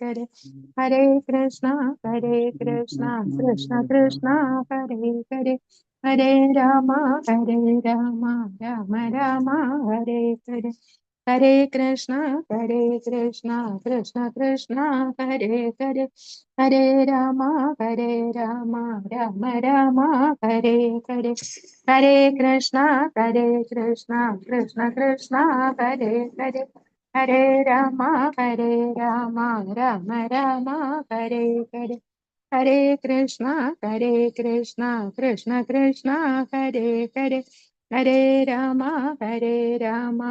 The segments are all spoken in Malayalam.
करे हरे कृष्णा कृष्ण कृष्ण हरे हरे हरे राम राम राम हरे हरे हरे कृष्णा कृष्ण कृष्ण हरे हरे हरे राम राम राम हरे हरे हरे कृष्णा कृष्ण कृष्ण हरे हरे हरे राम राम राम हरे हरे हरे कृष्णा कृष्ण कृष्ण हरे हरे हरे राम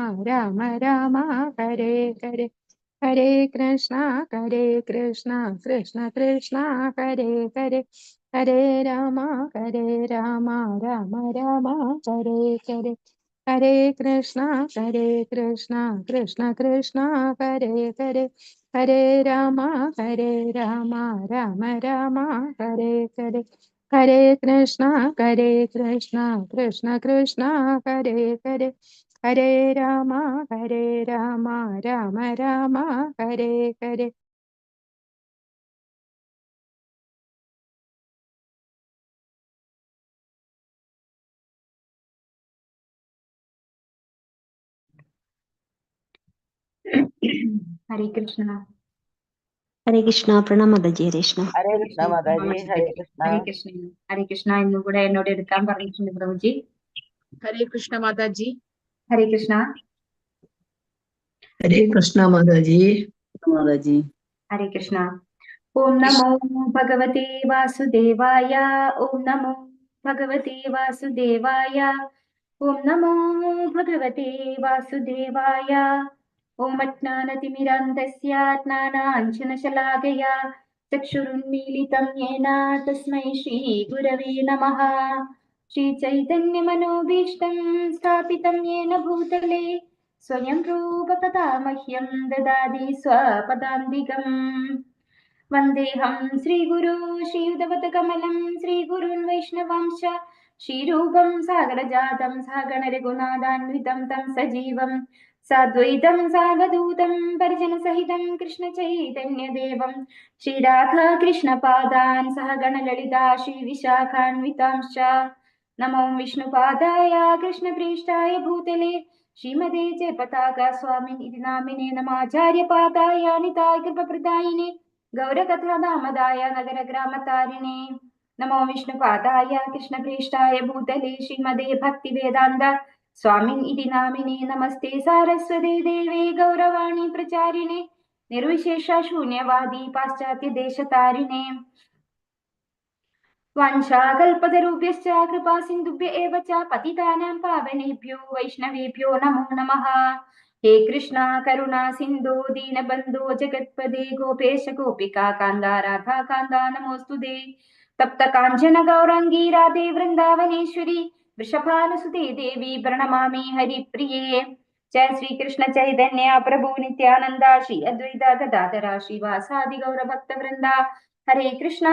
राम राम हरे हरे हरे कृष्णा कृष्ण कृष्ण हरे हरे हरे राम राम राम हरे हरे हरे कृष्णा कृष्ण कृष्ण हरे हरे हरे राम राम राम हरे हरे हरे कृष्णा कृष्ण कृष्ण हरे हरे हरे राम राम राम हरे हरे हरे कृष्णा പ്രണാം മാതാജി. ഹരേ കൃഷ്ണ. ഹരേ കൃഷ്ണ മാതാജി. ഹരേ കൃഷ്ണ. ഹരേ കൃഷ്ണ. ഹരേ കൃഷ്ണ. ഇന്നും കൂടെ എന്നോട് എടുക്കാൻ പറഞ്ഞിട്ടുണ്ട് പ്രഭുജി. ഹരേ കൃഷ്ണ മാതാജി. ഹരേ കൃഷ്ണ. ഹരേ കൃഷ്ണ മാതാജി. മാതാജി. ഹരേ കൃഷ്ണ. ഓം നമോ ഭഗവതേ വാസുദേവായ. ഓം നമോ ഭഗവതേ വാസുദേവായ. ഓം നമോ ഭഗവതേ വാസുദേവായ. ഓം അജ്ഞാനതിമിരാന്ധസ്യ ജ്ഞാനാഞ്ജനശലാകയാ ചക്ഷുരുന്മീലിതം യേന തസ്മൈ ശ്രീ ഗുരവേ നമഃ. ശ്രീചൈതന്യമനോഭീഷ്ടം സ്ഥാപിതം യേന ഭൂതലേ സ്വയം രൂപ തഥാ മഹ്യം ദദാതി സ്വപദാന്തികം. വന്ദേഹം ശ്രീഗുരു ശ്രീയുതപദകമലം ശ്രീഗുരുन् വൈഷ്ണവാംശ ശ്രീരൂപം സാഗരജാതം സഹഗണരഘുനാഥാന്വിതം തം സജീവം സാദ്വൈതം സാവധൂതം പരിജനസഹിതം കൃഷ്ണചൈതന്യദേവം ശ്രീരാധാകൃഷ്ണപാദാൻ സഹഗണലളിതാ ശ്രീവിശാഖാന്വിതാംശ്ച. നമോ വിഷ്ണുപാദായ കൃഷ്ണപ്രേഷ്ഠായ ഭൂതലേ ശ്രീമതേ ജയപതാക സ്വാമിൻ ഇതി നാമിനെ നമാചാര്യപാദായ നിതായ കൃപപ്രദായിനെ ഗൗരകഥാനാമദായ നഗരഗ്രാമതാരിണേ. നമോ വിഷ്ണുപാദായ കൃഷ്ണപ്രേഷ്ഠായ ഭൂതലേ ശ്രീമതേ ഭക്തിവേദാന്ത സ്വാമിൻ ഇതി നാമിനെ നമസ്തേ സാരസ്വതേ ദേവേ ഗൗരവാണി പ്രചാരിണേ നിർവിശേഷ ശൂന്യവാദി പാശ്ചാത്യദേശതാരിണേ. വാഞ്ചാകൽപതരുഭ്യശ്ച കൃപാ സിന്ധുഭ്യ ഏവ ച പതിതാനാം പാവനേഭ്യോ വൈഷ്ണവേഭ്യോ നമോ നമഃ. ഹേ കൃഷ്ണ കരുണാ സിന്ധോ ദീനബന്ധോ ജഗത്പദേ ഗോപേശ ഗോപികാ കാന്ത രാധാ കാന്ത നമോസ്തുതേ. തപ്ത കാഞ്ചന ഗൗരാംഗീ രാധേ വൃന്ദാവനേശ്വരി വൃഷഭാനുസുതേ ദേവി പ്രണമാമി ഹരിപ്രിയേ. ജയ ശ്രീകൃഷ്ണ ചൈതന്യ പ്രഭു നിത്യാനന്ദ ശ്രീ അദ്വൈത ഗദാധര ശ്രീവാസാദി ഗൗരഭക്തവൃന്ദ. ഹരേ കൃഷ്ണ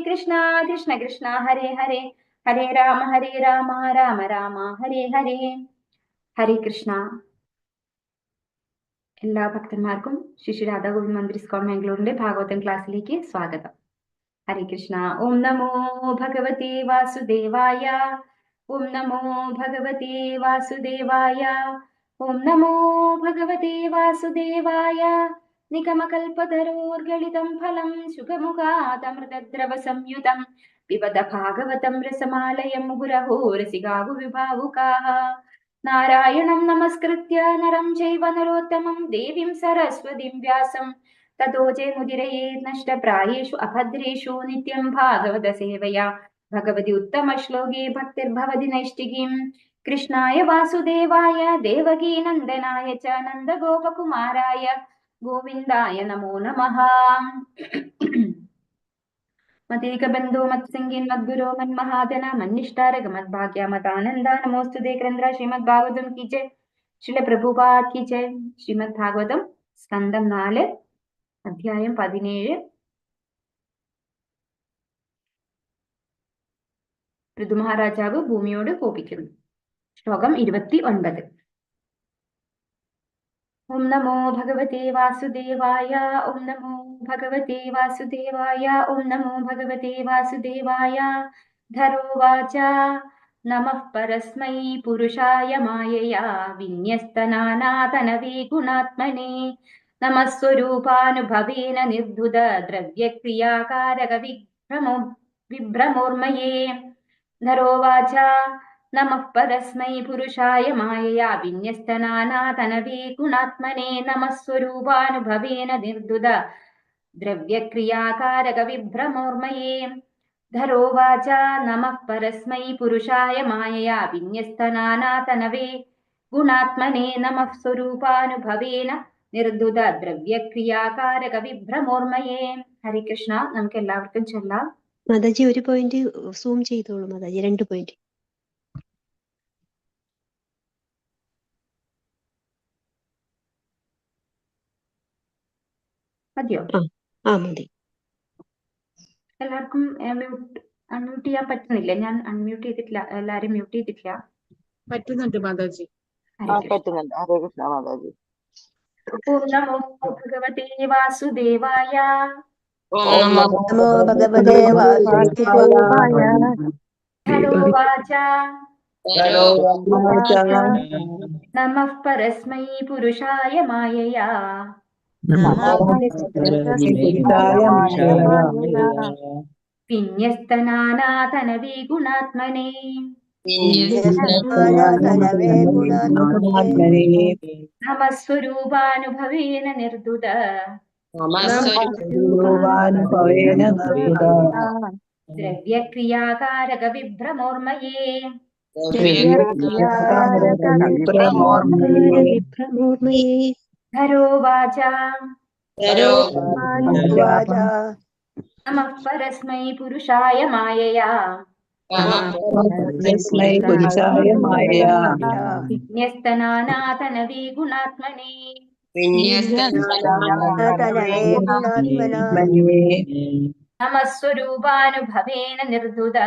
കൃഷ്ണ കൃഷ്ണ ഹരേ ഹരേ ഹരേ രാമ രാമ രാമ ഹരേ ഹരേ. ഹരേ കൃഷ്ണ. എല്ലാ ഭക്തന്മാർക്കും ശ്രീ രാധാ ഗോവിന്ദ് മന്ദിർ ഇസ്കോൺ ബാംഗ്ലൂരിന്റെ ഭാഗവതം ക്ലാസ്സിലേക്ക് സ്വാഗതം. ഹരേ കൃഷ്ണ. ഓം നമോ ഭഗവതേ വാസുദേവായ. ഓം നമോ ഭഗവതേ വാസുദേവായ. ഓം നമോ ഭഗവതേ വാസുദേവായ. നിഗമകൽപതരോർഗളിതം ഫലം സുഖമുഖാതമൃതദ്രവ സംയുതം പിബത ഭാഗവതം രസമാലയം മുഹുരഹോ രസികാഹു വിഭാവുകാഃ. നാരായണം നമസ്കൃത്യ നരം ചൈവ നരോത്തമം ദേവീം സരസ്വതീം വ്യാസം തതോ ജയമുദിരയേ നഷ്ടപ്രായേഷു അഭദ്രേഷു നിത്യം ഭാഗവത സേവയാ ഭഗവതി ഉത്തമ ശ്ലോകേ ഭക്തിർഭവതി നൈഷ്ഠികീം. കൃഷ്ണായ വാസുദേവായ ദേവകീ നന്ദനായ ച നന്ദഗോപകുമാരായ ഗോവിന്ദായ നമോ നമഃ. മതേകബന്ധോ മത്സംഗീൻ മദ്ഗുരോ മന്മഹാജന മന്നിഷ്ടാരക മദ്ഭാഗ്യ മതാനന്ദ നമോസ്തുതേ. ഗ്രന്ഥ ശ്രീമദ് ഭാഗവതം കി ജയ്. ശ്രീല പ്രഭുപാദ് കി ജയ്. ശ്രീമദ് ഭാഗവതം സ്കന്ധം 4 അധ്യായം 17. പൃഥുമഹാരാജാവ് ഭൂമിയോട് കോപിക്കുന്നു. ശ്ലോകം 29. ഓം നമോ ഭഗവതേ വാസുദേവായ. ഓം നമോ ഭഗവതേ വാസുദേവായ. ഓം നമോ ഭഗവതേ വാസുദേവായ. ധരോവാച നമഃ പരസ്മൈ പുരുഷായ മായയാ വിന്യസ്തനാനാതനവേ ഗുണാത്മനെ നമഃ സ്വരൂപാനുഭവേന നിർധുത ദ്രവ്യക്രിയാകാരക വിഭ്രമോർമയേ. ധരോവാച നമഃ പരസ്മൈ പുരുഷായ മായയാ വിന്യസ്തനാനാതനവേ ഗുണാത്മനെ നമഃ സ്വരൂപാനുഭവേന നിർധുത ദ്രവ്യക്രിയാകാരക വിഭ്രമോർമയേ. ധരോവാച നമഃ പരസ്മൈ പുരുഷായ മായയാ വിന്യസ്തനാനാതനവേ ഗുണാത്മനെ നമഃ സ്വരൂപാനുഭവേന നിർധുത ദ്രവ്യക്രിയാകാരക വിഭ്രമോർമയേ. ഹരേ കൃഷ്ണ. നമുക്ക് എല്ലാവർക്കും ചൊല്ലാം. മാതാജി ഒരു പോയിന്റ് സൂം ചെയ്തോളൂ മാതാജി, 2 പോയിന്റ്. മതിയോ? മതി. എല്ലാവർക്കും അൺമ്യൂട്ട് ചെയ്യാൻ പറ്റുന്നില്ല? ഞാൻ അൺമ്യൂട്ട് ചെയ്തിട്ടില്ല, എല്ലാരും മ്യൂട്ട് ചെയ്തിട്ടില്ല. പറ്റുന്നുണ്ട് മാതാജി. പറ്റുന്നുണ്ട്. ഹരേ കൃഷ്ണ മാതാജി. ഓം നമോ ഭഗവതേ വാസുദേവായ. ഓം നമോ ഭഗവതേ വാസുദേവായ. ധരോവാച നമഃ പരസ്മൈ പുരുഷായ മായയാ വിന്യസ്തനാനാതനവേ ഗുണാത്മനെ നമഃ സ്വരൂപാനുഭവേന നിർധുത ദ്രവ്യക്രിയാകാരക വിഭ്രമോർമയേ. ധരോവാച നമഃ പരസ്മൈ പുരുഷായ മായയാ വിന്യസ്തനാനാതനവേ ഗുണാത്മനെ നമഃ സ്വരൂപാനുഭവേന നിർധുത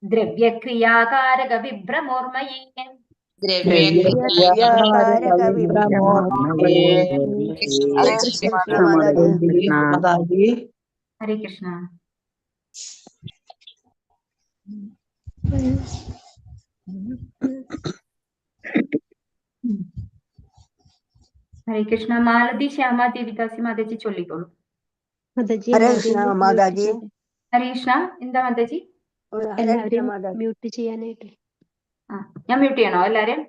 ദ്രവ്യക്രിയാകാരക വിഭ്രമോർമയേ. ഹരേ കൃഷ്ണ മാതാജി. ഹരേ കൃഷ്ണ. ഹരേ കൃഷ്ണ. മാലതി ശ്യാമ ദേവിദാസി മാതാജി ചൊല്ലിക്കോളൂ. മാതാജി ഹരേ കൃഷ്ണ മാതാജി. ഹരേ കൃഷ്ണ. എന്താ മാതാജി? എല്ലാവരും മ്യൂട്ട് ചെയ്യാനായിട്ട്. ഞാൻ മ്യൂട്ട് ചെയ്യണോ എല്ലാരും?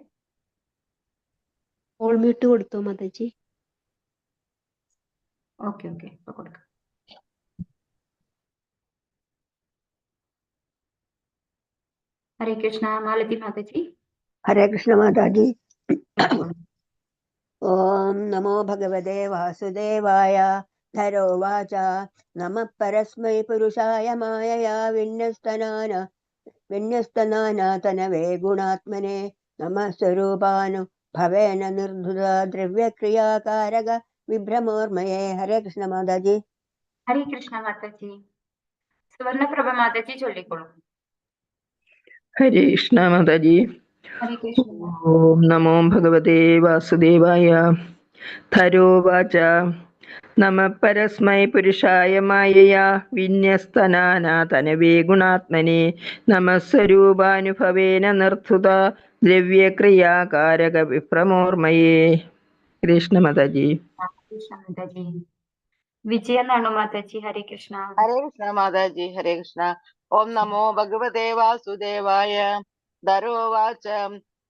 ഓൾ മ്യൂട്ട് കൊടുത്തോ മാതാജി? ഓക്കെ ഇപ്പൊ കൊടുക്കാം. ഹരേ കൃഷ്ണ. മാലതി മാതാജി. ഹരേ കൃഷ്ണ മാതാജി. ഓം നമോ ഭഗവതേ വാസുദേവായ. ധരോവാച നമഃ പരസ്മൈ പുരുഷായ മായയാ വിന്യസ്തനാനാതനവേ ഗുണാത്മനെ നമഃ സ്വരൂപാനുഭവേന നിർധുത ദ്രവ്യക്രിയാകാരക വിഭ്രമോർമയേ. ഹരേ കൃഷ്ണ മാതാജി. ഹരേ കൃഷ്ണ മാതാജി. സുവർണപ്രഭ മാതാജി ചൊല്ലിക്കോളൂ. ഹരേ കൃഷ്ണ മാതാജി. ഹരേ കൃഷ്ണ. ഓം നമോ ഭഗവതേ വാസുദേവായ. ധരോവാച നമഃ പരസ്മൈ പുരുഷായ മായയാ വിന്യസ്തനാനാതനവേ ഗുണാത്മനെ നമഃ സ്വരൂപാനുഭവേന നിർധുത ദ്രവ്യക്രിയാകാരക വിഭ്രമോർമയേ. കൃഷ്ണ മാതാജി. കൃഷ്ണ മാതാജി. വിജയ എന്നാണോ മാതാജി? ഹരേ കൃഷ്ണ. ഹരേ കൃഷ്ണ മാതാജി. ഹരേ കൃഷ്ണ. ഓം നമോ ഭഗവതേ വാസുദേവായ. ധരോവാച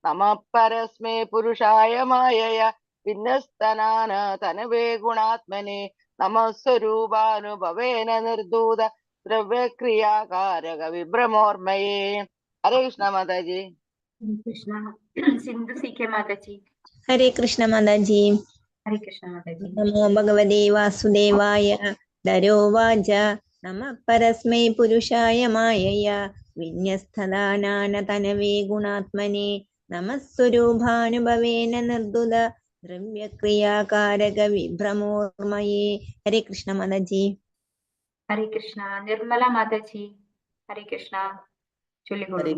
നമഃ പരസ്മൈ പുരുഷായ മായയ വിന്യസ്തനാനാതനവേ ഗുണാത്മനെ നമഃ സ്വരൂപാനുഭവേന നിർധൂത ദ്രവ്യക്രിയാകാരക വിഭ്രമോർമയേ. ഹരേ കൃഷ്ണ മാതാജി. കൃഷ്ണ. Sindhu C K Mataji. ഹരേ കൃഷ്ണ മാതാജി. ഹരേ കൃഷ്ണ മാതാജി. നമോ ഭഗവതേ വാസുദേവായ. ധരോവാച നമഃ പരസ്മൈ പുരുഷായ മായയാ വിന്യസ്തനാനാതനവേ ഗുണാത്മനെ നമഃ സ്വരൂപാനുഭവേന നിർധുത ദ്രവ്യക്രിയാകാരക വിഭ്രമോർമയേ. ഹരേ കൃഷ്ണ മാതാജി. ഹരേ കൃഷ്ണ. നിർമ്മല മാതാജി. ഹരേ കൃഷ്ണ ചൊല്ലിക്കോളൂ.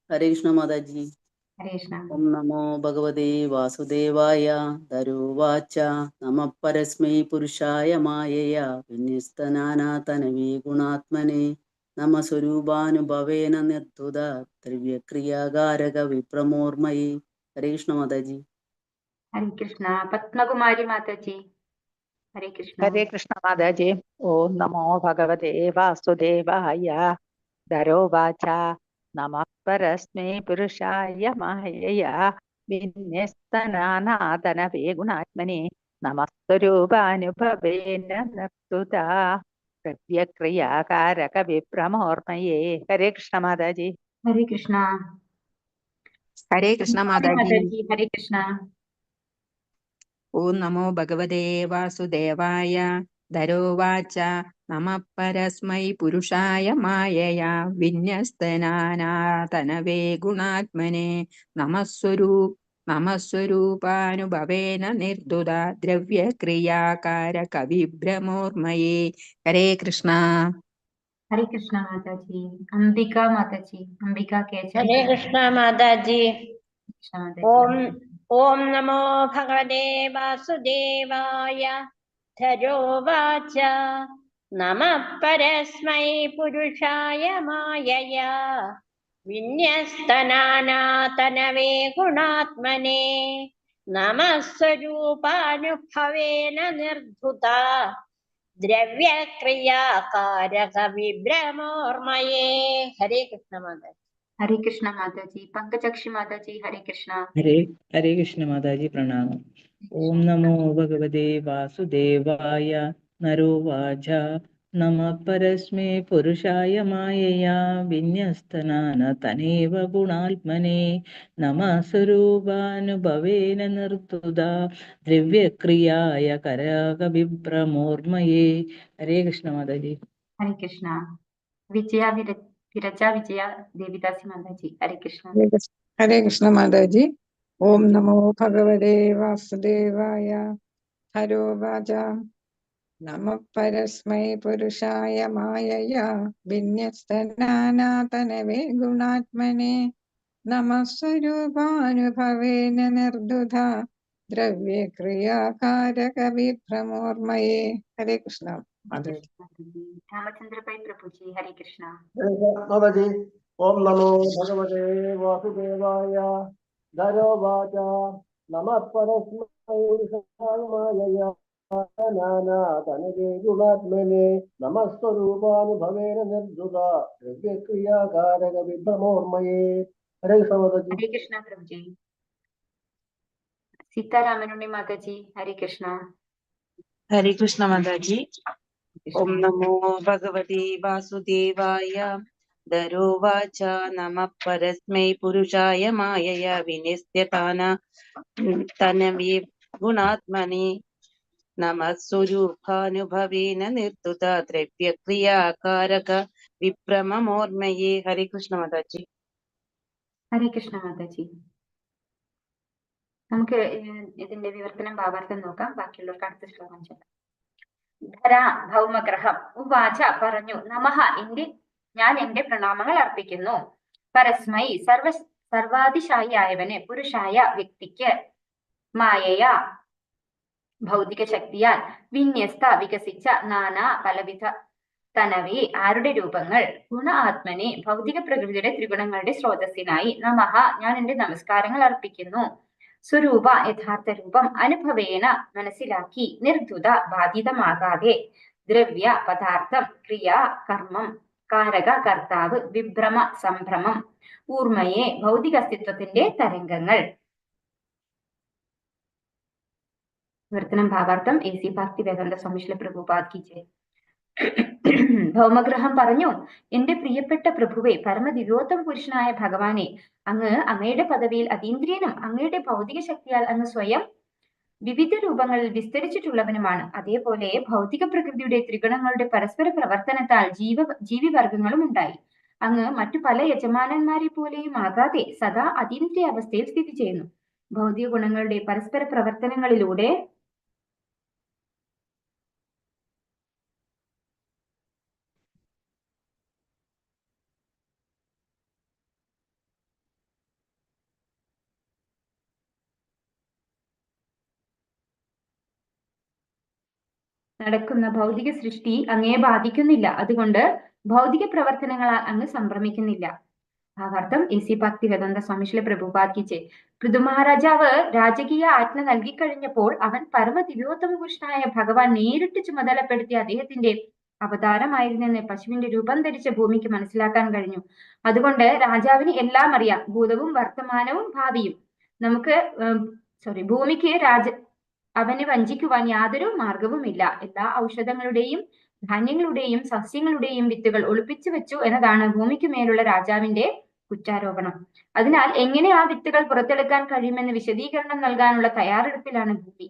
ഹരേ കൃഷ്ണ മാതാജി. ഹരേ കൃഷ്ണ. ഓം നമോ ഭഗവതേ വാസുദേവായ. ധരോവാച നമ പരസ്മൈ പുരുഷായ മായയാ വിന്യസ്തനാനാതനവേ ഗുണാത്മനെ നമ സ്വരൂപാനുഭവേന നിർത്തുത ദ്രവ്യക്രിയാകാരക വിപ്രമോർമയി. ഹരേ കൃഷ്ണ മാതാജി. ഹരേ കൃഷ്ണ. പത്മകുമാരി മാതാജി. ഹരേ കൃഷ്ണ. ഹരേ കൃഷ്ണ മാതാജി. ഓം നമോ ഭഗവതേ വാസുദേവായ. ധരോവാച നമ പരസ്മൈ പുരുഷായ മായയാ വിന്യസ്തനാനാതനവേ ഗുണാത്മനെ നമസ്വരൂപാനുഭവേന നിർത്തുത ദ്രവ്യക്രിയാകാരക വിഭ്രമോർമയേ. ഹരേ കൃഷ്ണ മാതാജി. ഹരേ കൃഷ്ണ. ഹരേ കൃഷ്ണ മാതാജി. ഹരേ കൃഷ്ണ. ഓം നമോ ഭഗവതേ വാസുദേവായ. ധരോവാച നമ പരസ്മൈ പുരുഷായ മായയാ വിന്യസ്തനാനാതനവേ ഗുണാത്മനെ നമസ്വരൂപാനുഭവേന നിർദ്ദുത ദ്രവ്യക്രിയാകാരക വിഭ്രമോർമയേ. ഹരേ കൃഷ്ണ. ഹരേ കൃഷ്ണ മാതാജി. അംബിക മാതാജി. അംബിക കേശവ. ഹരേ കൃഷ്ണ മാതാജി. കൃഷ്ണ മാതാജി. ഓം നമോ ഭഗവതേ വാസുദേവായ. ധരോവാച നമ പരസ്മൈ പുരുഷായ മായയാ വിന്യസ്തനാനാതനവേ ഗുണാത്മനെ നമസ്വരൂപാനുഭവേന നിർദ്ദുത ദ്രവ്യക്രിയാകാരക വിഭ്രമോർമയേ. ഹരേ കൃഷ്ണ മാതാജി. ഹരേ കൃഷ്ണ മാതാജി. പങ്കജക്ഷി മാതാജി. ഹരേ കൃഷ്ണ. ഹരേ കൃഷ്ണ മാതാജി. പ്രണാമം. ഓം നമോ ഭഗവതേ വാസുദേവായ. നരോവാച നമ പരസ്മൈ പുരുഷായ മായയാ വിന്യസ്തനാനതനേവ ഗുണാത്മനെ നമ സ്വരൂപാനുഭവേന നിർത്തുത ദ്രവ്യക്രിയായ കരക വിഭ്രമോർമയേ. ഹരേ കൃഷ്ണ മാതാജി. ഹരേ കൃഷ്ണ. വിരജ വിജയ ദേവിദാസി മാതാജി. ഹരേ കൃഷ്ണ. ഹരേ കൃഷ്ണ മാതാജി. ഓം നമോ ഭഗവതേ വാസുദേവായ. ഹരോവാച നമ പരസ്മൈ പുരുഷായ മായയാ വിന്യസ്തനാനാതനവേ ഗുണാത്മനെ നമസ്വരൂപാനുഭവേന നിർദ്ദുത ദ്രവ്യക്രിയാകാരക വിഭ്രമോർമയേ. ഹരേ കൃഷ്ണ മാതാജി. രാമചന്ദ്രഭായ് പ്രഭുജി. ഹരേ കൃഷ്ണ. മാതാജി. ഓം നമോ ഭഗവതേ വാസുദേവായ. ധരോവാച നമ പരസ്മൈ പുരുഷായ മായയാ നാനാതനവേ ഗുണാത്മനെ നമസ്വരൂപാനുഭവേന നിർദ്ദുത ദ്രവ്യക്രിയാകാരക വിഭ്രമോർമയേ. ഹരേ കൃഷ്ണ മാതാജി. ഹരേ കൃഷ്ണ പ്രഭുജി. സീതാരാമനുണ്ണി മാതാജി. ഹരേ കൃഷ്ണ. ഹരേ കൃഷ്ണ മാതാജി. ഓം നമോ ഭഗവതേ വാസുദേവായ. ധരോവാച നമ പരസ്മൈ പുരുഷായ മായയാ വിനിസ്ത്യതാനവേ ഗുണാത്മനെ നമസ്വരൂപാനുഭവേന നിർദ്ദുത ദ്രവ്യക്രിയാകാരക വിഭ്രമോർമയേ. ഹരേ കൃഷ്ണ മാതാജി. ഹരേ കൃഷ്ണ മാതാജി. നമുക്ക് ഇതിന്റെ വിവർത്തനം ഭാവാർത്ഥം നോക്കാം. ബാക്കിയുള്ളവർക്ക് അടുത്ത ശ്ലോകം ചൊല്ലാം. ധര ഭൗമഗ്രഹം ഉവാച പറഞ്ഞു. നമഃ ഞാൻ എന്റെ പ്രണാമങ്ങൾ അർപ്പിക്കുന്നു. പരസ്മൈ സർവാതിശായിയായവന് പുരുഷായ വ്യക്തിക്ക് മായയ ഭൗതിക ശക്തിയാൽ വിന്യസ്ത വികസിച്ച നാനാ പലവിധ തനവേ ആരുടെ രൂപങ്ങൾ ഗുണ ആത്മനെ ഭൗതിക പ്രകൃതിയുടെ ത്രിഗുണങ്ങളുടെ സ്രോതസ്സിനായി നമഃ ഞാൻ എന്റെ നമസ്കാരങ്ങൾ അർപ്പിക്കുന്നു. സ്വരൂപ യഥാർത്ഥ രൂപം അനുഭവേന മനസ്സിലാക്കി നിർദ്ദുത ബാധിതമാകാതെ ദ്രവ്യ പദാർത്ഥം ക്രിയ കർമ്മം കാരക കർത്താവ് വിഭ്രമ സംഭ്രമം ഊർമയെ ഭൗതിക അസ്തിത്വത്തിന്റെ തരംഗങ്ങൾ. വിവർത്തനം ഭാവാർത്ഥം AC ഭക്തിവേദാന്ത സ്വാമി ശ്രീ പ്രഭുപാദ് കി ജയ്. ഭൗമഗ്രഹം പറഞ്ഞു. എന്റെ പ്രിയപ്പെട്ട പ്രഭുവെ, പരമദിവ്യോത്തമ പുരുഷനായ ഭഗവാനെ, അങ്ങയുടെ പദവിയിൽ അതീന്ദ്രിയനും അങ്ങയുടെ ഭൗതിക ശക്തിയാൽ അങ്ങ് സ്വയം വിവിധ രൂപങ്ങളിൽ വിസ്തരിച്ചിട്ടുള്ളവനുമാണ്. അതേപോലെ ഭൗതിക പ്രകൃതിയുടെ ത്രിഗുണങ്ങളുടെ പരസ്പര പ്രവർത്തനത്താൽ ജീവിവർഗങ്ങളും ഉണ്ടായി. അങ്ങ് മറ്റു പല യജമാനന്മാരെ പോലെയും ആകാതെ സദാ അതീന്ദ്രിയ അവസ്ഥയിൽ സ്ഥിതി ചെയ്യുന്നു. ഭൗതിക ഗുണങ്ങളുടെ പരസ്പര പ്രവർത്തനങ്ങളിലൂടെ നടക്കുന്ന ഭൗതിക സൃഷ്ടി അങ്ങയെ ബാധിക്കുന്നില്ല. അതുകൊണ്ട് ഭൗതിക പ്രവർത്തനങ്ങളാൽ അങ്ങ് സംഭ്രമിക്കുന്നില്ല. ഭാവാർത്ഥം AC ഭക്തിവേദാന്ത സ്വാമി ശ്രീ പ്രഭുപാദ് കി ജയ്. പൃഥു മഹാരാജാവ് രാജകീയ ആജ്ഞ നൽകിക്കഴിഞ്ഞപ്പോൾ അവൻ പരമ ദിവ്യോത്തമ പുരുഷനായ ഭഗവാൻ നേരിട്ട് ചുമതലപ്പെടുത്തിയ അദ്ദേഹത്തിന്റെ അവതാരമായിരുന്നെന്ന് പശുവിന്റെ രൂപം ധരിച്ച ഭൂമിക്ക് മനസ്സിലാക്കാൻ കഴിഞ്ഞു. അതുകൊണ്ട് രാജാവിന് എല്ലാം അറിയാം, ഭൂതവും വർത്തമാനവും ഭാവിയും. നമുക്ക് ഭൂമിക്ക് അവനെ വഞ്ചിക്കുവാൻ യാതൊരു മാർഗവുമില്ല. എല്ലാ ഔഷധങ്ങളുടെയും ധാന്യങ്ങളുടെയും സസ്യങ്ങളുടെയും വിത്തുകൾ ഒളിപ്പിച്ചു വെച്ചു എന്നതാണ് ഭൂമിക്ക് മേലുള്ള രാജാവിന്റെ കുറ്റാരോപണം. അതിനാൽ എങ്ങനെ ആ വിത്തുകൾ പുറത്തെടുക്കാൻ കഴിയുമെന്ന് വിശദീകരണം നൽകാനുള്ള തയ്യാറെടുപ്പിലാണ് ഭൂമി.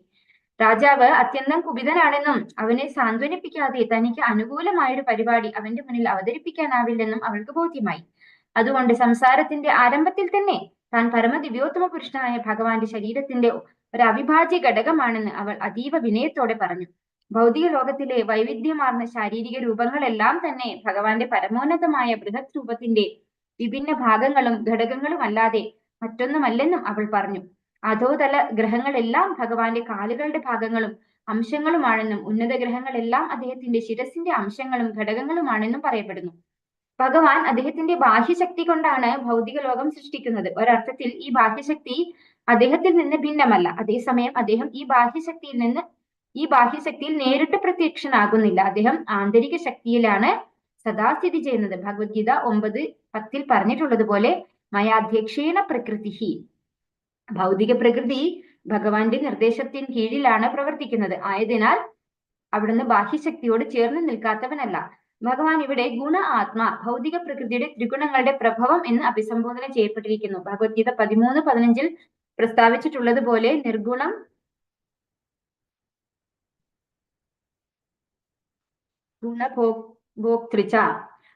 രാജാവ് അത്യന്തം കുപിതനാണെന്നും അവനെ സാന്ത്വനിപ്പിക്കാതെ തനിക്ക് അനുകൂലമായൊരു പരിപാടി അവന്റെ മുന്നിൽ അവതരിപ്പിക്കാനാവില്ലെന്നും അവൾക്ക് ബോധ്യമായി. അതുകൊണ്ട് സംസാരത്തിന്റെ ആരംഭത്തിൽ തന്നെ താൻ പരമദിവ്യോത്തമ പുരുഷനായ ഭഗവാന്റെ ശരീരത്തിന്റെ ഒരു അവിഭാജ്യ ഘടകമാണെന്ന് അവൾ അതീവ വിനയത്തോടെ പറഞ്ഞു. ഭൗതിക ലോകത്തിലെ വൈവിധ്യമാർന്ന ശാരീരിക രൂപങ്ങളെല്ലാം തന്നെ ഭഗവാന്റെ പരമോന്നതമായ ബൃഹത് രൂപത്തിന്റെ വിഭിന്ന ഭാഗങ്ങളും ഘടകങ്ങളും അല്ലാതെ മറ്റൊന്നുമല്ലെന്നും അവൾ പറഞ്ഞു. അധോതല ഗ്രഹങ്ങളെല്ലാം ഭഗവാന്റെ കാലുകളുടെ ഭാഗങ്ങളും അംശങ്ങളുമാണെന്നും ഉന്നത ഗ്രഹങ്ങളെല്ലാം അദ്ദേഹത്തിന്റെ ശിരസിന്റെ അംശങ്ങളും ഘടകങ്ങളുമാണെന്നും പറയപ്പെടുന്നു. ഭഗവാൻ അദ്ദേഹത്തിന്റെ ബാഹ്യശക്തി കൊണ്ടാണ് ഭൗതിക ലോകം സൃഷ്ടിക്കുന്നത്. ഒരർത്ഥത്തിൽ ഈ ബാഹ്യശക്തി അദ്ദേഹത്തിൽ നിന്ന് ഭിന്നമല്ല. അതേസമയം അദ്ദേഹം ഈ ബാഹ്യശക്തിയിൽ നേരിട്ട് പ്രത്യക്ഷനാകുന്നില്ല. അദ്ദേഹം ആന്തരിക ശക്തിയിലാണ് സദാ സ്ഥിതി ചെയ്യുന്നത്. ഭഗവത്ഗീത 9:10 പറഞ്ഞിട്ടുള്ളതുപോലെ മയാധ്യക്ഷേണ പ്രകൃതി, ഭൗതിക പ്രകൃതി ഭഗവാന്റെ നിർദ്ദേശത്തിന് കീഴിലാണ് പ്രവർത്തിക്കുന്നത്. ആയതിനാൽ അവിടുന്ന് ബാഹ്യശക്തിയോട് ചേർന്ന് നിൽക്കാത്തവനല്ല. ഭഗവാൻ ഇവിടെ ഗുണ ആത്മ, ഭൗതിക പ്രകൃതിയുടെ ത്രിഗുണങ്ങളുടെ പ്രഭവം എന്ന് അഭിസംബോധന ചെയ്യപ്പെട്ടിരിക്കുന്നു. ഭഗവത്ഗീത 13:15 പ്രസ്താവിച്ചിട്ടുള്ളതുപോലെ നിർഗുണം ഗുണഭോക്തൃച്ച.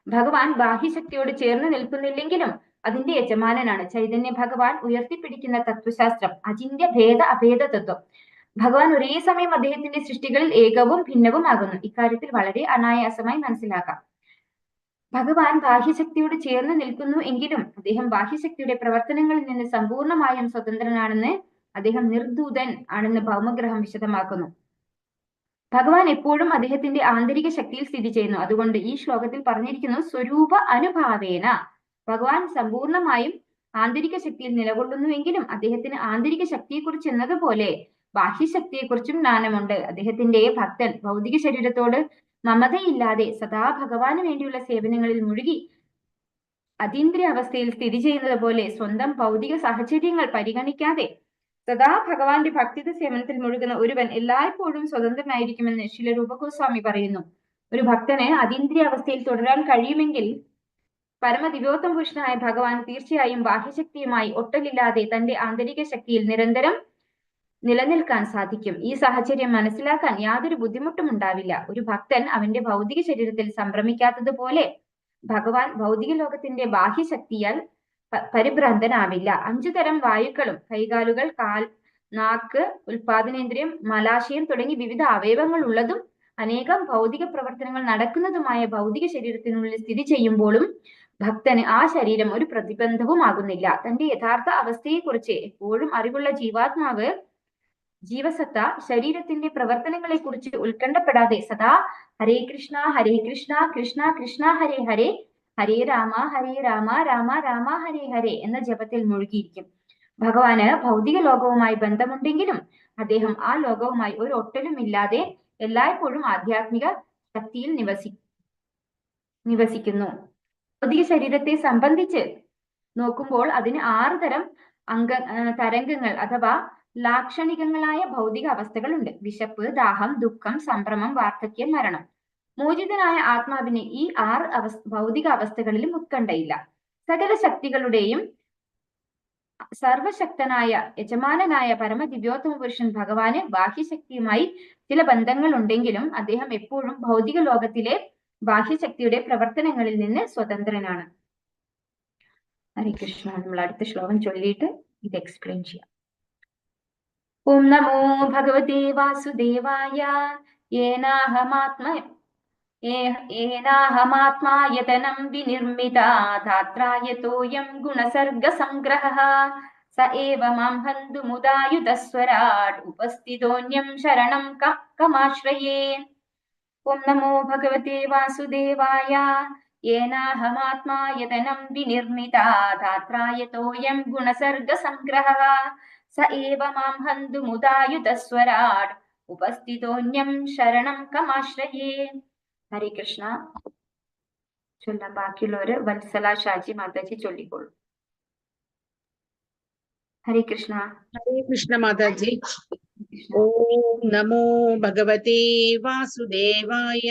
ഭഗവാൻ ബാഹ്യശക്തിയോട് ചേർന്ന് നിൽക്കുന്നില്ലെങ്കിലും അതിന്റെ യജമാനനാണ്. ചൈതന്യ ഭഗവാൻ ഉയർത്തിപ്പിടിക്കുന്ന തത്വശാസ്ത്രം അചിന്ത്യ ഭേദ അഭേദ തത്വം. ഭഗവാൻ ഒരേ സമയം അദ്ദേഹത്തിന്റെ സൃഷ്ടികളിൽ ഏകവും ഭിന്നവും ആകുന്നു. ഇക്കാര്യത്തിൽ വളരെ അനായാസമായി മനസ്സിലാക്കാം. ഭഗവാൻ ബാഹ്യശക്തിയോട് ചേർന്ന് നിൽക്കുന്നു എങ്കിലും അദ്ദേഹം ബാഹ്യശക്തിയുടെ പ്രവർത്തനങ്ങളിൽ നിന്ന് സമ്പൂർണമായും സ്വതന്ത്രനാണെന്ന്, അദ്ദേഹം നിർദൂതൻ ആണെന്ന് ഭൗമഗ്രഹം വിശദമാക്കുന്നു. ഭഗവാൻ എപ്പോഴും അദ്ദേഹത്തിന്റെ ആന്തരിക ശക്തിയിൽ സ്ഥിതി ചെയ്യുന്നു. അതുകൊണ്ട് ഈ ശ്ലോകത്തിൽ പറഞ്ഞിരിക്കുന്നു സ്വരൂപ അനുഭാവേന. ഭഗവാൻ സമ്പൂർണമായും ആന്തരിക ശക്തിയിൽ നിലകൊള്ളുന്നുവെങ്കിലും അദ്ദേഹത്തിന് ആന്തരിക ശക്തിയെക്കുറിച്ച് എന്നതുപോലെ ബാഹ്യശക്തിയെക്കുറിച്ചും ജ്ഞാനമുണ്ട്. അദ്ദേഹത്തിന്റെ ഭക്തൻ ഭൗതിക ശരീരത്തോട് മമതയില്ലാതെ സദാ ഭഗവാന് വേണ്ടിയുള്ള സേവനങ്ങളിൽ മുഴുകി അതീന്ദ്രിയ അവസ്ഥയിൽ സ്ഥിതി ചെയ്യുന്നത് പോലെ സ്വന്തം ഭൗതിക സാഹചര്യങ്ങൾ പരിഗണിക്കാതെ സദാ ഭഗവാന്റെ ഭക്തിത സേവനത്തിൽ മുഴുകുന്ന ഒരുവൻ എല്ലായ്പ്പോഴും സ്വതന്ത്രനായിരിക്കുമെന്ന് ശില ഗോസ്വാമി പറയുന്നു. ഒരു ഭക്തന് അതീന്ദ്രിയ അവസ്ഥയിൽ തുടരാൻ കഴിയുമെങ്കിൽ പരമദിവ്യോത്തമ പുരുഷനായ ഭഗവാൻ തീർച്ചയായും ബാഹ്യശക്തിയുമായി ഒട്ടലില്ലാതെ തന്റെ ആന്തരിക ശക്തിയിൽ നിരന്തരം നിലനിൽക്കാൻ സാധിക്കും. ഈ സാഹചര്യം മനസ്സിലാക്കാൻ യാതൊരു ബുദ്ധിമുട്ടും ഉണ്ടാവില്ല. ഒരു ഭക്തൻ അവന്റെ ഭൗതിക ശരീരത്തിൽ സംഭ്രമിക്കാത്തതുപോലെ ഭഗവാൻ ഭൗതിക ലോകത്തിന്റെ ബാഹ്യശക്തിയാൽ പരിഭ്രാന്തനാവില്ല. 5 തരം വായുക്കളും കൈകാലുകൾ, കാൽ, നാക്ക്, ഉൽപാദനേന്ദ്രിയം, മലാശയം തുടങ്ങി വിവിധ അവയവങ്ങൾ ഉള്ളതും അനേകം ഭൗതിക പ്രവർത്തനങ്ങൾ നടക്കുന്നതുമായ ഭൗതിക ശരീരത്തിനുള്ളിൽ സ്ഥിതി ചെയ്യുമ്പോഴും ഭക്തന് ആ ശരീരം ഒരു പ്രതിബന്ധവുമാകുന്നില്ല. തന്റെ യഥാർത്ഥ അവസ്ഥയെക്കുറിച്ച് എപ്പോഴും അറിവുള്ള ജീവസത്ത ശരീരത്തിന്റെ പ്രവർത്തനങ്ങളെ കുറിച്ച് ഉത്കണ്ഠപ്പെടാതെ സദാ ഹരേ കൃഷ്ണ കൃഷ്ണ കൃഷ്ണ ഹരേ ഹരേ, ഹരേ രാമ രാമ രാമ ഹരേ ഹരേ എന്ന ജപത്തിൽ മുഴുകിയിരിക്കും. ഭഗവാന് ഭൗതിക ലോകവുമായി ബന്ധമുണ്ടെങ്കിലും അദ്ദേഹം ആ ലോകവുമായി ഒരു ഒട്ടലുമില്ലാതെ എല്ലായ്പ്പോഴും ആധ്യാത്മിക ശക്തിയിൽ നിവസിക്കുന്നു. ഭൗതിക ശരീരത്തെ സംബന്ധിച്ച് നോക്കുമ്പോൾ അതിന് 6 തരം തരംഗങ്ങൾ അഥവാ ലാക്ഷണികങ്ങളായ ഭൗതിക അവസ്ഥകളുണ്ട്. വിശപ്പ്, ദാഹം, ദുഃഖം, സംഭ്രമം, വാർദ്ധക്യം, മരണം. മോചിതനായ ആത്മാവിന് ഈ 6 ഭൗതിക അവസ്ഥകളിലും ഉത്കണ്ഠയില്ല. സകല ശക്തികളുടെയും സർവശക്തനായ യജമാനനായ പരമദിവ്യോത്തമ പുരുഷൻ ഭഗവാന് ബാഹ്യശക്തിയുമായി ചില ബന്ധങ്ങൾ ഉണ്ടെങ്കിലും അദ്ദേഹം എപ്പോഴും ഭൗതിക ലോകത്തിലെ ബാഹ്യശക്തിയുടെ പ്രവർത്തനങ്ങളിൽ നിന്ന് സ്വതന്ത്രനാണ്. ഹരേ കൃഷ്ണ. നമ്മൾ അടുത്ത ശ്ലോകം ചൊല്ലിയിട്ട് ഇത് എക്സ്പ്ലെയിൻ ചെയ്യാം. ഓം നമോ ഭഗവതേ വാസുദേവായ. ഏനാഹമാത്മായതനം വിനിർമ്മിതാ ധാത്രായതോയം ഗുണസർഗ സംഗ്രഹഃ സ ഏവ മാം ഹന്തുമുദായുധസ്വരാട് ഉപസ്ഥിതോന്യം ശരണം കമാശ്രയേ. ഓം നമോ ഭഗവതേ വാസുദേവായ. യേനാഹമാത്മാ യതനം വിനിർമിതാ ധാത്രായതോയം ഗുണസർഗസംഗ്രഹഃ സ ഏവ മാം ഹന്തുമുദായുധസ്വരാട് ഉപസ്ഥിതോന്യം ശരണം കമാശ്രയേ. ഹരേ കൃഷ്ണ. ചൊല്ലാം ബാക്കിയുള്ളവര് വത്സല ഷാജി മാതാജി ചൊല്ലിക്കോളൂ. ഹരേ കൃഷ്ണ. ഹരേ കൃഷ്ണ മാതാജി. ഓം നമോ ഭഗവതേ വാസുദേവായ.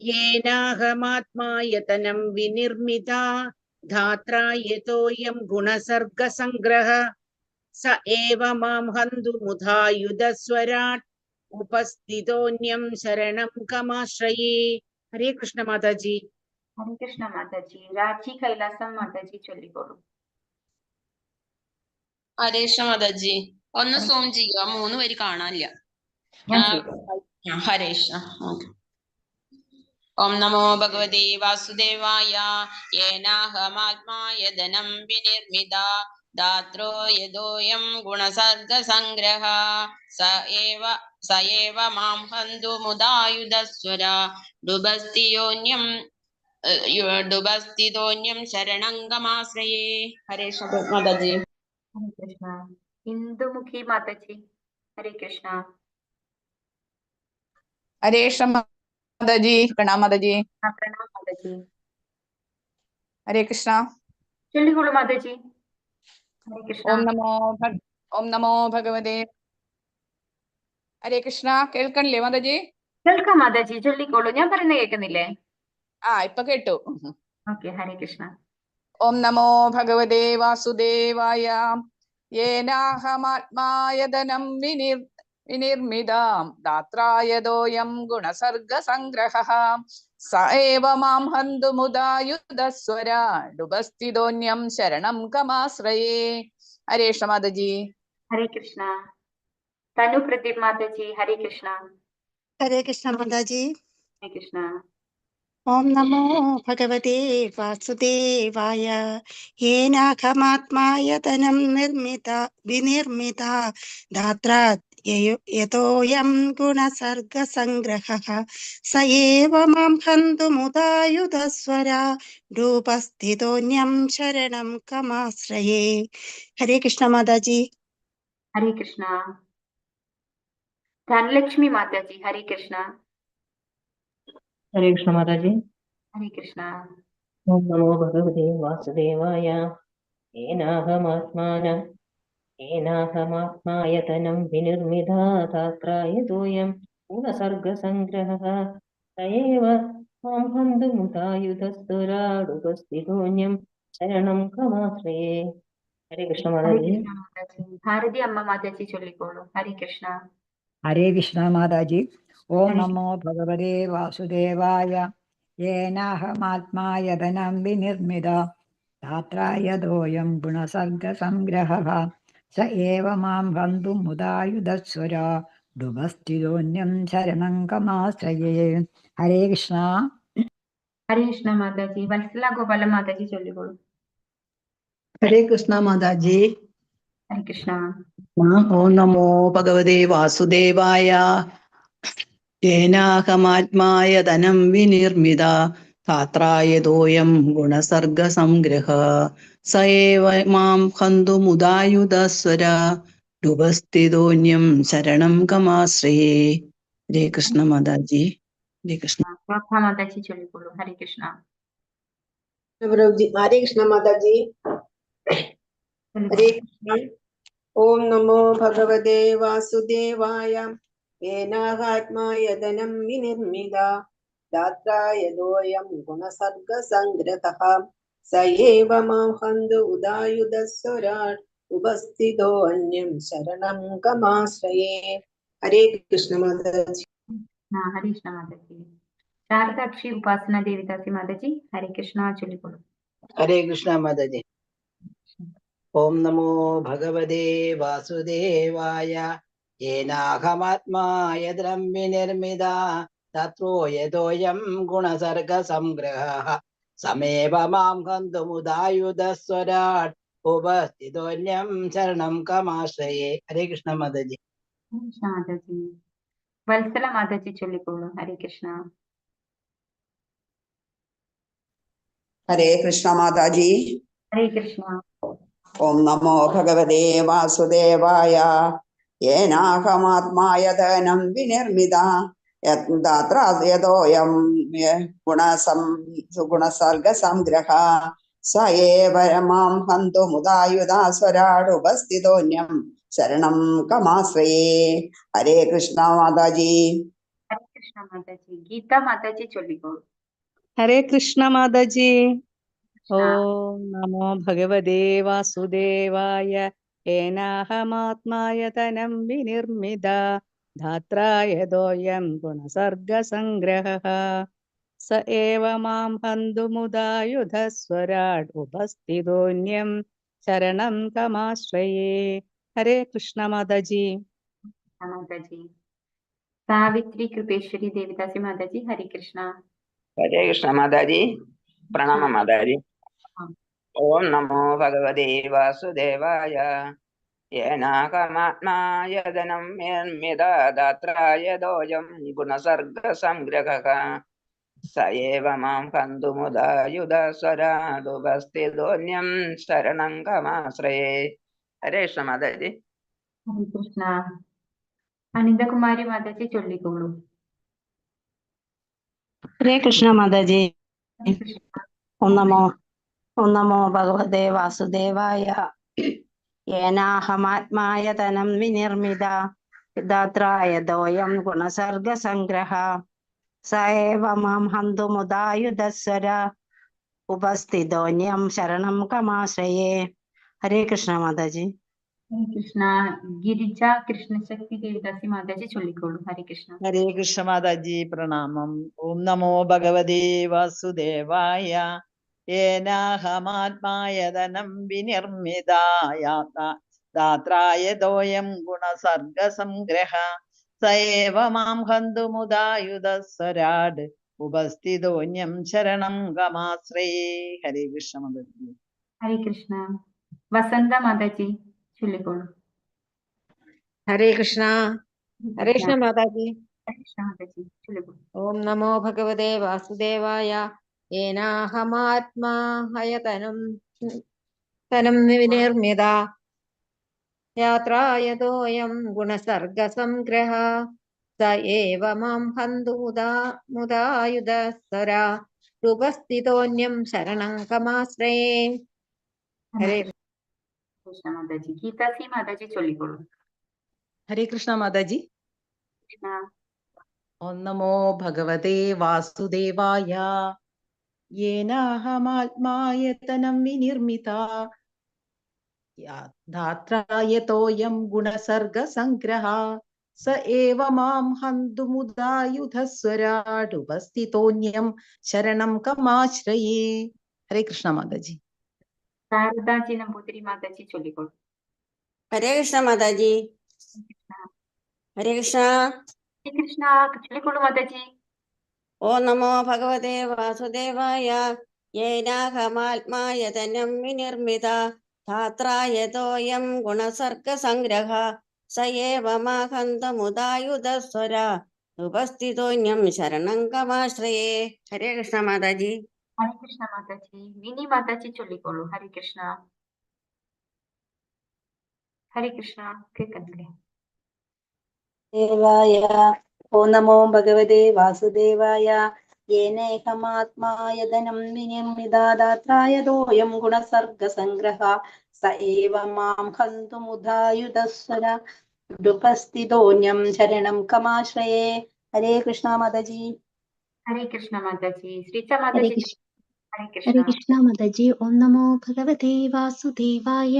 യേനാഹമാത്മായതനം വിനിർമിതാ ധാത്രായതോയം ഗുണസർഗസംഗ്രഹ സ ഏവ മാം ഹന്തുമുദായുധസ്വരാട് ഉപസ്ഥിതോന്യം ശരണം കമാശ്രയേ. ഹരേ കൃഷ്ണ മാതാജി. ഹരേ കൃഷ്ണ മാതാജി. രാജി കൈലാസം മാതാജി ചൊല്ലിക്കോളൂ. ഹരേ കൃഷ്ണ മാതാജി. ഒന്ന് സൂം ചെയ്യുക, 3 വരി കാണാനില്ല. ഹരേ കൃഷ്ണ. ഓം നമോ ഭഗവതേ വാസുദേവായ. യേനാഹമാത്മായതനം വിനിർമിതാ ധാത്രോ യദോയം ഗുണസർഗസംഗ്രഹ സ ഏവ മാം ഹന്തുമുദായുധസ്വരാ ഡുബസ്ഥിതോന്യം ശരണം കമാശ്രയേ. ഹരേ കൃഷ്ണ മാതാജി. ഹരേ കൃഷ്ണ. ഇന്ദുമുഖി മാതാജി. ഹരേ കൃഷ്ണ. ഹരേ കൃഷ്ണ മാതാജി. പ്രണാം മാതാജി. പ്രണാം മാതാജി. ഹരേ കൃഷ്ണ. ചൊല്ലിക്കോളൂ മാതാജി. ഹരേ കൃഷ്ണ. ഓം നമോ ഭഗവതേ. ഹരേ കൃഷ്ണ. കേൾക്കണില്ലേ മാതാജി? കേൾക്കാം മാതാജി, ചൊല്ലിക്കോളൂ. ഞാൻ പറയുന്നത് കേൾക്കുന്നില്ലേ? ഇപ്പൊ കേട്ടു. ഓക്കെ. ഹരേ കൃഷ്ണ. ഓം നമോ ഭഗവതേ വാസുദേവായ. യേനാഹമാത്മായതനം വിനിർമിതാം ധാത്രായതോയം ഗുണസർഗസംഗ്രഹഃ സ ഏവ മാം ഹന്തുമുദായുധസ്വരാടുപസ്ഥിതോന്യം ശരണം കമാശ്രയേ. ഹരേ കൃഷ്ണ മാതാജി. ഹരേ കൃഷ്ണ. തനു പ്രദീപ് മാതാജി. ഹരേ കൃഷ്ണ. ഹരേ കൃഷ്ണ മാതാജി. ഹരേ കൃഷ്ണ. ഓം നമോ ഭഗവതേ വാസുദേവായ. യേനാഹമാത്മായതനം വിനിർമിത ധാത്രാത് യതോയം ഗുണസർഗസംഗ്രഹഃ സ ഏവ മാം ഹന്തുമുദായുധസ്വരാ രൂപസ്ഥിതോന്യം ശരണം കമാശ്രയേ. ഹരേ കൃഷ്ണ മാതാജി. ഹരേ കൃഷ്ണ. ധനലക്ഷ്മി മാതാജി. ഹരേ കൃഷ്ണ. ഹരേ കൃഷ്ണ മാതാജി. ഹരേ കൃഷ്ണ. ഓം നമോ ഭഗവതേ വാസുദേവായ. ഏനാഹമാത്മായതനം വിനിർമിതാ ധാത്രായതോയം ഗുണസർഗസംഗ്രഹഃ സ ഏവ മാം ഹന്തുമുദായുധസ്വരാടുപസ്ഥിതോന്യം ശരണം കമാശ്രയേ. ഹരേ കൃഷ്ണ മാതാജി. ഭാരതി അമ്മ മാതാജി ചൊല്ലിക്കോളൂ. ഹരേ കൃഷ്ണ. ഹരേ കൃഷ്ണ മാതാജി. ഓം നമോ ഭഗവതേ വാസുദേവായ. യേനാഹമാത്മായതനം വിനിർമിത ധാത്രായതോയം ഗുണസർഗസംഗ്രഹഃ സ ഏവ മാം ഹന്തുമുദായുധസ്വരാടുപസ്ഥിതോന്യം ശരണം കമാശ്രയേ. ഹരേ കൃഷ്ണ. ഹരേ കൃഷ്ണ മാതാജി. വത്സല ഗോപാല മാതാജി ചൊല്ലിക്കോളൂ. ഹരേ കൃഷ്ണ മാതാജി. ഹരേ കൃഷ്ണ. ഓം നമോ ഭഗവതേ വാസുദേവായ. യേനാഹമാത്മായതനം വിനിർമിത ധാത്രായതോയം ഗുണസർഗസംഗ്രഹഃ സ ഏവ മാം ഹന്തുമുദായുധസ്വരാ രൂപസ്ഥിതോന്യം ശരണം കമാശ്രയേ. ഹരേ കൃഷ്ണ മാതാജി. ഹരേ കൃഷ്ണ. മാതാജി ചൊല്ലിക്കോളൂ. ഹരേ കൃഷ്ണ. ഹരേ കൃഷ്ണ മാതാജി. ഹരേ കൃഷ്ണ. ഓം നമോ ഭഗവതേ വാസുദേവായ. യേനാഹമാത്മായതനം വിനിർമിത ധാത്രായതോയം ഗുണസർഗസംഗ്രഹഃ സ ഏവ മാം ഹന്തുമുദായുധസ്വരാട് ഉപസ്ഥിതോന്യം ശരണം കമാശ്രയേ. ഹരേ കൃഷ്ണ മാതാജി. ഹരേ കൃഷ്ണ മാതാജി. ശാരദാക്ഷി ഉപാസന ദേവിദാസി മാതാജി. ഹരേ കൃഷ്ണ ചൊല്ലിക്കോളൂ. ഹരേ കൃഷ്ണ മാതാജി. ഓം നമോ ഭഗവതേ വാസുദേവായ. യേനാഹമാത്മായതനം വിനിർമിത തത്രോ യതോയം ഗുണസർഗസംഗ്രഹഃ സമേവ മാം ഹന്തുമുദായുധസ്വരാട് ഉപസ്ഥിതോന്യം ശരണം കമാശ്രയേ. ഹരേ കൃഷ്ണ മാതാജി. മാതാജി. വത്സല മാതാജി ചൊല്ലിക്കോളൂ. ഹരേ കൃഷ്ണ. ഹരേ കൃഷ്ണ മാതാജി. ഹരേ കൃഷ്ണ. ഓം നമോ ഭഗവതേ വാസുദേവായ. യേനാഹമാത്മായതനം വിനിർമിത യത്രാസ്യതോയം ഗുണസർഗസംഗ്രഹ സ ഏവ മാം ഹന്തുമുദായുധാസ്വരാടുപസ്ഥിതോന്യം ശരണം കമാശ്രയേ. ഹരേ കൃഷ്ണ മാതാജി. ഹരേ കൃഷ്ണ മാതാജി. ഗീത മാതാജി ചൊല്ലിക്കോളൂ. ഹരേ കൃഷ്ണ മാതാജി. കൃഷ്ണ. ഓം നമോ ഭഗവതേ വാസുദേവായ. ഏനാഹമാത്മായതനം വിനിർമിത ധാത്രായതോയം ഗുണസർഗസംഗ്രഹഃ സ ഏവ മാം ഹന്തുമുദായുധസ്വരാട് ഉപസ്ഥിതോന്യം ശരണം തമാശ്രയേ. ഹരേ കൃഷ്ണ മാതാജി. മാതാജി. സാവിത്രി കൃപേശ്വരി ദേവിദാസി മാതാജി. ഹരേ കൃഷ്ണ. ഹരേ കൃഷ്ണ മാതാജി. പ്രണാമ മാതാജി. ഓം നമോ ഭഗവതേ വാസുദേവായ. യേനാഹമാത്മായതനം നിർമ്മിത ധാത്രായതോയം ഗുണസർഗസംഗ്രഹഃ സ ഏവ മാം ഹന്തുമുദായുധസ്വരാടുപസ്ഥിതോന്യം ശരണം കമാശ്രയേ. ഹരേ കൃഷ്ണ മാതാജി. ഹരേ കൃഷ്ണ. അനിതകുമാരി മാതാജി ചൊല്ലിക്കോളൂ. ഹരേ കൃഷ്ണ മാതാജി. ഹരേ കൃഷ്ണ. ഓം നമോ ഭഗവതേ വാസുദേവായ. യേനാഹമാത്മായതനം വിനിർമിത ധാത്രായതോയം ഗുണസർഗസംഗ്രഹ സ ഏവ മാം ഹന്തുമുദായുധസ്വര ഉപസ്ഥിതോന്യം ശരണം കമാശ്രയേ. ഹരേ കൃഷ്ണ മാതാജി. ഹരേ കൃഷ്ണ. ഗിരിജ കൃഷ്ണശക്തി ദേവിദാസി മാതാജി ചൊല്ലിക്കോളൂ. ഹരേ കൃഷ്ണ. ഹരേ കൃഷ്ണ മാതാജി. പ്രണാമം. ഓം നമോ ഭഗവതേ വാസുദേവായ. യേനാഹമാത്മായതനം വിനിർമ്മിതായ ധാത്രായതോയം ഗുണസർഗസംഗ്രഹ സ ഏവ മാം ഹന്തുമുദായുധസ്വരാട് ഉപസ്ഥിതോന്യം ശരണം ഗമാശ്രയേ. ഹരേ കൃഷ്ണ മാതാജി. ഹരേ കൃഷ്ണ. വസന്ത മാതാജി ചൊല്ലിക്കോളൂ. ഹരേ കൃഷ്ണ. ഹരേ കൃഷ്ണ മാതാജി. ഹരേ കൃഷ്ണ മാതാജി ചൊല്ലിക്കോളൂ. ഓം നമോ ഭഗവതേ വാസുദേവായ. യേനാഹമാത്മായതനം വിനിർമ്മിത യാത്രായതോയം ഗുണസർഗസംഗ്രഹ സ ഏവ മാം ഹന്തുമുദായുധസ്വരാ രൂപസ്ഥിതോന്യം ശരണം കമാശ്രയേ. ഹരേ കൃഷ്ണ മാതാജി. ഗീതാസി മാതാജി ചൊല്ലിക്കോളൂ. ഹരേ കൃഷ്ണ മാതാജി. കൃഷ്ണ. ഓം നമോ ഭഗവതേ വാസുദേവായ. യേനാഹമാത്മായതനം വിനിർമ്മിത ധാത്രായതോയം ഗുണസർഗസംഗ്രഹ സ ഏവ മാം ഹന്തുമുദായുധസ്വരാടുപസ്ഥിതോന്യം ശരണം കമാശ്രയേ. ഹരേ കൃഷ്ണ മാതാജി. ശാരദാജി നമ്പൂതിരി മാതാജി ചൊല്ലിക്കോളൂ. ഹരേ കൃഷ്ണ മാതാജി. ഹരേ കൃഷ്ണ. ഹരേ കൃഷ്ണ ചൊല്ലിക്കോളൂ മാതാജി. ഓം നമോ ഭഗവതേ വാസുദേവായ. യേനാഹമാത്മായതനം വിനിർമ്മിത ധാത്രായതോയം ഗുണസർഗസംഗ്രഹ സ ഏവ മാ ഹന്തമുദായുധസ്വര ഉപസ്ഥിതോന്യം ശരണം കമാശ്രയേ. ഹരേ കൃഷ്ണ മാതാജി. ഹരേ കൃഷ്ണ മാതാജി. മിനി മാതാജി ചൊല്ലിക്കോളൂ. ഹരേ കൃഷ്ണ. ഹരേ കൃഷ്ണ. കേൾക്കുന്നില്ലേ? ദേവായ. ഓം നമോ ഭഗവതേ വാസുദേവായ. യേനേഹമാത്മായതനം വിനിർമ്മിത ധാത്രായതോയം ഗുണസർഗസംഗ്രഹ സ ഏവ മാം ഹന്തുമുദായുധസ്വര ഉപസ്ഥിതോന്യം ശരണം കമാശ്രയേ. ഹരേ കൃഷ്ണ മാതാജി. ഹരേ കൃഷ്ണ മാതാജി. ശ്രീച ഹരേ മാതാജി. കൃഷ്ണ. ഹരേ ഹരേ കൃഷ്ണ. കൃഷ്ണ മാതാജി. ഓം നമോ ഭഗവതേ വാസുദേവായ.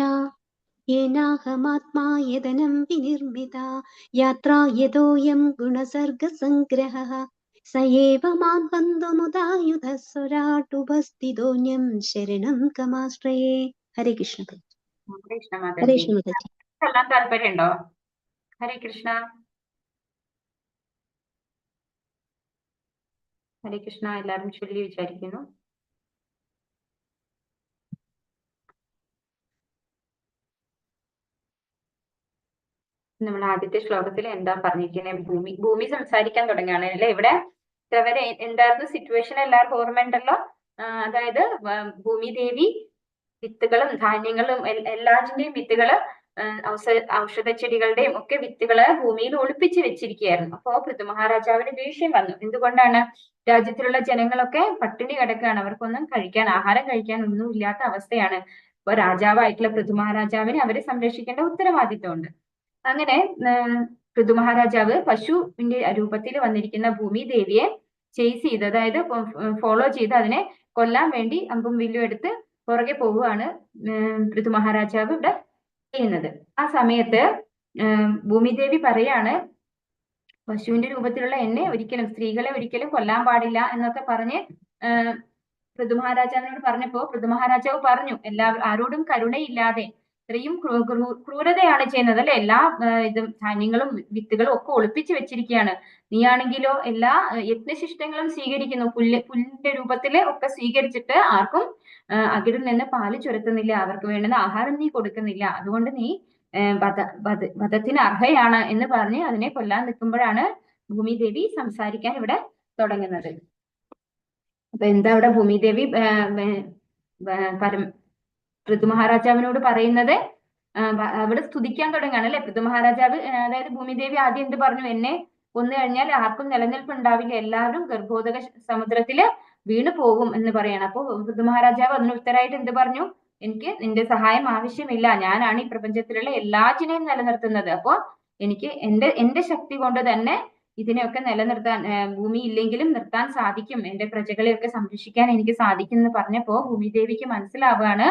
യേനാഹമാത്മായതനം വിനിർമ്മിത യാത്രായതോയം ഗുണസർഗസംഗ്രഹഃ സ ഏവ മാം ഹന്തുമുദായുധസ്വരാടുപസ്ഥിതോന്യം ശരണം കമാശ്രയേ. ഹരേ കൃഷ്ണ. ഹരേ കൃഷ്ണ ഹരേ മാതാജി. കൃഷ്ണ മാതാജി. ചൊല്ലാൻ താല്പര്യമുണ്ടോ? ഹരേ കൃഷ്ണ. ഹരേ കൃഷ്ണ. എല്ലാവരും ചൊല്ലി വിചാരിക്കുന്നു. നമ്മൾ ആദ്യത്തെ ശ്ലോകത്തിൽ എന്താ പറഞ്ഞിരിക്കുന്നത്? ഭൂമി സംസാരിക്കാൻ തുടങ്ങുകയാണ് അല്ലെ. ഇവിടെ ഇത്രവരെ എന്തായിരുന്നു സിറ്റുവേഷൻ എല്ലാവർക്കും ഓർമ്മയുണ്ടല്ലോ. അതായത് ഭൂമിദേവി വിത്തുകളും ധാന്യങ്ങളും എല്ലാറ്റിന്റെയും വിത്തുകള് ഔഷധ ചെടികളുടെയും ഒക്കെ വിത്തുകള് ഭൂമിയിൽ ഒളിപ്പിച്ച് വെച്ചിരിക്കുകയായിരുന്നു. അപ്പോ പൃഥു മഹാരാജാവിന് ദേഷ്യം വന്നു. എന്തുകൊണ്ടാണ്? രാജ്യത്തിലുള്ള ജനങ്ങളൊക്കെ പട്ടിണി കിടക്കുകയാണ്, അവർക്കൊന്നും കഴിക്കാൻ, ആഹാരം കഴിക്കാൻ ഒന്നും ഇല്ലാത്ത അവസ്ഥയാണ്. അപ്പൊ രാജാവായിട്ടുള്ള പൃഥു മഹാരാജാവിന് അവരെ സംരക്ഷിക്കേണ്ട ഉത്തരവാദിത്വമുണ്ട്. അങ്ങനെ പൃഥു മഹാരാജാവ് പശുവിന്റെ രൂപത്തിൽ വന്നിരിക്കുന്ന ഭൂമി ദേവിയെ ചേസ് ചെയ്ത്, അതായത് ഫോളോ ചെയ്ത് അതിനെ കൊല്ലാൻ വേണ്ടി അമ്പും വില്ലും എടുത്ത് പുറകെ പോവുകയാണ് പൃഥു മഹാരാജാവ് ഇവിടെ ചെയ്യുന്നത്. ആ സമയത്ത് ഭൂമിദേവി പറയാണ്, പശുവിന്റെ രൂപത്തിലുള്ള എന്നെ ഒരിക്കലും, സ്ത്രീകളെ ഒരിക്കലും കൊല്ലാൻ പാടില്ല എന്നൊക്കെ പറഞ്ഞ് പൃഥു മഹാരാജാവിനോട് പറഞ്ഞപ്പോ പൃഥു മഹാരാജാവ് പറഞ്ഞു, ആരോടും കരുണയില്ലാതെ ഇത്രയും ക്രൂരതയാണ് ചെയ്യുന്നത് അല്ലെ. എല്ലാ ഇതും ധാന്യങ്ങളും വിത്തുകളും ഒക്കെ ഒളിപ്പിച്ച് വെച്ചിരിക്കുകയാണ്. നീയാണെങ്കിലോ എല്ലാ യജ്ഞശിഷ്ടങ്ങളും സ്വീകരിക്കുന്നു, പുല്ലിന്റെ രൂപത്തില് ഒക്കെ സ്വീകരിച്ചിട്ട് ആർക്കും അകിടിൽ നിന്ന് പാല് ചുരത്തുന്നില്ല, അവർക്ക് വേണ്ടുന്ന ആഹാരം നീ കൊടുക്കുന്നില്ല, അതുകൊണ്ട് നീ വധത്തിന് അർഹയാണ് എന്ന് പറഞ്ഞ് അതിനെ കൊല്ലാൻ നിൽക്കുമ്പോഴാണ് ഭൂമിദേവി സംസാരിക്കാൻ ഇവിടെ തുടങ്ങുന്നത്. അപ്പൊ എന്താ ഇവിടെ ഭൂമിദേവി പൃഥു മഹാരാജാവിനോട് പറയുന്നത്? അവിടെ സ്തുതിക്കാൻ തുടങ്ങുകയാണ് അല്ലെ. പൃഥു മഹാരാജാവ്, അതായത് ഭൂമിദേവി ആദ്യം എന്ത് പറഞ്ഞു? എന്നെ കൊന്നു കഴിഞ്ഞാൽ ആർക്കും നിലനിൽപ്പ് ഉണ്ടാവില്ല, എല്ലാവരും ഗർഭോദക സമുദ്രത്തില് വീണു പോകും എന്ന് പറയണം. അപ്പൊ പൃഥു മഹാരാജാവ് അതിന് ഉത്തരമായിട്ട് എന്ത് പറഞ്ഞു? എനിക്ക് നിന്റെ സഹായം ആവശ്യമില്ല, ഞാനാണ് ഈ പ്രപഞ്ചത്തിലുള്ള എല്ലാറ്റിനെയും നിലനിർത്തുന്നത്. അപ്പോ എനിക്ക് എന്റെ ശക്തി കൊണ്ട് തന്നെ ഇതിനെയൊക്കെ നിലനിർത്താൻ, ഭൂമി ഇല്ലെങ്കിലും നിർത്താൻ സാധിക്കും, എന്റെ പ്രജകളെയൊക്കെ സംരക്ഷിക്കാൻ എനിക്ക് സാധിക്കും എന്ന് പറഞ്ഞപ്പോ ഭൂമിദേവിക്ക് മനസ്സിലാവുകയാണ്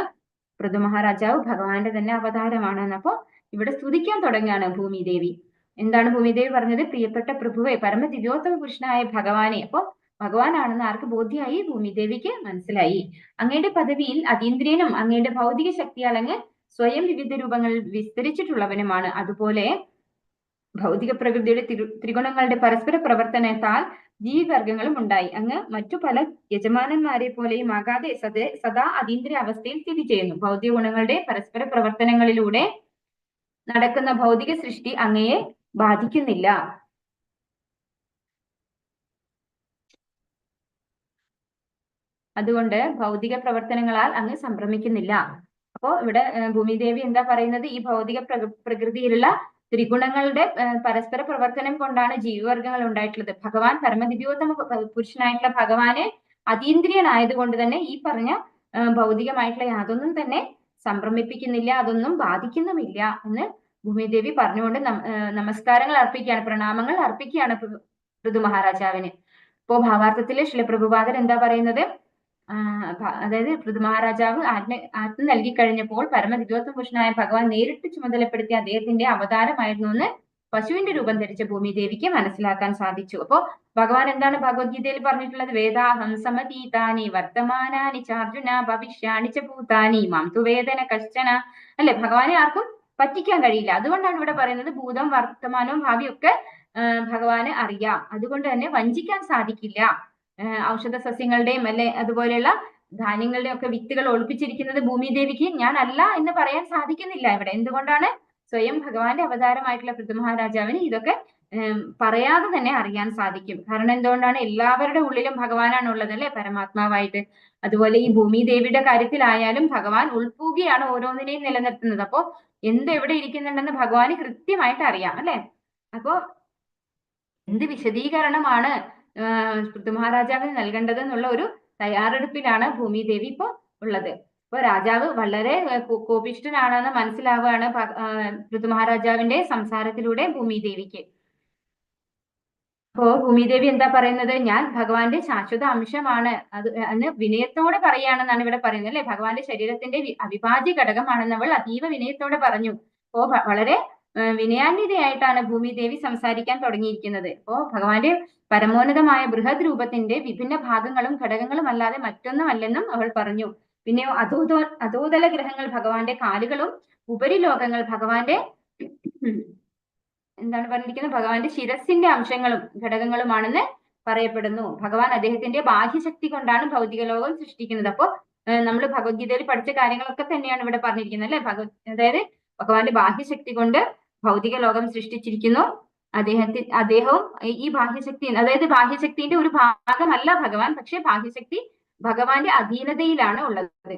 പൃഥു മഹാരാജാവ് ഭഗവാന്റെ തന്നെ അവതാരമാണെന്ന്. അപ്പോ ഇവിടെ സ്തുതിക്കാൻ തുടങ്ങുകയാണ് ഭൂമിദേവി. എന്താണ് ഭൂമിദേവി പറഞ്ഞത്? പ്രിയപ്പെട്ട പ്രഭുവെ, പരമ ദിവ്യോത്തമ പുരുഷനായ ഭഗവാനെ. അപ്പോ ഭഗവാനാണെന്ന് ആർക്ക് ബോധ്യമായി? ഭൂമിദേവിക്ക് മനസ്സിലായി. അങ്ങയുടെ പദവിയിൽ അതീന്ദ്രിയനും അങ്ങയുടെ ഭൗതിക ശക്തിയാൽ അങ്ങ് സ്വയം വിവിധ രൂപങ്ങളിൽ വിസ്തരിച്ചിട്ടുള്ളവനുമാണ്. അതുപോലെ ഭൗതിക പ്രകൃതിയുടെ ത്രിഗുണങ്ങളുടെ പരസ്പര പ്രവർത്തനത്താൽ ജീവിവർഗങ്ങളും ഉണ്ടായി. അങ്ങ് മറ്റു പല യജമാനന്മാരെ പോലെയും ആകാതെ സദാ അതീന്ദ്രിയ അവസ്ഥയിൽ സ്ഥിതി ചെയ്യുന്നു. ഭൗതിക ഗുണങ്ങളുടെ പരസ്പര പ്രവർത്തനങ്ങളിലൂടെ നടക്കുന്ന ഭൗതിക സൃഷ്ടി അങ്ങയെ ബാധിക്കുന്നില്ല. അതുകൊണ്ട് ഭൗതിക പ്രവർത്തനങ്ങളാൽ അങ്ങ് സംഭ്രമിക്കുന്നില്ല. അപ്പോ ഇവിടെ ഭൂമിദേവി എന്താ പറയുന്നത്? ഈ ഭൗതിക പ്രകൃതിയിലുള്ള ത്രിഗുണങ്ങളുടെ പരസ്പര പ്രവർത്തനം കൊണ്ടാണ് ജീവിവർഗങ്ങൾ ഉണ്ടായിട്ടുള്ളത്. ഭഗവാൻ പരമദിവ്യോത്തമ പുരുഷനായിട്ടുള്ള ഭഗവാന് അതീന്ദ്രിയനായതുകൊണ്ട് തന്നെ ഈ പറഞ്ഞ ഭൗതികമായിട്ടുള്ള യാതൊന്നും തന്നെ സംഭ്രമിപ്പിക്കുന്നില്ല, അതൊന്നും ബാധിക്കുന്നുമില്ല എന്ന് ഭൂമിദേവി പറഞ്ഞുകൊണ്ട് നമസ്കാരങ്ങൾ അർപ്പിക്കുകയാണ്, പ്രണാമങ്ങൾ അർപ്പിക്കുകയാണ് പൃഥു മഹാരാജാവിന്. ഇപ്പോ ഭാവാർത്ഥത്തില് ശ്രീ പ്രഭുപാദർ എന്താ പറയുന്നത്? അതായത് പൃഥു മഹാരാജാവ് ആജ്ഞ നൽകി കഴിഞ്ഞപ്പോൾ പരമദിവ്യോത്തമ പുരുഷനായ ഭഗവാൻ നേരിട്ട് ചുമതലപ്പെടുത്തിയ അദ്ദേഹത്തിന്റെ അവതാരമായിരുന്നു എന്ന് പശുവിന്റെ രൂപം ധരിച്ച ഭൂമിദേവിക്ക് മനസ്സിലാക്കാൻ സാധിച്ചു. അപ്പോ ഭഗവാൻ എന്താണ് ഭഗവത്ഗീതയിൽ പറഞ്ഞിട്ടുള്ളത്? വേദാഹം സമതീതാനി വർത്തമാനാനി ചാർജുന ഭവിഷ്യാണി ച ഭൂതാനി മാം തു വേദന കശ്ചന അല്ലെ. ഭഗവാനെ ആർക്കും പറ്റിക്കാൻ കഴിയില്ല. അതുകൊണ്ടാണ് ഇവിടെ പറയുന്നത് ഭൂതം വർത്തമാനവും ഭാവിയും ഒക്കെ ഭഗവാന് അറിയാം, അതുകൊണ്ട് തന്നെ വഞ്ചിക്കാൻ സാധിക്കില്ല. ഔഷധ സസ്യങ്ങളുടെയും അല്ലെ അതുപോലെയുള്ള ധാന്യങ്ങളുടെയും ഒക്കെ വിത്തുകൾ ഒളിപ്പിച്ചിരിക്കുന്നത് ഭൂമിദേവിക്ക് ഞാൻ അല്ല എന്ന് പറയാൻ സാധിക്കുന്നില്ല ഇവിടെ. എന്തുകൊണ്ടാണ്? സ്വയം ഭഗവാന്റെ അവതാരമായിട്ടുള്ള പൃഥു മഹാരാജാവിന് ഇതൊക്കെ പറയാതെ തന്നെ അറിയാൻ സാധിക്കും. കാരണം എന്തുകൊണ്ടാണ്? എല്ലാവരുടെ ഉള്ളിലും ഭഗവാനാണ് ഉള്ളത് അല്ലെ, പരമാത്മാവായിട്ട്. അതുപോലെ ഈ ഭൂമിദേവിയുടെ കാര്യത്തിലായാലും ഭഗവാൻ ഉൾപ്പൂകിയാണ് ഓരോന്നിനെയും നിലനിർത്തുന്നത്. അപ്പോ എവിടെ ഇരിക്കുന്നുണ്ടെന്ന് ഭഗവാന് കൃത്യമായിട്ട് അറിയാം അല്ലെ. അപ്പോ എന്ത് വിശദീകരണമാണ് പൃഥു മഹാരാജാവിന് നൽകേണ്ടത് എന്നുള്ള ഒരു തയ്യാറെടുപ്പിലാണ് ഭൂമിദേവി ഇപ്പോ ഉള്ളത്. ഇപ്പൊ രാജാവ് വളരെ കോപിഷ്ഠനാണെന്ന് മനസ്സിലാവുകയാണ് പൃഥു മഹാരാജാവിന്റെ സംസാരത്തിലൂടെ ഭൂമിദേവിക്ക്. അപ്പോ ഭൂമിദേവി എന്താ പറയുന്നത്? ഞാൻ ഭഗവാന്റെ ശാശ്വത അംശമാണ് അത് എന്ന് വിനയത്തോടെ പറയാണെന്നാണ് ഇവിടെ പറയുന്നത് അല്ലെ. ഭഗവാന്റെ ശരീരത്തിന്റെ അവിഭാജ്യ ഘടകമാണെന്ന് അവൾ അതീവ വിനയത്തോടെ പറഞ്ഞു. അപ്പോ വളരെ വിനയാന്വിതയായിട്ടാണ് ഭൂമിദേവി സംസാരിക്കാൻ തുടങ്ങിയിരിക്കുന്നത്. അപ്പോ ഭഗവാന്റെ പരമോന്നതമായ ബൃഹത് രൂപത്തിന്റെ വിഭിന്ന ഭാഗങ്ങളും ഘടകങ്ങളും അല്ലാതെ മറ്റൊന്നുമല്ലെന്നും അവൾ പറഞ്ഞു. പിന്നെ അധോതല ഗ്രഹങ്ങൾ ഭഗവാന്റെ കാലുകളും ഉപരിലോകങ്ങൾ ഭഗവാന്റെ എന്താണ് പറഞ്ഞിരിക്കുന്നത്? ഭഗവാന്റെ ശിരസിന്റെ അംശങ്ങളും ഘടകങ്ങളുമാണെന്ന് പറയപ്പെടുന്നു. ഭഗവാൻ അദ്ദേഹത്തിന്റെ ബാഹ്യശക്തി കൊണ്ടാണ് ഭൗതിക ലോകം സൃഷ്ടിക്കുന്നത്. അപ്പോ നമ്മൾ ഭഗവത്ഗീതയിൽ പഠിച്ച കാര്യങ്ങളൊക്കെ തന്നെയാണ് ഇവിടെ പറഞ്ഞിരിക്കുന്നത് അല്ലെ. അതായത് ഭഗവാന്റെ ബാഹ്യശക്തി കൊണ്ട് ഭൗതിക ലോകം സൃഷ്ടിച്ചിരിക്കുന്നു. അദ്ദേഹവും ഈ ബാഹ്യശക്തി, അതായത് ബാഹ്യശക്തിന്റെ ഒരു ഭാഗമല്ല ഭഗവാൻ, പക്ഷെ ബാഹ്യശക്തി ഭഗവാന്റെ അധീനതയിലാണ് ഉള്ളത്.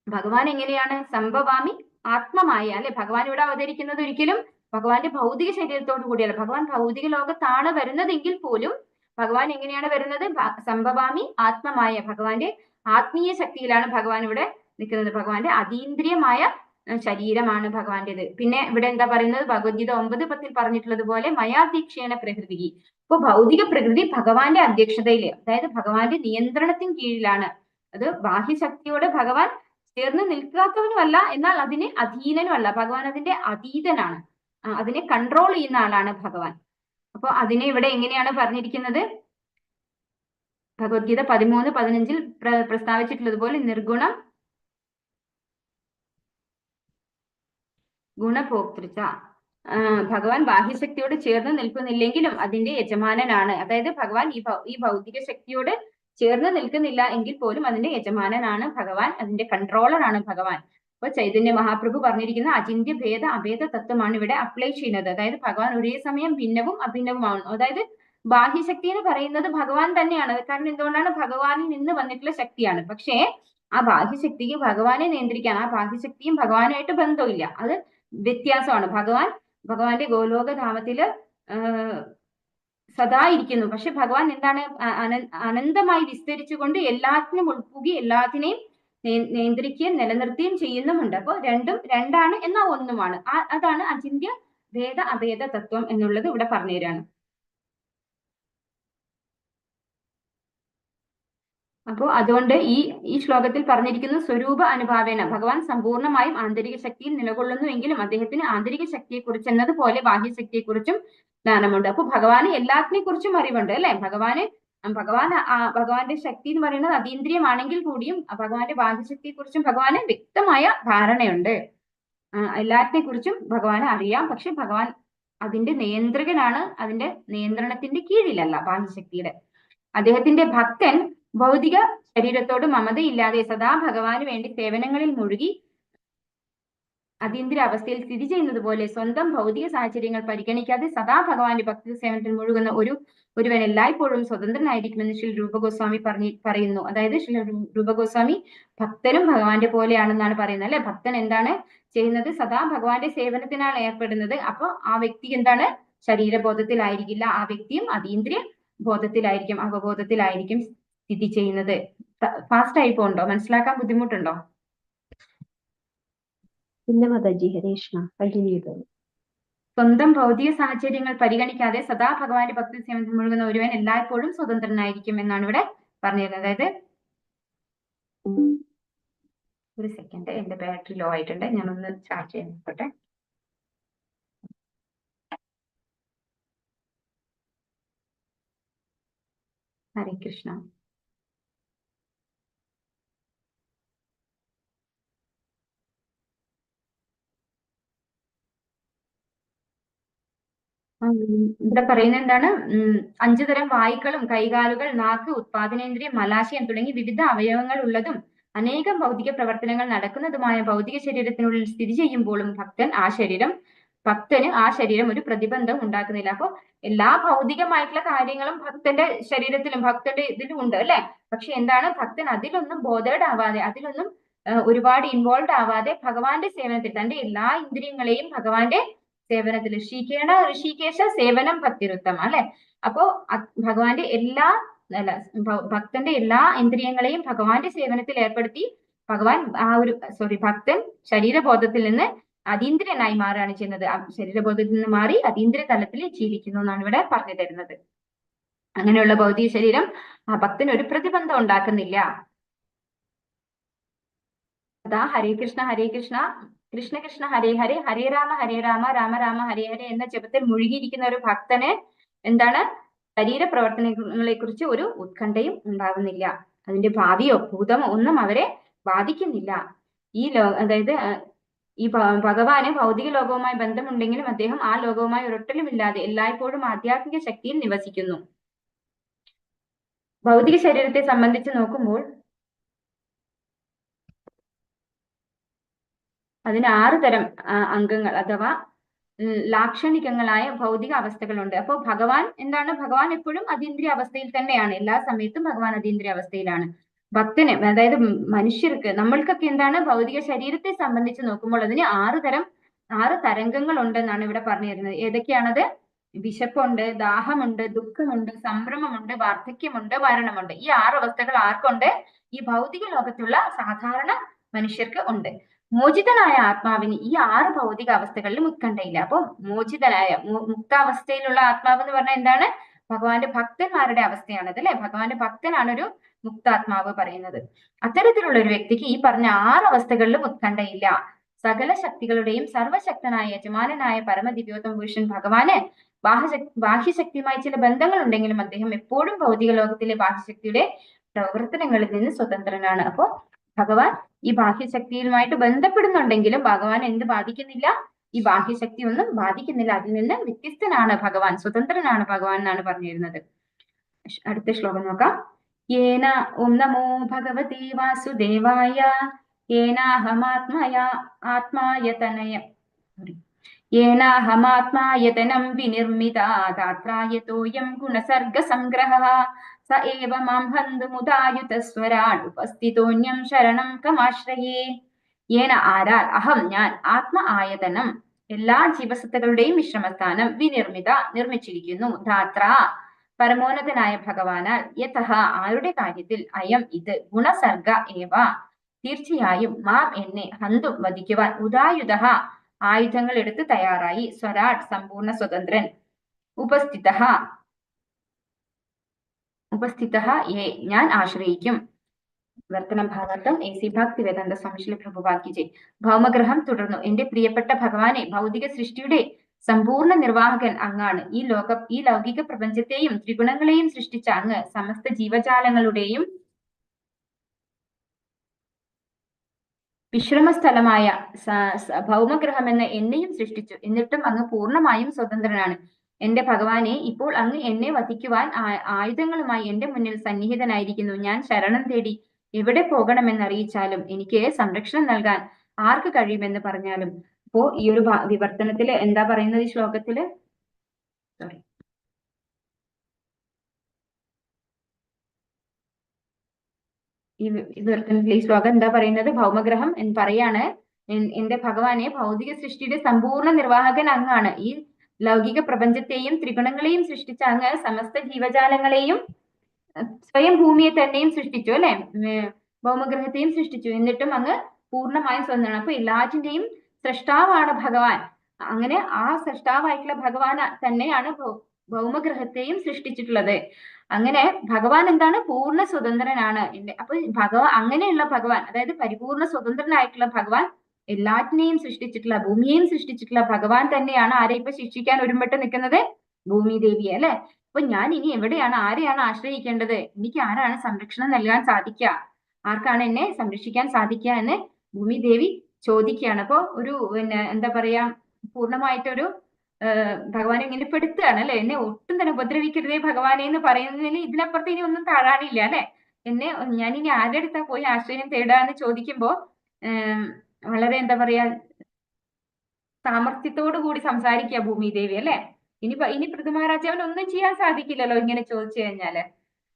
ഭഗവാൻ എങ്ങനെയാണ്? സംഭവാമി ആത്മമായ, അല്ലെ? ഭഗവാൻ ഇവിടെ അവതരിക്കുന്നത് ഒരിക്കലും ഭഗവാന്റെ ഭൗതിക ശരീരത്തോടു കൂടിയല്ല. ഭഗവാൻ ഭൗതിക ലോകത്താണ് വരുന്നതെങ്കിൽ പോലും ഭഗവാൻ എങ്ങനെയാണ് വരുന്നത്? സംഭവാമി ആത്മമായ, ഭഗവാന്റെ ആത്മീയ ശക്തിയിലാണ് ഭഗവാൻ ഇവിടെ നിൽക്കുന്നത്. ഭഗവാന്റെ അതീന്ദ്രിയമായ ശരീരമാണ് ഭഗവാന്റേത്. പിന്നെ ഇവിടെ എന്താ പറയുന്നത്? ഭഗവത്ഗീത 9:10 പറഞ്ഞിട്ടുള്ളത് പോലെ മയാധ്യക്ഷേണ പ്രകൃതി. ഇപ്പൊ ഭൗതിക പ്രകൃതി ഭഗവാന്റെ അധ്യക്ഷതയിൽ, അതായത് ഭഗവാന്റെ നിയന്ത്രണത്തിന് കീഴിലാണ്. അത് ബാഹ്യശക്തിയോട് ഭഗവാൻ ചേർന്ന് നിൽക്കാത്തവനുമല്ല, എന്നാൽ അതിന് അധീനനുമല്ല. ഭഗവാൻ അതിന്റെ അതീതനാണ്, അതിനെ കൺട്രോൾ ചെയ്യുന്ന ആളാണ് ഭഗവാൻ. അപ്പൊ അതിനെ ഇവിടെ എങ്ങനെയാണ് പറഞ്ഞിരിക്കുന്നത്? ഭഗവത്ഗീത 13:15 പ്രസ്താവിച്ചിട്ടുള്ളതുപോലെ നിർഗുണം ഗുണഭോക്തൃച്ച. ഭഗവാൻ ബാഹ്യശക്തിയോട് ചേർന്ന് നിൽക്കുന്നില്ലെങ്കിലും അതിന്റെ യജമാനനാണ്. അതായത് ഭഗവാൻ ഈ ഭൗതിക ശക്തിയോട് ചേർന്ന് നിൽക്കുന്നില്ല എങ്കിൽ പോലും അതിന്റെ യജമാനനാണ് ഭഗവാൻ, അതിന്റെ കൺട്രോളറാണ് ഭഗവാൻ. അപ്പൊ ചൈതന്യ മഹാപ്രഭു പറഞ്ഞിരിക്കുന്ന അചിന്ത്യ ഭേദ അഭേദ തത്വമാണ് ഇവിടെ അപ്ലൈ ചെയ്യുന്നത്. അതായത് ഭഗവാൻ ഒരേ സമയം ഭിന്നവും അഭിന്നവുമാണ്. അതായത് ബാഹ്യശക്തി എന്ന് പറയുന്നത് ഭഗവാൻ തന്നെയാണ്. കാരണം എന്തുകൊണ്ടാണ്? ഭഗവാനിൽ നിന്ന് വന്നിട്ടുള്ള ശക്തിയാണ്. പക്ഷേ ആ ബാഹ്യശക്തിക്ക് ഭഗവാനെ നിയന്ത്രിക്കാൻ, ആ ബാഹ്യശക്തിയും ഭഗവാനായിട്ട് ബന്ധമില്ല. അത് വ്യത്യാസമാണ്. ഭഗവാന്റെ ഗോലോകധാമത്തില് സദാ ഇരിക്കുന്നു. പക്ഷെ ഭഗവാൻ എന്താണ്? അനന്തമായി വിസ്തരിച്ചുകൊണ്ട് എല്ലാത്തിനും ഉൾപ്പുകി എല്ലാത്തിനെയും നിയന്ത്രിക്കുകയും നിലനിർത്തുകയും ചെയ്യുന്നുമുണ്ട്. അപ്പൊ രണ്ടാണ് എന്നാൽ ഒന്നുമാണ്. അതാണ് അചിന്ത്യ ഭേദ അഭേദ തത്വം എന്നുള്ളത് ഇവിടെ പറഞ്ഞു തരാണ്. അപ്പോ അതുകൊണ്ട് ഈ ശ്ലോകത്തിൽ പറഞ്ഞിരിക്കുന്ന സ്വരൂപ അനുഭാവേന ഭഗവാൻ സമ്പൂർണ്ണമായും ആന്തരിക ശക്തിയിൽ നിലകൊള്ളുന്നുവെങ്കിലും അദ്ദേഹത്തിന് ആന്തരിക ശക്തിയെക്കുറിച്ച് എന്നതുപോലെ ബാഹ്യശക്തിയെക്കുറിച്ചും ജ്ഞാനമുണ്ട്. അപ്പൊ ഭഗവാന് എല്ലാത്തിനെ കുറിച്ചും അറിവുണ്ട്, അല്ലെ? ഭഗവാന്റെ ശക്തി എന്ന് പറയുന്നത് അതീന്ദ്രിയമാണെങ്കിൽ കൂടിയും ഭഗവാന്റെ ബാഹ്യശക്തിയെ കുറിച്ചും ഭഗവാന് വ്യക്തമായ ധാരണയുണ്ട്. എല്ലാത്തിനെ കുറിച്ചും ഭഗവാന് അറിയാം. പക്ഷെ ഭഗവാൻ അതിന്റെ നിയന്ത്രകനാണ്, അതിന്റെ നിയന്ത്രണത്തിന്റെ കീഴിലല്ല ബാഹ്യശക്തിയുടെ. അദ്ദേഹത്തിന്റെ ഭക്തൻ ഭൗതിക ശരീരത്തോട് മമതയില്ലാതെ സദാ ഭഗവാന് വേണ്ടി സേവനങ്ങളിൽ മുഴുകി അതീന്ദ്രിയ അവസ്ഥയിൽ സ്ഥിതി ചെയ്യുന്നത് പോലെ സ്വന്തം ഭൗതിക സാഹചര്യങ്ങൾ പരിഗണിക്കാതെ സദാ ഭഗവാന്റെ ഭക്തി സേവനത്തിൽ മുഴുകുന്ന ഒരുവൻ എല്ലായ്പ്പോഴും സ്വതന്ത്രനായിരിക്കുമെന്ന് ശ്രീ രൂപഗോസ്വാമി പറയുന്നു. അതായത് ശ്രീ രൂപഗോസ്വാമി ഭക്തനും ഭഗവാന്റെ പോലെയാണെന്നാണ് പറയുന്നത്, അല്ലെ? ഭക്തൻ എന്താണ് ചെയ്യുന്നത്? സദാ ഭഗവാന്റെ സേവനത്തിനാണ് ഏർപ്പെടുന്നത്. അപ്പൊ ആ വ്യക്തി എന്താണ്? ശരീരബോധത്തിലായിരിക്കില്ല. ആ വ്യക്തിയും അതീന്ദ്രിയ ബോധത്തിലായിരിക്കും, അവബോധത്തിലായിരിക്കും സ്ഥിതി ചെയ്യുന്നത്. ഫാസ്റ്റ് ആയി പോണ്ടോ? മനസ്സിലാക്കാൻ ബുദ്ധിമുട്ടുണ്ടോ? പിന്നെ മാതാജി, ഹരേ കൃഷ്ണ, കണ്ടിന്യൂ ചെയ്തോളൂ. സ്വന്തം ഭൗതിക സാഹചര്യങ്ങൾ പരിഗണിക്കാതെ സദാ ഭഗവാന്റെ ഭക്തി സേവനത്തിൽ മുഴുകുന്ന ഒരുവൻ എല്ലായ്പ്പോഴും സ്വതന്ത്രനായിരിക്കും എന്നാണ് ഇവിടെ പറഞ്ഞിരുന്നത്. അതായത് ഒരു സെക്കൻഡ്, എന്റെ ബാറ്ററി ലോ ആയിട്ടുണ്ട്, ഞാനൊന്ന് ചാർജ് ചെയ്യാൻ നോക്കട്ടെ. ഹരേ കൃഷ്ണ. ഇവിടെ പറയുന്നത് എന്താണ്? 5 തരം വായുക്കളും കൈകാലുകൾ, നാക്ക്, ഉത്പാദനേന്ദ്രിയം, മലാശയം തുടങ്ങി വിവിധ അവയവങ്ങൾ ഉള്ളതും അനേകം ഭൗതിക പ്രവർത്തനങ്ങൾ നടക്കുന്നതുമായ ഭൗതിക ശരീരത്തിനുള്ളിൽ സ്ഥിതി ചെയ്യുമ്പോഴും ഭക്തന് ആ ശരീരം ഒരു പ്രതിബന്ധം ഉണ്ടാക്കുന്നില്ല. അപ്പൊ എല്ലാ ഭൗതികമായിട്ടുള്ള കാര്യങ്ങളും ഭക്തന്റെ ശരീരത്തിലും ഭക്തന്റെ ഇതിലും ഉണ്ട്, അല്ലെ? പക്ഷെ എന്താണ്? ഭക്തൻ അതിലൊന്നും ബോധേഡ് ആവാതെ, അതിലൊന്നും ഒരുപാട് ഇൻവോൾവ് ആവാതെ ഭഗവാന്റെ സേവനത്തിൽ തന്റെ എല്ലാ ഇന്ദ്രിയങ്ങളെയും ഭഗവാന്റെ സേവനത്തിൽ ഋഷികേശ സേവനം ഭക്തിരുത്തം, അല്ലെ? അപ്പോ ഭഗവാന്റെ ഭക്തന്റെ എല്ലാ ഇന്ദ്രിയങ്ങളെയും ഭഗവാന്റെ സേവനത്തിൽ ഏർപ്പെടുത്തി ഭക്തൻ ശരീരബോധത്തിൽ നിന്ന് അതീന്ദ്രിയനായി മാറുകയാണ് ചെയ്യുന്നത്. ശരീരബോധത്തിൽ നിന്ന് മാറി അതീന്ദ്രിയ തലത്തിൽ ജീവിക്കുന്നു എന്നാണ് ഇവിടെ പറഞ്ഞു തരുന്നത്. അങ്ങനെയുള്ള ഭൗതിക ശരീരം ആ ഭക്തന് ഒരു പ്രതിബന്ധം ഉണ്ടാക്കുന്നില്ല. അതാ ഹരേ കൃഷ്ണ ഹരേ കൃഷ്ണ കൃഷ്ണ കൃഷ്ണ ഹരേ ഹരേ ഹരേ രാമ രാമ രാമ ഹരേ ഹരേ എന്ന ജപത്തിൽ മുഴുകിയിരിക്കുന്ന ഒരു ഭക്തന് എന്താണ്? ശരീര പ്രവർത്തനങ്ങളെ കുറിച്ച് ഒരു ഉത്കണ്ഠയും ഉണ്ടാകുന്നില്ല. അതിന്റെ ഭാവിയോ ഭൂതമോ ഒന്നും അവരെ ബാധിക്കുന്നില്ല. അതായത് ഈ ഭഗവാന് ഭൗതിക ലോകവുമായി ബന്ധമുണ്ടെങ്കിലും അദ്ദേഹം ആ ലോകവുമായി ഒരൊട്ടലുമില്ലാതെ എല്ലായ്പ്പോഴും ആധ്യാത്മിക ശക്തിയിൽ നിവസിക്കുന്നു. ഭൗതിക ശരീരത്തെ സംബന്ധിച്ച് നോക്കുമ്പോൾ അതിന് 6 തരം അംഗങ്ങൾ അഥവാ ലാക്ഷണികങ്ങളായ ഭൗതിക അവസ്ഥകളുണ്ട്. അപ്പോൾ ഭഗവാൻ എന്താണ്? ഭഗവാൻ എപ്പോഴും അതീന്ദ്രിയ അവസ്ഥയിൽ തന്നെയാണ്. എല്ലാ സമയത്തും ഭഗവാൻ അതീന്ദ്രിയ അവസ്ഥയിലാണ്. ഭക്തന്, അതായത് മനുഷ്യർക്ക്, നമ്മൾക്കൊക്കെ എന്താണ് ഭൗതിക ശരീരത്തെ സംബന്ധിച്ച് നോക്കുമ്പോൾ അതിന് 6 തരംഗങ്ങൾ ഉണ്ടെന്നാണ് ഇവിടെ പറഞ്ഞു തരുന്നത്. ഏതൊക്കെയാണത്? വിശപ്പുണ്ട്, ദാഹമുണ്ട്, ദുഃഖമുണ്ട്, സംഭ്രമമുണ്ട്, വാർദ്ധക്യമുണ്ട്, മരണമുണ്ട്. ഈ 6 അവസ്ഥകൾ ആർക്കുണ്ട്? ഈ ഭൗതിക ലോകത്തുള്ള സാധാരണ മനുഷ്യർക്ക് ഉണ്ട്. മോചിതനായ ആത്മാവിന് ഈ 6 ഭൗതിക അവസ്ഥകളിലും ഉത്കണ്ഠയില്ല. അപ്പൊ മോചിതനായ മുക്താവസ്ഥയിലുള്ള ആത്മാവ് എന്ന് പറഞ്ഞാൽ എന്താണ്? ഭഗവാന്റെ ഭക്തന്മാരുടെ അവസ്ഥയാണത് അല്ലെ. ഭഗവാന്റെ ഭക്തനാണ് ഒരു മുക്താത്മാവ് പറയുന്നത്. അത്തരത്തിലുള്ള ഒരു വ്യക്തിക്ക് ഈ പറഞ്ഞ 6 അവസ്ഥകളിലും ഉത്കണ്ഠയില്ല. സകല ശക്തികളുടെയും സർവശക്തനായ യജമാനനായ പരമദിവ്യോത്തമ പുരുഷൻ ഭഗവാന് ബാഹ്യശക്തിയുമായി ചില ബന്ധങ്ങൾ ഉണ്ടെങ്കിലും അദ്ദേഹം എപ്പോഴും ഭൗതിക ലോകത്തിലെ ബാഹ്യശക്തിയുടെ പ്രവർത്തനങ്ങളിൽ നിന്ന് സ്വതന്ത്രനാണ്. അപ്പോ ഭഗവാൻ ഈ ബാഹ്യശക്തിയുമായിട്ട് ബന്ധപ്പെടുന്നുണ്ടെങ്കിലും ഭഗവാൻ എന്ത് ബാധിക്കുന്നില്ല? ഈ ബാഹ്യശക്തി ഒന്നും ബാധിക്കുന്നില്ല. അതിൽ നിന്ന് വ്യത്യസ്തനാണ് ഭഗവാൻ, സ്വതന്ത്രനാണ് ഭഗവാൻ എന്നാണ് പറഞ്ഞിരുന്നത്. അടുത്ത ശ്ലോകം നോക്കാം. യേന ഓം നമോ ഭഗവതേ വാസുദേവായ യേനാഹമാത്മായതനം വിനിർമിതാ താത്രായതോയം ഗുണസർഗ സംഗ്രഹഃ സ ഏവ മാം ഹന്തുമുദായുതസ്വരാട് ഉപസ്ഥിതോന്യം ശരണം കമാശ്രയേ. യേന ആരാൽ, അഹം ഞാൻ, ആത്മ ആയതനം എല്ലാ ജീവസത്തകളുടെയും വിശ്രമസ്ഥാനം, വിനിർമിത നിർമ്മിച്ചിരിക്കുന്നു, ധാത്ര പരമോന്നതനായ ഭഗവാനാൽ, യതഃ ആരുടെ കാര്യത്തിൽ, അയം ഇത്, ഗുണസർഗ ഏവ തീർച്ചയായും, മാം എന്നെ, ഹന്തു വധിക്കുവാൻ, ഉദായുധ ആയുധങ്ങൾ എടുത്ത് തയ്യാറായി, സ്വരാട് സമ്പൂർണ്ണ സ്വതന്ത്രൻ, ഉപസ്ഥിത യേ ഞാൻ ആശ്രയിക്കും. വർത്തനം ഭാഗാർത്ഥം AC ഭക്തിവേദാന്ത സ്വാമി ശ്രീ പ്രഭുപാദ് കി ജയ്. ഭൗമഗ്രഹം തുടർന്നു. എന്റെ പ്രിയപ്പെട്ട ഭഗവാനെ, ഭൗതിക സൃഷ്ടിയുടെ സമ്പൂർണ്ണ നിർവാഹകൻ അങ്ങാണ്. ഈ ലൗകിക പ്രപഞ്ചത്തെയും ത്രിഗുണങ്ങളെയും സൃഷ്ടിച്ച അങ്ങ് സമസ്ത ജീവജാലങ്ങളുടെയും വിശ്രമസ്ഥലമായ ഭൗമഗ്രഹം എന്ന എന്നെയും സൃഷ്ടിച്ചു. എന്നിട്ടും അങ്ങ് പൂർണ്ണമായും സ്വതന്ത്രനാണ്. എന്റെ ഭഗവാനെ, ഇപ്പോൾ അങ്ങ് എന്നെ വധിക്കുവാൻ ആയുധങ്ങളുമായി എന്റെ മുന്നിൽ സന്നിഹിതനായിരിക്കുന്നു. ഞാൻ ശരണം തേടി എവിടെ പോകണമെന്നറിയിച്ചാലും എനിക്ക് സംരക്ഷണം നൽകാൻ ആർക്ക് കഴിയുമെന്ന് പറഞ്ഞാലും. അപ്പോ ഈ ഒരു വിവർത്തനത്തില് എന്താ പറയുന്നത്? ഈ ശ്ലോകത്തില് ഈ ശ്ലോകം എന്താ പറയുന്നത്? ഭൗമഗ്രഹം എന്ന് പറയാണ്, എന്റെ ഭഗവാനെ, ഭൗതിക സൃഷ്ടിയുടെ സമ്പൂർണ്ണ നിർവാഹകൻ അങ്ങാണ്. ഈ ലൗകിക പ്രപഞ്ചത്തെയും ത്രിഗുണങ്ങളെയും സൃഷ്ടിച്ച അങ്ങ് സമസ്ത ജീവജാലങ്ങളെയും സ്വയം ഭൂമിയെ തന്നെയും സൃഷ്ടിച്ചു അല്ലെ, ഭൗമഗ്രഹത്തെയും സൃഷ്ടിച്ചു. എന്നിട്ടും അങ്ങ് പൂർണ്ണമായും സ്വന്തമാണ്. അപ്പൊ എല്ലാറ്റിന്റെയും സൃഷ്ടാവാണ് ഭഗവാൻ. അങ്ങനെ ആ സൃഷ്ടാവായിട്ടുള്ള ഭഗവാൻ തന്നെയാണ് ഭൗമഗ്രഹത്തെയും സൃഷ്ടിച്ചിട്ടുള്ളത്. അങ്ങനെ ഭഗവാൻ എന്താണ്? പൂർണ്ണ സ്വതന്ത്രനാണ്. അപ്പൊ അങ്ങനെയുള്ള ഭഗവാൻ, അതായത് പരിപൂർണ്ണ സ്വതന്ത്രനായിട്ടുള്ള ഭഗവാൻ, എല്ലാറ്റിനെയും സൃഷ്ടിച്ചിട്ടുള്ള, ഭൂമിയെയും സൃഷ്ടിച്ചിട്ടുള്ള ഭഗവാൻ തന്നെയാണ് ആരെ ഇപ്പൊ ശിക്ഷിക്കാൻ ഒരുമ്പെട്ട് നിൽക്കുന്നത്? ഭൂമി ദേവിയെ അല്ലെ. അപ്പൊ ഞാൻ ഇനി എവിടെയാണ്, ആരെയാണ് ആശ്രയിക്കേണ്ടത്? എനിക്ക് ആരാണ് സംരക്ഷണം നൽകാൻ സാധിക്കുക? ആർക്കാണ് എന്നെ സംരക്ഷിക്കാൻ സാധിക്കുക എന്ന് ഭൂമി ദേവി ചോദിക്കുകയാണ്. അപ്പൊ ഒരു എന്താ പറയാ, പൂർണ്ണമായിട്ടൊരു ഭഗവാനെ ഇങ്ങനെ പെടുത്തുകയാണ് അല്ലെ. എന്നെ ഒട്ടും തന്നെ ഉപദ്രവിക്കരുതേ ഭഗവാനെ എന്ന് പറയുന്നതിന് ഇതിനപ്പുറത്ത് ഇനി ഒന്നും താഴാനില്ല അല്ലെ. ഞാൻ ഇനി ആരുടെ അടുത്താ പോയി ആശ്രയം തേടാന്ന് ചോദിക്കുമ്പോ വളരെ എന്താ പറയാ, സാമർത്ഥ്യത്തോടു കൂടി സംസാരിക്കുക ഭൂമി ദേവി അല്ലെ. ഇനി പൃഥ്വിമഹാരാജാവിന് ഒന്നും ചെയ്യാൻ സാധിക്കില്ലല്ലോ ഇങ്ങനെ ചോദിച്ചു കഴിഞ്ഞാല്.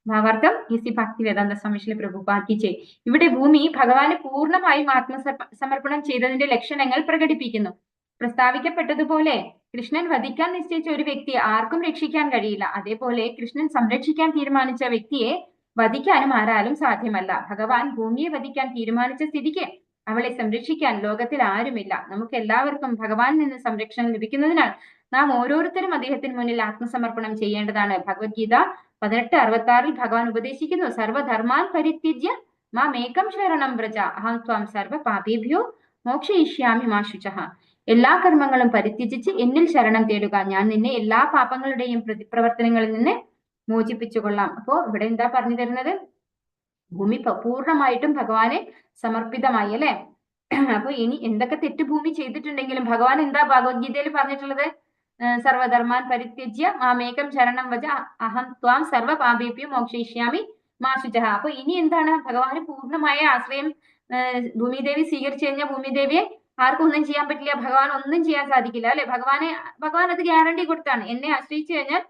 ഭാവാർത്ഥം AC ഭക്തിവേദാന്ത സ്വാമി ശ്രീ പ്രഭുപാദ് കി ജയ്. ഇവിടെ ഭൂമി ഭഗവാന് പൂർണ്ണമായും ആത്മസമർപ്പണം ചെയ്തതിന്റെ ലക്ഷണങ്ങൾ പ്രകടിപ്പിക്കുന്നു. പ്രസ്താവിക്കപ്പെട്ടതുപോലെ കൃഷ്ണൻ വധിക്കാൻ നിശ്ചയിച്ച ഒരു വ്യക്തിയെ ആർക്കും രക്ഷിക്കാൻ കഴിയില്ല. അതേപോലെ കൃഷ്ണൻ സംരക്ഷിക്കാൻ തീരുമാനിച്ച വ്യക്തിയെ വധിക്കാനും ആരാലും സാധ്യമല്ല. ഭഗവാൻ ഭൂമിയെ വധിക്കാൻ തീരുമാനിച്ച സ്ഥിതിക്ക് അവളെ സംരക്ഷിക്കാൻ ലോകത്തിൽ ആരുമില്ല. നമുക്ക് എല്ലാവർക്കും ഭഗവാനിൽ നിന്ന് സംരക്ഷണം ലഭിക്കുന്നതിനാൽ നാം ഓരോരുത്തരും അദ്ദേഹത്തിന് മുന്നിൽ ആത്മസമർപ്പണം ചെയ്യേണ്ടതാണ്. ഭഗവത്ഗീത 18:66 ഭഗവാൻ ഉപദേശിക്കുന്നു, സർവധർമാൻ പരിത്യജ്യ മാമേകം ശരണം വ്രജ അഹം ത്വാം സർവ പാപേഭ്യോ മോക്ഷയിഷ്യാമി മാ ശുചഃ. എല്ലാ കർമ്മങ്ങളും പരിത്യജിച്ച് എന്നിൽ ശരണം തേടുക, ഞാൻ നിന്നെ എല്ലാ പാപങ്ങളുടെയും പ്രതിപ്രവർത്തനങ്ങളിൽ നിന്ന് മോചിപ്പിച്ചു കൊള്ളാം. അപ്പോ ഇവിടെ എന്താ പറഞ്ഞു തരുന്നത്? ഭൂമി പൂർണ്ണമായിട്ടും ഭഗവാനെ സമർപ്പിതമായി അല്ലെ. അപ്പൊ ഇനി എന്തൊക്കെ തെറ്റ് ഭൂമി ചെയ്തിട്ടുണ്ടെങ്കിലും ഭഗവാൻ എന്താ ഭഗവത്ഗീതയിൽ പറഞ്ഞിട്ടുള്ളത്? സർവധർമാൻ പരിത്യജ്യ മാമേകം ശരണം വജ അഹം ത്വാം സർവ പാപേഭ്യോ മോക്ഷയിഷ്യാമി മാ ശുചഃ. അപ്പൊ ഇനി എന്താണ്? ഭഗവാന് പൂർണ്ണമായ ആശ്രയം ഭൂമിദേവി സ്വീകരിച്ചു കഴിഞ്ഞാൽ ഭൂമിദേവിയെ ആർക്കും ഒന്നും ചെയ്യാൻ പറ്റില്ല, ഭഗവാൻ ഒന്നും ചെയ്യാൻ സാധിക്കില്ല അല്ലെ. ഭഗവാൻ അത് ഗ്യാരണ്ടി കൊടുത്താണ്. എന്നെ ആശ്രയിച്ചു കഴിഞ്ഞാൽ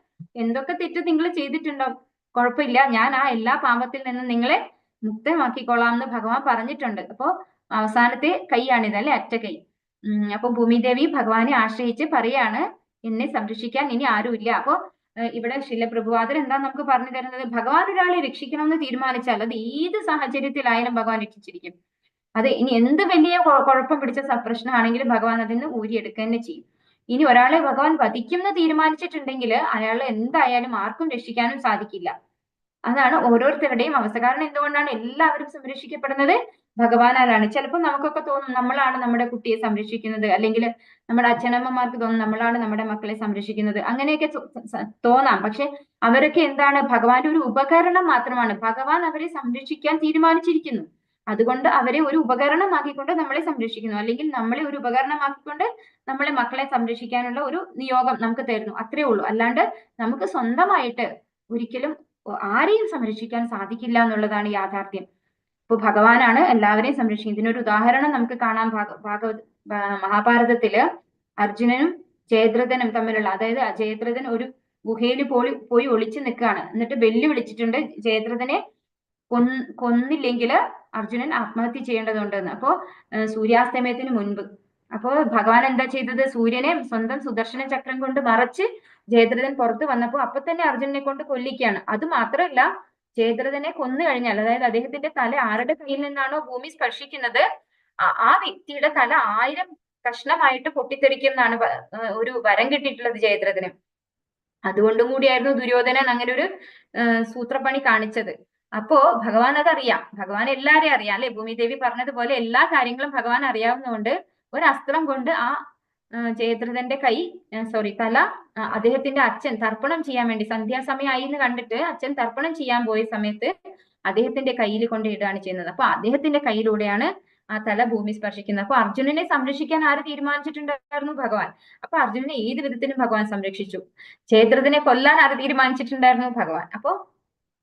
എന്തൊക്കെ തെറ്റ് നിങ്ങൾ ചെയ്തിട്ടുണ്ടാവും, കുഴപ്പമില്ല, ഞാൻ ആ എല്ലാ പാപത്തിൽ നിന്നും നിങ്ങളെ മുക്തമാക്കിക്കൊള്ളാം എന്ന് ഭഗവാൻ പറഞ്ഞിട്ടുണ്ട്. അപ്പോ അവസാനത്തെ കൈയാണിത് അല്ലെ, അറ്റ കൈ. അപ്പൊ ഭൂമിദേവി ഭഗവാനെ ആശ്രയിച്ച് പറയാണ്, എന്നെ സംരക്ഷിക്കാൻ ഇനി ആരുമില്ല. അപ്പോ ഇവിടെ ശിലപ്രഭുവാദർ എന്താ നമുക്ക് പറഞ്ഞു തരുന്നത്, ഭഗവാൻ ഒരാളെ രക്ഷിക്കണമെന്ന് തീരുമാനിച്ചാൽ അത് ഏത് സാഹചര്യത്തിലായാലും ഭഗവാൻ രക്ഷിച്ചിരിക്കും. അത് ഇനി എന്ത് വലിയ കുഴപ്പം പിടിച്ച പ്രശ്നമാണെങ്കിലും ഭഗവാൻ അതിന് ഊരിയെടുക്കുക തന്നെ ചെയ്യും. ഇനി ഒരാളെ ഭഗവാൻ വധിക്കുമെന്ന് തീരുമാനിച്ചിട്ടുണ്ടെങ്കിൽ അയാളെ എന്തായാലും ആർക്കും രക്ഷിക്കാനും സാധിക്കില്ല. അതാണ് ഓരോരുത്തരുടെയും അവസ്ഥ. കാരണം എന്തുകൊണ്ടാണ് എല്ലാവരും സംരക്ഷിക്കപ്പെടുന്നത്? ഭഗവാനാലാണ്. ചിലപ്പോൾ നമുക്കൊക്കെ തോന്നും നമ്മളാണ് നമ്മുടെ കുട്ടിയെ സംരക്ഷിക്കുന്നത്, അല്ലെങ്കിൽ നമ്മുടെ അച്ഛനമ്മമാർക്ക് തോന്നും നമ്മളാണ് നമ്മുടെ മക്കളെ സംരക്ഷിക്കുന്നത്, അങ്ങനെയൊക്കെ തോന്നാം. പക്ഷെ അവരൊക്കെ എന്താണ്? ഭഗവാന്റെ ഒരു ഉപകരണം മാത്രമാണ്. ഭഗവാൻ അവരെ സംരക്ഷിക്കാൻ തീരുമാനിച്ചിരിക്കുന്നു. അതുകൊണ്ട് അവരെ ഒരു ഉപകരണമാക്കിക്കൊണ്ട് നമ്മളെ സംരക്ഷിക്കുന്നു, അല്ലെങ്കിൽ നമ്മളെ ഒരു ഉപകരണമാക്കിക്കൊണ്ട് നമ്മളെ മക്കളെ സംരക്ഷിക്കാനുള്ള ഒരു നിയോഗം നമുക്ക് തരുന്നു, അത്രേ ഉള്ളൂ. അല്ലാണ്ട് നമുക്ക് സ്വന്തമായിട്ട് ഒരിക്കലും ആരെയും സംരക്ഷിക്കാൻ സാധിക്കില്ല എന്നുള്ളതാണ് യാഥാർത്ഥ്യം. ഇപ്പൊ ഭഗവാനാണ് എല്ലാവരെയും സംരക്ഷിക്കുന്നത്. ഇതിനൊരു ഉദാഹരണം നമുക്ക് കാണാം മഹാഭാരതത്തില് അർജുനനും ജയദ്രഥനും തമ്മിലുള്ള, അതായത് ജയദ്രഥൻ ഒരു ഗുഹയിൽ പോയി ഒളിച്ചു നിൽക്കുകയാണ്. എന്നിട്ട് വെല്ലുവിളിച്ചിട്ടുണ്ട് ജയദ്രഥനെ കൊന്നില്ലെങ്കിൽ അർജുനൻ ആത്മഹത്യ ചെയ്യേണ്ടതുണ്ടെന്ന്. അപ്പോ സൂര്യാസ്തമയത്തിന് മുൻപ്. അപ്പോ ഭഗവാൻ എന്താ ചെയ്തത്? സൂര്യനെ സ്വന്തം സുദർശന ചക്രം കൊണ്ട് മറച്ച് ജയദ്രഥൻ പുറത്ത് വന്നപ്പോ അപ്പൊ തന്നെ അർജുനനെ കൊണ്ട് കൊല്ലിക്കുകയാണ്. അത് മാത്രമല്ല, ജയദ്രഥനെ കൊന്നു കഴിഞ്ഞാൽ, അതായത് അദ്ദേഹത്തിന്റെ തല ആരുടെ കയ്യിൽ നിന്നാണോ ഭൂമി സ്പർശിക്കുന്നത് ആ വ്യക്തിയുടെ തല 1000 കഷ്ണമായിട്ട് പൊട്ടിത്തെറിക്കും എന്നാണ് ഒരു വരം കിട്ടിയിട്ടുള്ളത് ജയദ്രഥന്. അതുകൊണ്ടും കൂടിയായിരുന്നു ദുര്യോധനൻ അങ്ങനെ ഒരു സൂത്രപ്പണി കാണിച്ചത്. അപ്പോ ഭഗവാൻ അതറിയാം, ഭഗവാൻ എല്ലാരെയും അറിയാം അല്ലെ. ഭൂമിദേവി പറഞ്ഞതുപോലെ എല്ലാ കാര്യങ്ങളും ഭഗവാൻ അറിയാവുന്നതുകൊണ്ട് ഒരു അസ്ത്രം കൊണ്ട് ആ ജയദ്രഥന്റെ തല അദ്ദേഹത്തിന്റെ അച്ഛൻ തർപ്പണം ചെയ്യാൻ വേണ്ടി, സന്ധ്യാസമയം ആയി എന്ന് കണ്ടിട്ട് അച്ഛൻ തർപ്പണം ചെയ്യാൻ പോയ സമയത്ത് അദ്ദേഹത്തിന്റെ കയ്യിൽ കൊണ്ട് ഇടുകയാണ് ചെയ്യുന്നത്. അപ്പൊ അദ്ദേഹത്തിന്റെ കയ്യിലൂടെയാണ് ആ തല ഭൂമി സ്പർശിക്കുന്നത്. അപ്പൊ അർജുനനെ സംരക്ഷിക്കാൻ ആര് തീരുമാനിച്ചിട്ടുണ്ടായിരുന്നു? ഭഗവാൻ. അപ്പൊ അർജുനനെ ഏത് വിധത്തിലും ഭഗവാൻ സംരക്ഷിച്ചു. ജയദ്രഥനെ കൊല്ലാൻ ആര് തീരുമാനിച്ചിട്ടുണ്ടായിരുന്നു? ഭഗവാൻ. അപ്പോ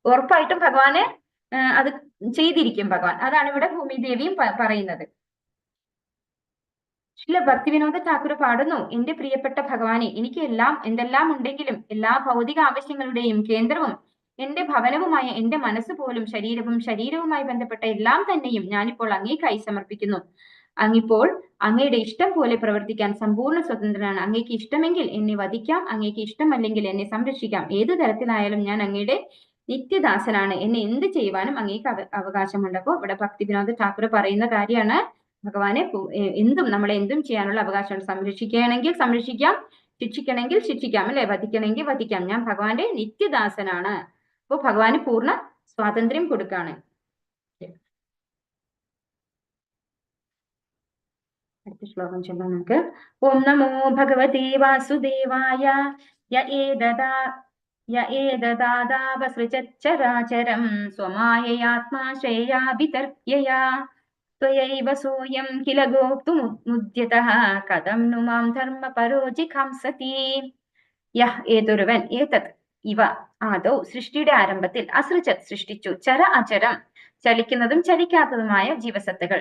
ഉറപ്പായിട്ടും ഭഗവാന് അത് ചെയ്തിരിക്കും ഭഗവാൻ. അതാണ് ഇവിടെ ഭൂമിദേവിയും പറയുന്നത്. ശ്രീല ഭക്തിവിനോദ ഠാക്കുർ പാടുന്നു, എന്റെ പ്രിയപ്പെട്ട ഭഗവാനെ, എനിക്ക് എന്തെല്ലാം ഉണ്ടെങ്കിലും എല്ലാ ഭൗതിക ആവശ്യങ്ങളുടെയും കേന്ദ്രവും എന്റെ ഭവനവുമായ എന്റെ മനസ്സ് പോലും ശരീരവുമായി ബന്ധപ്പെട്ട എല്ലാം തന്നെയും ഞാനിപ്പോൾ അങ്ങേക്കായി സമർപ്പിക്കുന്നു. അങ്ങിപ്പോൾ അങ്ങയുടെ ഇഷ്ടം പോലെ പ്രവർത്തിക്കാൻ സമ്പൂർണ്ണ സ്വതന്ത്രനാണ്. അങ്ങേക്ക് ഇഷ്ടമെങ്കിൽ എന്നെ വധിക്കാം, അങ്ങേക്ക് ഇഷ്ടമല്ലെങ്കിൽ എന്നെ സംരക്ഷിക്കാം. ഏതു തരത്തിലായാലും ഞാൻ അങ്ങയുടെ നിത്യദാസനാണ്. എന്നെ എന്ത് ചെയ്യുവാനും അങ്ങേക്ക് അവകാശമുണ്ട്. അപ്പോൾ ഇവിടെ ഭക്തിവിനോദ ഠാക്കുർ പറയുന്ന കാര്യമാണ്, ഭഗവാനെ നമ്മളെ എന്തും ചെയ്യാനുള്ള അവകാശമുണ്ട്. സംരക്ഷിക്കുകയാണെങ്കിൽ സംരക്ഷിക്കാം, ശിക്ഷിക്കണമെങ്കിൽ ശിക്ഷിക്കാം അല്ലെ, വധിക്കണമെങ്കിൽ വധിക്കാം. ഞാൻ ഭഗവാന്റെ നിത്യദാസനാണ്. അപ്പൊ ഭഗവാന് പൂർണ്ണ സ്വാതന്ത്ര്യം കൊടുക്കാണ്. അടുത്ത ശ്ലോകം ചൊല്ലാം നമുക്ക്. ഓം നമോ ഭഗവതേ വാസുദേവായ യേദദാദാവസൃജച്ചരാചരം സ്വമായയാത്മാ ശ്രേയാഭിതർക്യയാ ത്വയൈവ സോയം കില ഗോപ്തുമുദ്യതഃ കഥം नु മാം ധർമ്മപരോ ജിഘാംസതി. യഹ് ഏതൊരുവൻ ഏതത് ഇവ ആദൗ സൃഷ്ടിയുടെ ആരംഭത്തിൽ അസൃജത് സൃഷ്ടിച്ചു ചര അചരം ചലിക്കുന്നതും ചലിക്കാത്തതുമായ ജീവസത്തകൾ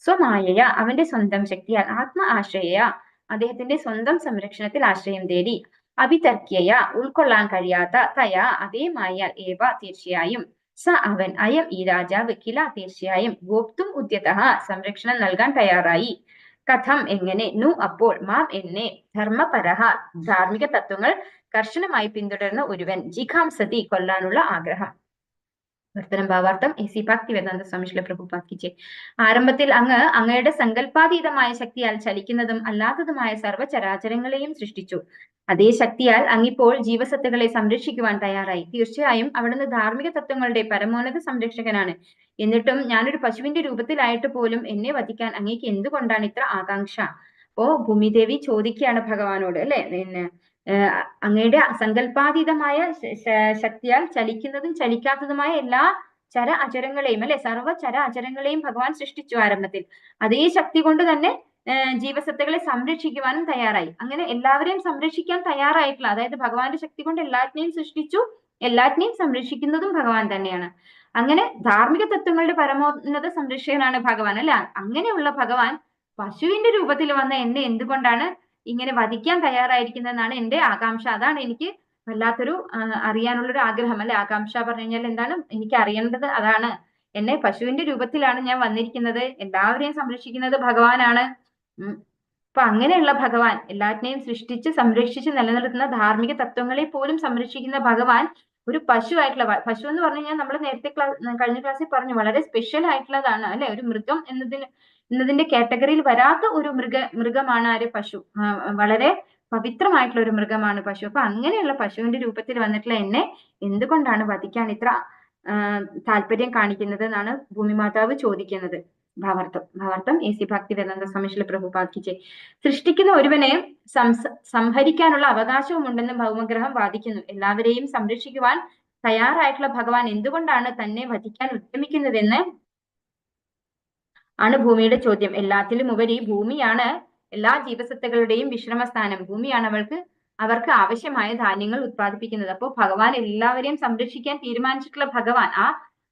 സ്വമായയ അവന്റെ സ്വന്തം ശക്തിയാൽ ആത്മ ആശ്രയ അദ്ദേഹത്തിന്റെ സ്വന്തം സംരക്ഷണത്തിൽ ആശ്രയം തേടി അഭിതർക്യയ ഉൾക്കൊള്ളാൻ കഴിയാത്ത തയാ അതേമായാൽ ഏവ തീർച്ചയായും സ അവൻ അയം ഈ രാജാവ് കില തീർച്ചയായും ഗോപ്തും ഉദ്യതഃ സംരക്ഷണം നൽകാൻ തയ്യാറായി. കഥം എങ്ങനെ നു അപ്പോൾ മാം എന്നെ ധർമ്മപരഹ ധാർമ്മിക തത്വങ്ങൾ കർശനമായി പിന്തുടരുന്ന ഒരുവൻ ജിഘാംസതി കൊല്ലാനുള്ള ആഗ്രഹം. വർത്തനം ഭാവാർത്ഥം എസി ഭക്തിവേദാന്ത സ്വാമി ശ്രീല പ്രഭുപാദ് കി ജയ്. ആരംഭത്തിൽ അങ്ങയുടെ സങ്കല്പാതീതമായ ശക്തിയാൽ ചലിക്കുന്നതും അല്ലാത്തതുമായ സർവ്വചരാചരങ്ങളെയും സൃഷ്ടിച്ചു. അതേ ശക്തിയാൽ അങ്ങിപ്പോൾ ജീവസത്തുകളെ സംരക്ഷിക്കുവാൻ തയ്യാറായി. തീർച്ചയായും അവിടുന്ന് ധാർമ്മിക തത്വങ്ങളുടെ പരമോന്നത സംരക്ഷകനാണ്. എന്നിട്ടും ഞാനൊരു പശുവിന്റെ രൂപത്തിലായിട്ട് പോലും എന്നെ വധിക്കാൻ അങ്ങേക്ക് എന്തുകൊണ്ടാണ് ഇത്ര ആകാംക്ഷ? അപ്പോ ഭൂമിദേവി ചോദിക്കുകയാണ് ഭഗവാനോട് അല്ലെ, അങ്ങയുടെ സങ്കല്പാതീതമായ ശക്തിയാൽ ചലിക്കുന്നതും ചലിക്കാത്തതുമായ എല്ലാ ചര അചരങ്ങളെയും അല്ലെ, സർവ്വ ചര അചരങ്ങളെയും ഭഗവാൻ സൃഷ്ടിച്ചു ആരംഭത്തിൽ. അതേ ശക്തി കൊണ്ട് തന്നെ ജീവസത്തകളെ സംരക്ഷിക്കുവാനും തയ്യാറായി. അങ്ങനെ എല്ലാവരെയും സംരക്ഷിക്കാൻ തയ്യാറായിട്ടുള്ള, അതായത് ഭഗവാന്റെ ശക്തി കൊണ്ട് എല്ലാറ്റിനെയും സൃഷ്ടിച്ചു, എല്ലാറ്റിനെയും സംരക്ഷിക്കുന്നതും ഭഗവാൻ തന്നെയാണ്. അങ്ങനെ ധാർമ്മിക തത്വങ്ങളുടെ പരമോന്നത സംരക്ഷകനാണ് ഭഗവാൻ അല്ലെ. അങ്ങനെയുള്ള ഭഗവാൻ പശുവിന്റെ രൂപത്തിൽ വന്ന എന്നെ എന്തുകൊണ്ടാണ് ഇങ്ങനെ വധിക്കാൻ തയ്യാറായിരിക്കുന്നതെന്നാണ് എന്റെ ആകാംക്ഷ. അതാണ് എനിക്ക് വല്ലാത്തൊരു അറിയാനുള്ളൊരു ആഗ്രഹം അല്ലെ. ആകാംക്ഷ പറഞ്ഞു കഴിഞ്ഞാൽ എന്താണ്, എനിക്ക് അറിയേണ്ടത് അതാണ്. എന്നെ പശുവിന്റെ രൂപത്തിലാണ് ഞാൻ വന്നിരിക്കുന്നത്, എല്ലാവരെയും സംരക്ഷിക്കുന്നത് ഭഗവാനാണ്. അപ്പൊ അങ്ങനെയുള്ള ഭഗവാൻ, എല്ലാറ്റിനെയും സൃഷ്ടിച്ച് സംരക്ഷിച്ച് നിലനിർത്തുന്ന ധാർമ്മിക തത്വങ്ങളെ പോലും സംരക്ഷിക്കുന്ന ഭഗവാൻ ഒരു പശു ആയിട്ടുള്ള, പശു എന്ന് പറഞ്ഞു കഴിഞ്ഞാൽ നമ്മൾ നേരത്തെ കഴിഞ്ഞ ക്ലാസ്സിൽ പറഞ്ഞു വളരെ സ്പെഷ്യൽ ആയിട്ടുള്ളതാണ് അല്ലെ. ഒരു മൃഗം എന്നതിന്റെ കാറ്റഗറിയിൽ വരാത്ത ഒരു മൃഗമാണ് ആര്? പശു. വളരെ പവിത്രമായിട്ടുള്ള ഒരു മൃഗമാണ് പശു. അപ്പൊ അങ്ങനെയുള്ള പശുവിന്റെ രൂപത്തിൽ വന്നിട്ടുള്ള എന്നെ എന്തുകൊണ്ടാണ് വധിക്കാൻ ഇത്ര താല്പര്യം കാണിക്കുന്നത് എന്നാണ് ഭൂമിമാതാവ് ചോദിക്കുന്നത്. ഭാവാർത്ഥം AC ഭക്തിവേദാന്ത സ്വാമി ശ്രീല പ്രഭുപാദ് കി ജയ്. സൃഷ്ടിക്കുന്ന ഒരുവനെ സംഹരിക്കാനുള്ള അവകാശവും ഉണ്ടെന്ന് ഭൗമഗ്രഹം വാദിക്കുന്നു. എല്ലാവരെയും സംരക്ഷിക്കുവാൻ തയ്യാറായിട്ടുള്ള ഭഗവാൻ എന്തുകൊണ്ടാണ് തന്നെ വധിക്കാൻ ഉദ്യമിക്കുന്നതെന്ന് ആണ് ഭൂമിയുടെ ചോദ്യം. എല്ലാത്തിലും ഉപരി ഭൂമിയാണ് എല്ലാ ജീവസത്തകളുടെയും വിശ്രമസ്ഥാനം. ഭൂമിയാണ് അവർക്ക് ആവശ്യമായ ധാന്യങ്ങൾ ഉത്പാദിപ്പിക്കുന്നത്. അപ്പോൾ ഭഗവാൻ എല്ലാവരെയും സംരക്ഷിക്കാൻ തീരുമാനിച്ചിട്ടുള്ള ഭഗവാൻ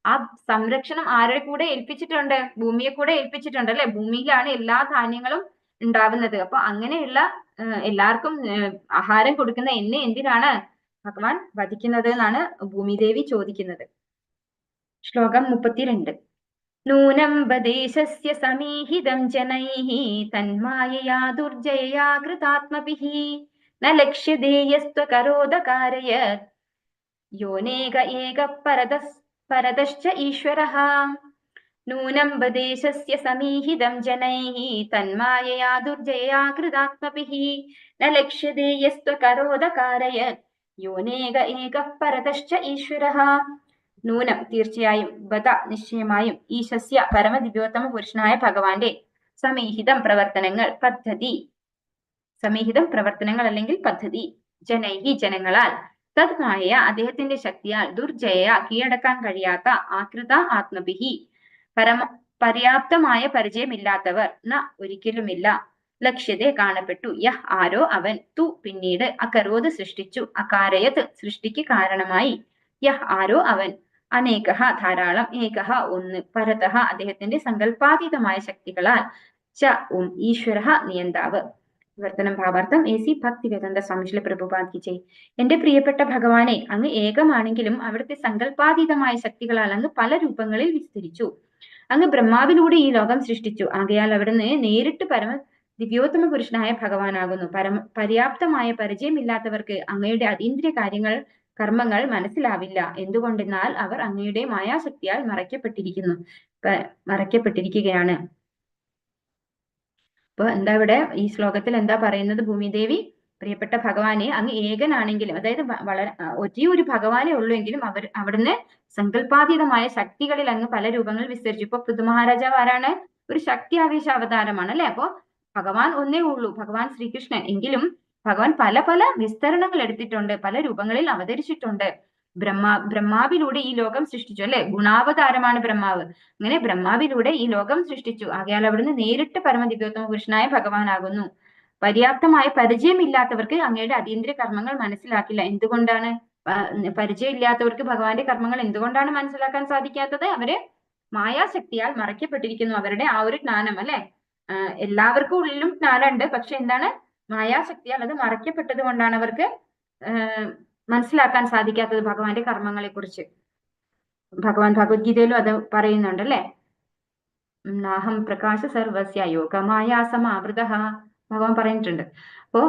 ആ സംരക്ഷണം ആരെ കൂടെ ഏൽപ്പിച്ചിട്ടുണ്ട്? ഭൂമിയെ കൂടെ ഏൽപ്പിച്ചിട്ടുണ്ട് അല്ലെ. ഭൂമിയിലാണ് എല്ലാ ധാന്യങ്ങളും ഉണ്ടാവുന്നത്. അപ്പൊ അങ്ങനെയുള്ള എല്ലാവർക്കും ആഹാരം കൊടുക്കുന്ന എന്നെ എന്തിനാണ് ഭഗവാൻ വധിക്കുന്നത് എന്നാണ് ഭൂമിദേവി ചോദിക്കുന്നത്. ശ്ലോകം 32. നൂനം വദേശസ്യ സമീഹിതം ജനൈഃ തന്മായയാ ദുർജയയാ കൃതാത്മഭിഃ ന ലക്ഷ്യതേ യസ്ത്വകരോദകാരയത് യോനേക ഏക പരതശ്ച ഈശ്വരഃ. നൂനം വദേശസ്യ സമീഹിതം ജനൈഃ തന്മായയാ ദുർജയയാ കൃതാത്മഭിഃ ന ലക്ഷ്യതേ യസ്ത്വകരോദകാരയത് യോനേക ഏക പരതശ്ച ഈശ്വരഃ. നൂനം തീർച്ചയായും, ബദ നിശ്ചയമായും, ഈശസ്യ പരമദിവ്യോത്തമ പുരുഷനായ ഭഗവാന്റെ സമീഹിതം പ്രവർത്തനങ്ങൾ, പദ്ധതി, സമീഹിതം പ്രവർത്തനങ്ങൾ അല്ലെങ്കിൽ പദ്ധതി, ജനൈഹി ജനങ്ങളാൽ, തദ്മായ അദ്ദേഹത്തിന്റെ ശക്തിയാൽ, ദുർജയ കീഴടക്കാൻ കഴിയാത്ത, ആകൃത ആത്മഭിഹി പര്യാപ്തമായ പരിചയമില്ലാത്തവർ, ന ഒരിക്കലുമില്ല, ലക്ഷ്യതെ കാണപ്പെട്ടു, യഹ് ആരോ അവൻ, തു പിന്നീട്, അകരോത് സൃഷ്ടിച്ചു, അകാരയത് സൃഷ്ടിക്ക് കാരണമായി, യഹ് ആരോ അവൻ, അനേകഹ ധാരാളം, ഏകഹ ഒന്ന്, പരതഃ അദ്ദേഹത്തിന്റെ സങ്കല്പാതീതമായ ശക്തികളാൽ, ച ഈശ്വരഃ നിയന്താവ്. വിവർത്തനം ഭാവാർത്ഥം AC ഭക്തിവേദാന്ത സ്വാമി ശ്രീല പ്രഭുപാദ് കി ജയ്. എന്റെ പ്രിയപ്പെട്ട ഭഗവാനെ, അങ്ങ് ഏകമാണെങ്കിലും അവിടുത്തെ സങ്കല്പാതീതമായ ശക്തികളാൽ അങ്ങ് പല രൂപങ്ങളിൽ വിസ്തരിച്ചു. അങ്ങ് ബ്രഹ്മാവിലൂടെ ഈ ലോകം സൃഷ്ടിച്ചു. ആകയാൽ അവിടുന്ന് നേരിട്ട് ദിവ്യോത്തമ പുരുഷനായ ഭഗവാനാകുന്നു. പര്യാപ്തമായ പരിചയമില്ലാത്തവർക്ക് അങ്ങയുടെ അതീന്ദ്രിയ കർമ്മങ്ങൾ മനസ്സിലാവില്ല. എന്തുകൊണ്ടെന്നാൽ അവർ അങ്ങയുടെ മായാശക്തിയാൽ മറയ്ക്കപ്പെട്ടിരിക്കുകയാണ്. അപ്പൊ എന്താ ഇവിടെ ഈ ശ്ലോകത്തിൽ എന്താ പറയുന്നത്? ഭൂമിദേവി, പ്രിയപ്പെട്ട ഭഗവാനെ, അങ്ങ് ഏകനാണെങ്കിലും, അതായത് ഒരേ ഒരു ഭഗവാനെ ഉള്ളൂ എങ്കിലും അവിടുന്ന് സങ്കല്പാതീതമായ ശക്തികളിൽ അങ്ങ് പല രൂപങ്ങൾ വിസ്തരിച്ചു. ഇപ്പൊ പൃഥുമഹാരാജാവ് ആരാണ്? ഒരു ശക്തി ആവേശ അവതാരമാണ് അല്ലെ. അപ്പൊ ഭഗവാൻ ഒന്നേ ഉള്ളൂ, ഭഗവാൻ ശ്രീകൃഷ്ണൻ. എങ്കിലും ഭഗവാൻ പല പല വിസ്തരണങ്ങൾ എടുത്തിട്ടുണ്ട്, പല രൂപങ്ങളിൽ അവതരിച്ചിട്ടുണ്ട്. ബ്രഹ്മാവിലൂടെ ഈ ലോകം സൃഷ്ടിച്ചു അല്ലെ. ഗുണാവതാരമാണ് ബ്രഹ്മാവ്. അങ്ങനെ ബ്രഹ്മാവിലൂടെ ഈ ലോകം സൃഷ്ടിച്ചു. ആകയാൽ അവിടുന്ന് നേരിട്ട് പരമദിവ്യോത്തമ പുരുഷനായ ഭഗവാനാകുന്നു. പര്യാപ്തമായ പരിചയമില്ലാത്തവർക്ക് അങ്ങയുടെ അതീന്ദ്രിയ കർമ്മങ്ങൾ മനസ്സിലാക്കില്ല. എന്തുകൊണ്ടാണ് പരിചയമില്ലാത്തവർക്ക് ഭഗവാന്റെ കർമ്മങ്ങൾ എന്തുകൊണ്ടാണ് മനസ്സിലാക്കാൻ സാധിക്കാത്തത്? അവര് മായാശക്തിയാൽ മറയ്ക്കപ്പെട്ടിരിക്കുന്നു. അവരുടെ ആ ഒരു ജ്ഞാനം അല്ലെ. എല്ലാവർക്കും ഉള്ളിലും ജ്ഞാനമുണ്ട്, പക്ഷെ എന്താണ്, മായാശക്തിയാൽ അത് മറയ്ക്കപ്പെട്ടത് കൊണ്ടാണ് അവർക്ക് മനസ്സിലാക്കാൻ സാധിക്കാത്തത് ഭഗവാന്റെ കർമ്മങ്ങളെ കുറിച്ച്. ഭഗവാൻ ഭഗവത്ഗീതയിലും അത് പറയുന്നുണ്ട് അല്ലെ. നാഹം പ്രകാശ സർവസ്യ യോഗമായ സമാവൃത ഭഗവാൻ പറഞ്ഞിട്ടുണ്ട്. അപ്പോ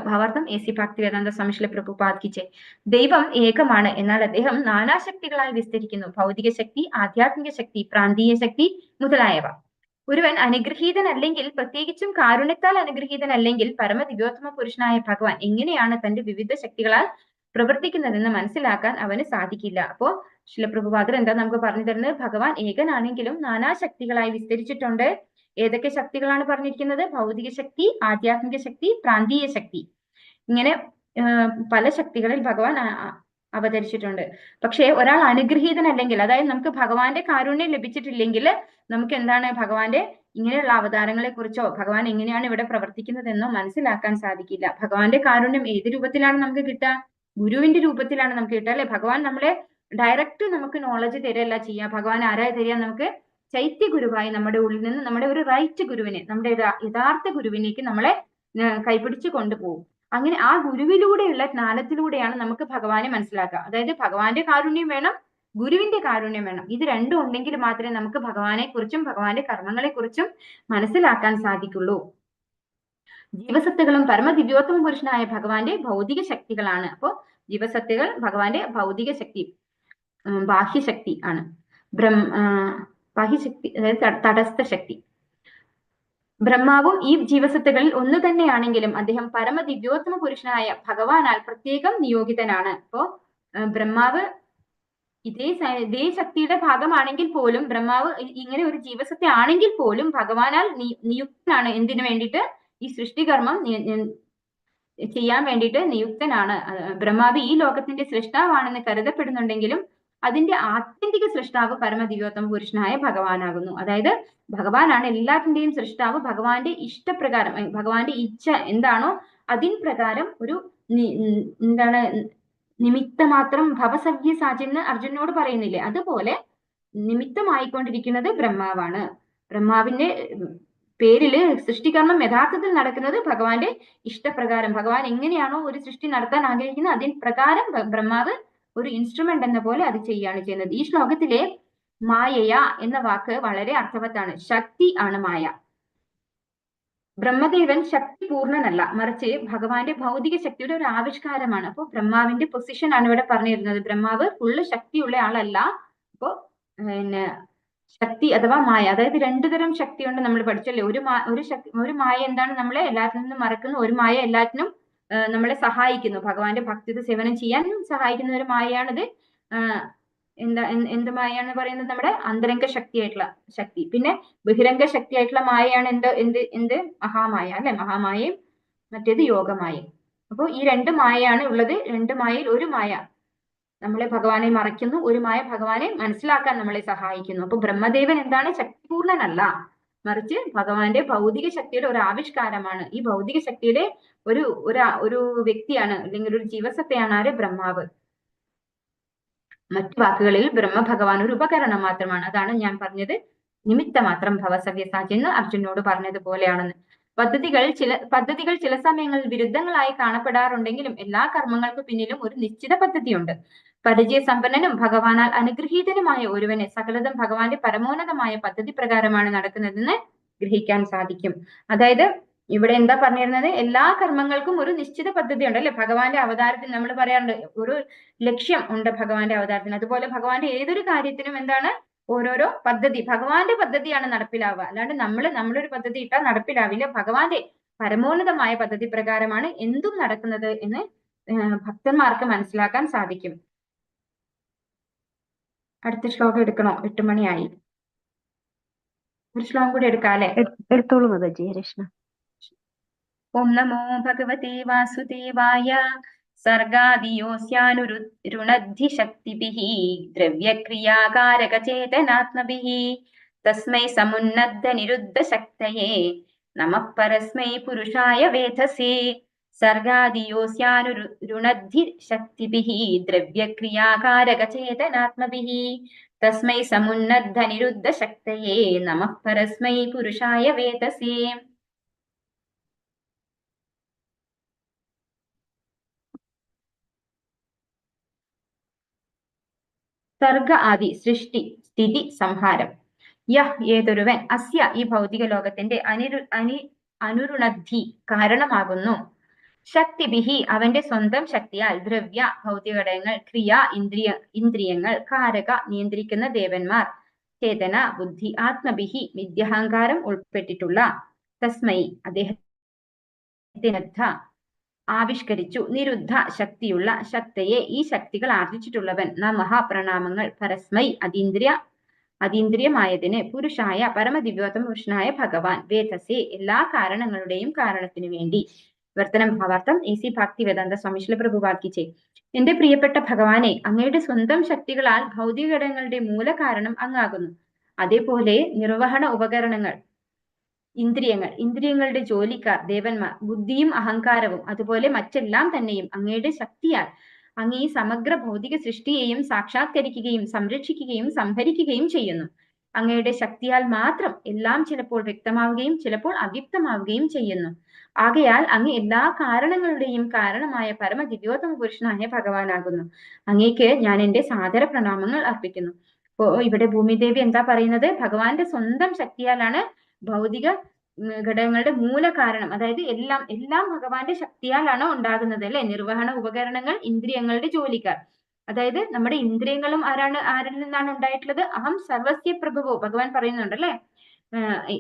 ഭാവാർത്ഥം AC ഭക്തിവേദാന്ത സ്വാമി ശ്രീല പ്രഭുപാദ് കി ജയ്. ദൈവം ഏകമാണ്, എന്നാൽ അദ്ദേഹം നാനാശക്തികളായി വിസ്തരിക്കുന്നു. ഭൗതിക ശക്തി, ആധ്യാത്മിക ശക്തി, പ്രാന്തീയ ശക്തി മുതലായവ. ഒരുവൻ അനുഗ്രഹീതനല്ലെങ്കിൽ, പ്രത്യേകിച്ചും കാരുണ്യത്താൽ അനുഗ്രഹീതനല്ലെങ്കിൽ, പരമദിവ്യോത്തമ പുരുഷനായ ഭഗവാൻ എങ്ങനെയാണ് തന്റെ വിവിധ ശക്തികളാൽ പ്രവർത്തിക്കുന്നതെന്ന് മനസ്സിലാക്കാൻ അവന് സാധിക്കില്ല. അപ്പോ ശിലപ്രഭുപാദർ എന്താ നമുക്ക് പറഞ്ഞു തരുന്നത്? ഭഗവാൻ ഏകനാണെങ്കിലും നാനാശക്തികളായി വിസ്തരിച്ചിട്ടുണ്ട്. ഏതൊക്കെ ശക്തികളാണ് പറഞ്ഞിരിക്കുന്നത്? ഭൗതിക ശക്തി, ആധ്യാത്മിക ശക്തി, പ്രാന്തീയ ശക്തി, ഇങ്ങനെ പല ശക്തികളിൽ ഭഗവാൻ അവതരിച്ചിട്ടുണ്ട്. പക്ഷെ ഒരാൾ അനുഗ്രഹീതനല്ലെങ്കിൽ, അതായത് നമുക്ക് ഭഗവാന്റെ കാരുണ്യം ലഭിച്ചിട്ടില്ലെങ്കിൽ നമുക്ക് എന്താണ് ഭഗവാന്റെ ഇങ്ങനെയുള്ള അവതാരങ്ങളെ കുറിച്ചോ ഭഗവാൻ എങ്ങനെയാണ് ഇവിടെ പ്രവർത്തിക്കുന്നതെന്നോ മനസ്സിലാക്കാൻ സാധിക്കില്ല. ഭഗവാന്റെ കാരുണ്യം ഏത് രൂപത്തിലാണ് നമുക്ക് കിട്ടുക? ഗുരുവിന്റെ രൂപത്തിലാണ് നമുക്ക് കിട്ടുക അല്ലെ. ഭഗവാൻ നമ്മളെ ഡയറക്റ്റ് നമുക്ക് നോളജ് തരികയല്ല ചെയ്യുക. ഭഗവാൻ ആരായി തരിക? നമുക്ക് ചൈത്യ ഗുരുവായി നമ്മുടെ ഉള്ളിൽ നിന്ന് നമ്മുടെ ഒരു റൈറ്റ് ഗുരുവിനെ, നമ്മുടെ യഥാർത്ഥ ഗുരുവിനേക്ക് നമ്മളെ കൈപിടിച്ച് കൊണ്ടുപോകും. അങ്ങനെ ആ ഗുരുവിലൂടെയുള്ള ജ്ഞാനത്തിലൂടെയാണ് നമുക്ക് ഭഗവാനെ മനസ്സിലാക്കുക. അതായത് ഭഗവാന്റെ കാരുണ്യം വേണം, ഗുരുവിന്റെ കാരുണ്യം വേണം. ഇത് രണ്ടും ഉണ്ടെങ്കിൽ മാത്രമേ നമുക്ക് ഭഗവാനെ കുറിച്ചും ഭഗവാന്റെ കർമ്മങ്ങളെ കുറിച്ചും മനസ്സിലാക്കാൻ സാധിക്കുള്ളൂ. ജീവസത്തുകളും പരമദിവ്യോത്തമ പുരുഷനായ ഭഗവാന്റെ ഭൗതിക ശക്തികളാണ്. അപ്പോ ജീവസത്തുകൾ ഭഗവാന്റെ ഭൗതിക ശക്തി, ബാഹ്യശക്തി ആണ്. ബാഹ്യശക്തി അതായത് തടസ്ഥ ശക്തി. ബ്രഹ്മാവും ഈ ജീവസത്തുകളിൽ ഒന്ന് തന്നെയാണെങ്കിലും അദ്ദേഹം പരമദിവ്യോത്തമ പുരുഷനായ ഭഗവാനാൽ പ്രത്യേകം നിയോഗിതനാണ്. അപ്പോ ബ്രഹ്മാവ് ഇതേ ശക്തിയുടെ ഭാഗമാണെങ്കിൽ പോലും, ബ്രഹ്മാവ് ഇങ്ങനെ ഒരു ജീവസത്ത ആണെങ്കിൽ പോലും ഭഗവാനാൽ നിയുക്തനാണ്. എന്തിനു വേണ്ടിയിട്ട്? ഈ സൃഷ്ടികർമ്മം ചെയ്യാൻ വേണ്ടിയിട്ട് നിയുക്തനാണ്. ബ്രഹ്മാവ് ഈ ലോകത്തിന്റെ സൃഷ്ടാവാണെന്ന് കരുതപ്പെടുന്നുണ്ടെങ്കിലും അതിന്റെ ആത്യന്തിക സൃഷ്ടാവ് പരമദിവ്യോത്തമ പുരുഷനായ ഭഗവാനാകുന്നു. അതായത് ഭഗവാനാണ് എല്ലാത്തിന്റെയും സൃഷ്ടാവ്. ഭഗവാന്റെ ഇഷ്ടപ്രകാരം, ഭഗവാന്റെ ഇച്ഛ എന്താണോ അതിൻ പ്രകാരം ഒരു എന്താണ് നിമിത്തമാത്രം ഭവസവ്യസാചെന്ന് അർജുനോട് പറയുന്നില്ലേ, അതുപോലെ നിമിത്തമായിക്കൊണ്ടിരിക്കുന്നത് ബ്രഹ്മാവാണ്. ബ്രഹ്മാവിന്റെ പേരില് സൃഷ്ടികർമ്മം യഥാർത്ഥത്തിൽ നടക്കുന്നത് ഭഗവാന്റെ ഇഷ്ടപ്രകാരം. ഭഗവാൻ എങ്ങനെയാണോ ഒരു സൃഷ്ടി നടത്താൻ ആഗ്രഹിക്കുന്നത് അതിൻ പ്രകാരം ബ്രഹ്മാവ് ഒരു ഇൻസ്ട്രുമെന്റ് എന്ന പോലെ അത് ചെയ്യാണ് ചെയ്യുന്നത്. ഈ ശ്ലോകത്തിലെ മായയ എന്ന വാക്ക് വളരെ അർത്ഥവത്താണ്. ശക്തി ആണ് മായ. ബ്രഹ്മദേവൻ ശക്തി പൂർണ്ണനല്ല, മറിച്ച് ഭഗവാന്റെ ഭൗതിക ശക്തിയുടെ ഒരു ആവിഷ്കാരമാണ്. അപ്പൊ ബ്രഹ്മാവിന്റെ പൊസിഷൻ ആണ് ഇവിടെ പറഞ്ഞിരുന്നത്. ബ്രഹ്മാവ് ഫുള്ള് ശക്തിയുള്ള ആളല്ല. അപ്പോ പിന്നെ ശക്തി അഥവാ മായ, അതായത് രണ്ടു തരം ശക്തി കൊണ്ട് നമ്മൾ പഠിച്ചല്ലേ. ഒരു മായ എന്താണ്? നമ്മളെ എല്ലാത്തിൽ നിന്നും മറക്കുന്നു. ഒരു മായ എല്ലാറ്റിനും നമ്മളെ സഹായിക്കുന്നു. ഭഗവാന്റെ ഭക്തിയുടെ സേവനം ചെയ്യാൻ സഹായിക്കുന്ന ഒരു മായയാണിത്. എന്ത് മായയാണ് പറയുന്നത്? നമ്മുടെ അന്തരംഗ ശക്തിയായിട്ടുള്ള ശക്തി. പിന്നെ ബഹിരംഗ ശക്തിയായിട്ടുള്ള മായയാണ് എന്ത് മഹാമായ അല്ലെ. മഹാമായയും മറ്റേത് യോഗമായയും. അപ്പോൾ ഈ രണ്ട് മായയാണ് ഉള്ളത്. രണ്ട് മായയിൽ ഒരു മായ നമ്മളെ ഭഗവാനെ മറയ്ക്കുന്നു, ഒരു മായ ഭഗവാനെ മനസ്സിലാക്കാൻ നമ്മളെ സഹായിക്കുന്നു. അപ്പൊ ബ്രഹ്മദേവൻ എന്താണ്? ശക്തിപൂർണനല്ല, മറിച്ച് ഭഗവാന്റെ ഭൗതിക ശക്തിയുടെ ഒരു ആവിഷ്കാരമാണ്. ഈ ഭൗതിക ശക്തിയുടെ ഒരു വ്യക്തിയാണ്, അല്ലെങ്കിൽ ഒരു ജീവസത്തയാണ് ആര്? ബ്രഹ്മാവ്. മറ്റു വാക്കുകളിൽ ബ്രഹ്മ ഭഗവാൻ ഒരു ഉപകരണം മാത്രമാണ്. അതാണ് ഞാൻ പറഞ്ഞത് നിമിത്ത മാത്രം ഭവസവ്യസാചി എന്ന് അർജുനോട് പറഞ്ഞതുപോലെയാണെന്ന്. പദ്ധതികൾ ചില സമയങ്ങളിൽ വിരുദ്ധങ്ങളായി കാണപ്പെടാറുണ്ടെങ്കിലും എല്ലാ കർമ്മങ്ങൾക്കു പിന്നിലും ഒരു നിശ്ചിത പദ്ധതിയുണ്ട്. പരിചയസമ്പന്നനും ഭഗവാനാൽ അനുഗ്രഹീതനുമായ ഒരുവന് സകലതും ഭഗവാന്റെ പരമോന്നതമായ പദ്ധതി പ്രകാരമാണ് നടക്കുന്നതെന്ന് ഗ്രഹിക്കാൻ സാധിക്കും. അതായത് ഇവിടെ എന്താ പറഞ്ഞിരുന്നത്? എല്ലാ കർമ്മങ്ങൾക്കും ഒരു നിശ്ചിത പദ്ധതി ഉണ്ട് അല്ലെ. ഭഗവാന്റെ അവതാരത്തിന് നമ്മൾ പറയാറുണ്ട് ഒരു ലക്ഷ്യം ഉണ്ട് ഭഗവാന്റെ അവതാരത്തിന്. അതുപോലെ ഭഗവാന്റെ ഏതൊരു കാര്യത്തിനും എന്താണ്? ഓരോരോ പദ്ധതി. ഭഗവാന്റെ പദ്ധതിയാണ് നടപ്പിലാവുക, അല്ലാണ്ട് നമ്മളൊരു പദ്ധതി ഇട്ടാൽ നടപ്പിലാവില്ല. ഭഗവാന്റെ പരമോന്നതമായ പദ്ധതി പ്രകാരമാണ് എന്തും നടക്കുന്നത് എന്ന് ഭക്തന്മാർക്ക് മനസ്സിലാക്കാൻ സാധിക്കും. അടുത്ത ശ്ലോകം എടുക്കണോ? 8 മണിയായി. ഒരു ശ്ലോകം കൂടി എടുക്കാം അല്ലെ? എടുത്തോളൂ മാതാജി. കൃഷ്ണ. ഓം നമോ ഭഗവതേ വാസുദേവായ. സർഗാദിയോസ്യാനുരുണദ്ധി ശക്തിഭിഃ ദ്രവ്യക്രിയാകാരക ചേതനാത്മഭിഃ തസ്മൈ സമുന്നദ്ധ നിരുദ്ധ ശക്തയേ നമഃ പരസ്മൈ പുരുഷായ വേധസേ. സർഗാദിയോസ്യാനുരുണദ്ധി ശക്തിഭിഃ ദ്രവ്യക്രിയാകാരക ചേതനാത്മഭിഃ തസ്മൈ സമുന്നദ്ധ നിരുദ്ധ ശക്തയേ നമഃ പരസ്മൈ പുരുഷായ വേധസേ. സർഗ ആദി സൃഷ്ടി സ്ഥിതി സംഹാരം. ഏതൊരുവൻ അസ്യ ഈ ഭൗതിക ലോകത്തിന്റെ അനുരുണദ്ധി കാരണമാകുന്നു. ശക്തിഭിഹി അവന്റെ സ്വന്തം ശക്തിയാൽ ദ്രവ്യ ഭൗതിക ഘടകങ്ങൾ, ക്രിയ ഇന്ദ്രിയങ്ങൾ, കാരക നിയന്ത്രിക്കുന്ന ദേവന്മാർ, ചേതന ബുദ്ധി, ആത്മഭിഹി വിദ്യാഹങ്കാരം ഉൾപ്പെട്ടിട്ടുള്ള തസ്മൈ അദ്ദേഹത്തിനദ്ധ ആവിഷ്കരിച്ചു നിരുദ്ധ ശക്തിയുള്ള ശക്തയെ ഈ ശക്തികൾ ആർജിച്ചിട്ടുള്ളവൻ നമഃ പ്രണാമങ്ങൾ പരസ്മൈ അതീന്ദ്രിയമായതിന് പുരുഷായ പരമദിവ്യോത്തമ പുരുഷനായ ഭഗവാൻ വേദസേ എല്ലാ കാരണങ്ങളുടെയും കാരണത്തിനു വേണ്ടി. വർത്തനം ഭാവാർത്ഥം AC ഭക്തിവേദാന്ത സ്വാമി ശ്രീല പ്രഭുപാദ് കി ജയ്. എന്റെ പ്രിയപ്പെട്ട ഭഗവാനെ, അങ്ങയുടെ സ്വന്തം ശക്തികളാൽ ഭൗതിക ഘടകങ്ങളുടെ മൂലകാരണം അങ്ങാകുന്നു. അതേപോലെ നിർവഹണ ഉപകരണങ്ങൾ ഇന്ദ്രിയങ്ങളുടെ ജോലിക്കാർ ദേവന്മാർ, ബുദ്ധിയും അഹങ്കാരവും അതുപോലെ മറ്റെല്ലാം തന്നെയും അങ്ങയുടെ ശക്തിയാൽ അങ്ങ് ഈ സമഗ്ര ഭൗതിക സൃഷ്ടിയെയും സാക്ഷാത്കരിക്കുകയും സംരക്ഷിക്കുകയും സംഭരിക്കുകയും ചെയ്യുന്നു. അങ്ങയുടെ ശക്തിയാൽ മാത്രം എല്ലാം ചിലപ്പോൾ വ്യക്തമാവുകയും ചിലപ്പോൾ അവ്യക്തമാവുകയും ചെയ്യുന്നു. ആകയാൽ അങ്ങ് എല്ലാ കാരണങ്ങളുടെയും കാരണമായ പരമദിവ്യോത്തമ പുരുഷനായ ഭഗവാനാകുന്നു. അങ്ങേക്ക് ഞാൻ എന്റെ സാദര പ്രണാമങ്ങൾ അർപ്പിക്കുന്നു. അപ്പോ ഇവിടെ ഭൂമിദേവി എന്താ പറയുന്നത്? ഭഗവാന്റെ സ്വന്തം ശക്തിയാലാണ് ഭൗതിക ഘടകങ്ങളുടെ മൂല കാരണം, അതായത് എല്ലാം ഭഗവാന്റെ ശക്തിയാലാണ് ഉണ്ടാകുന്നത് അല്ലെ. നിർവഹണ ഉപകരണങ്ങൾ, ഇന്ദ്രിയങ്ങളുടെ ജോലിക്കാർ, അതായത് നമ്മുടെ ഇന്ദ്രിയങ്ങളും ആരിൽ നിന്നാണ് ഉണ്ടായിട്ടുള്ളത്? അഹം സർവസ്യ പ്രഭവോ ഭഗവാൻ പറയുന്നുണ്ട് അല്ലെ.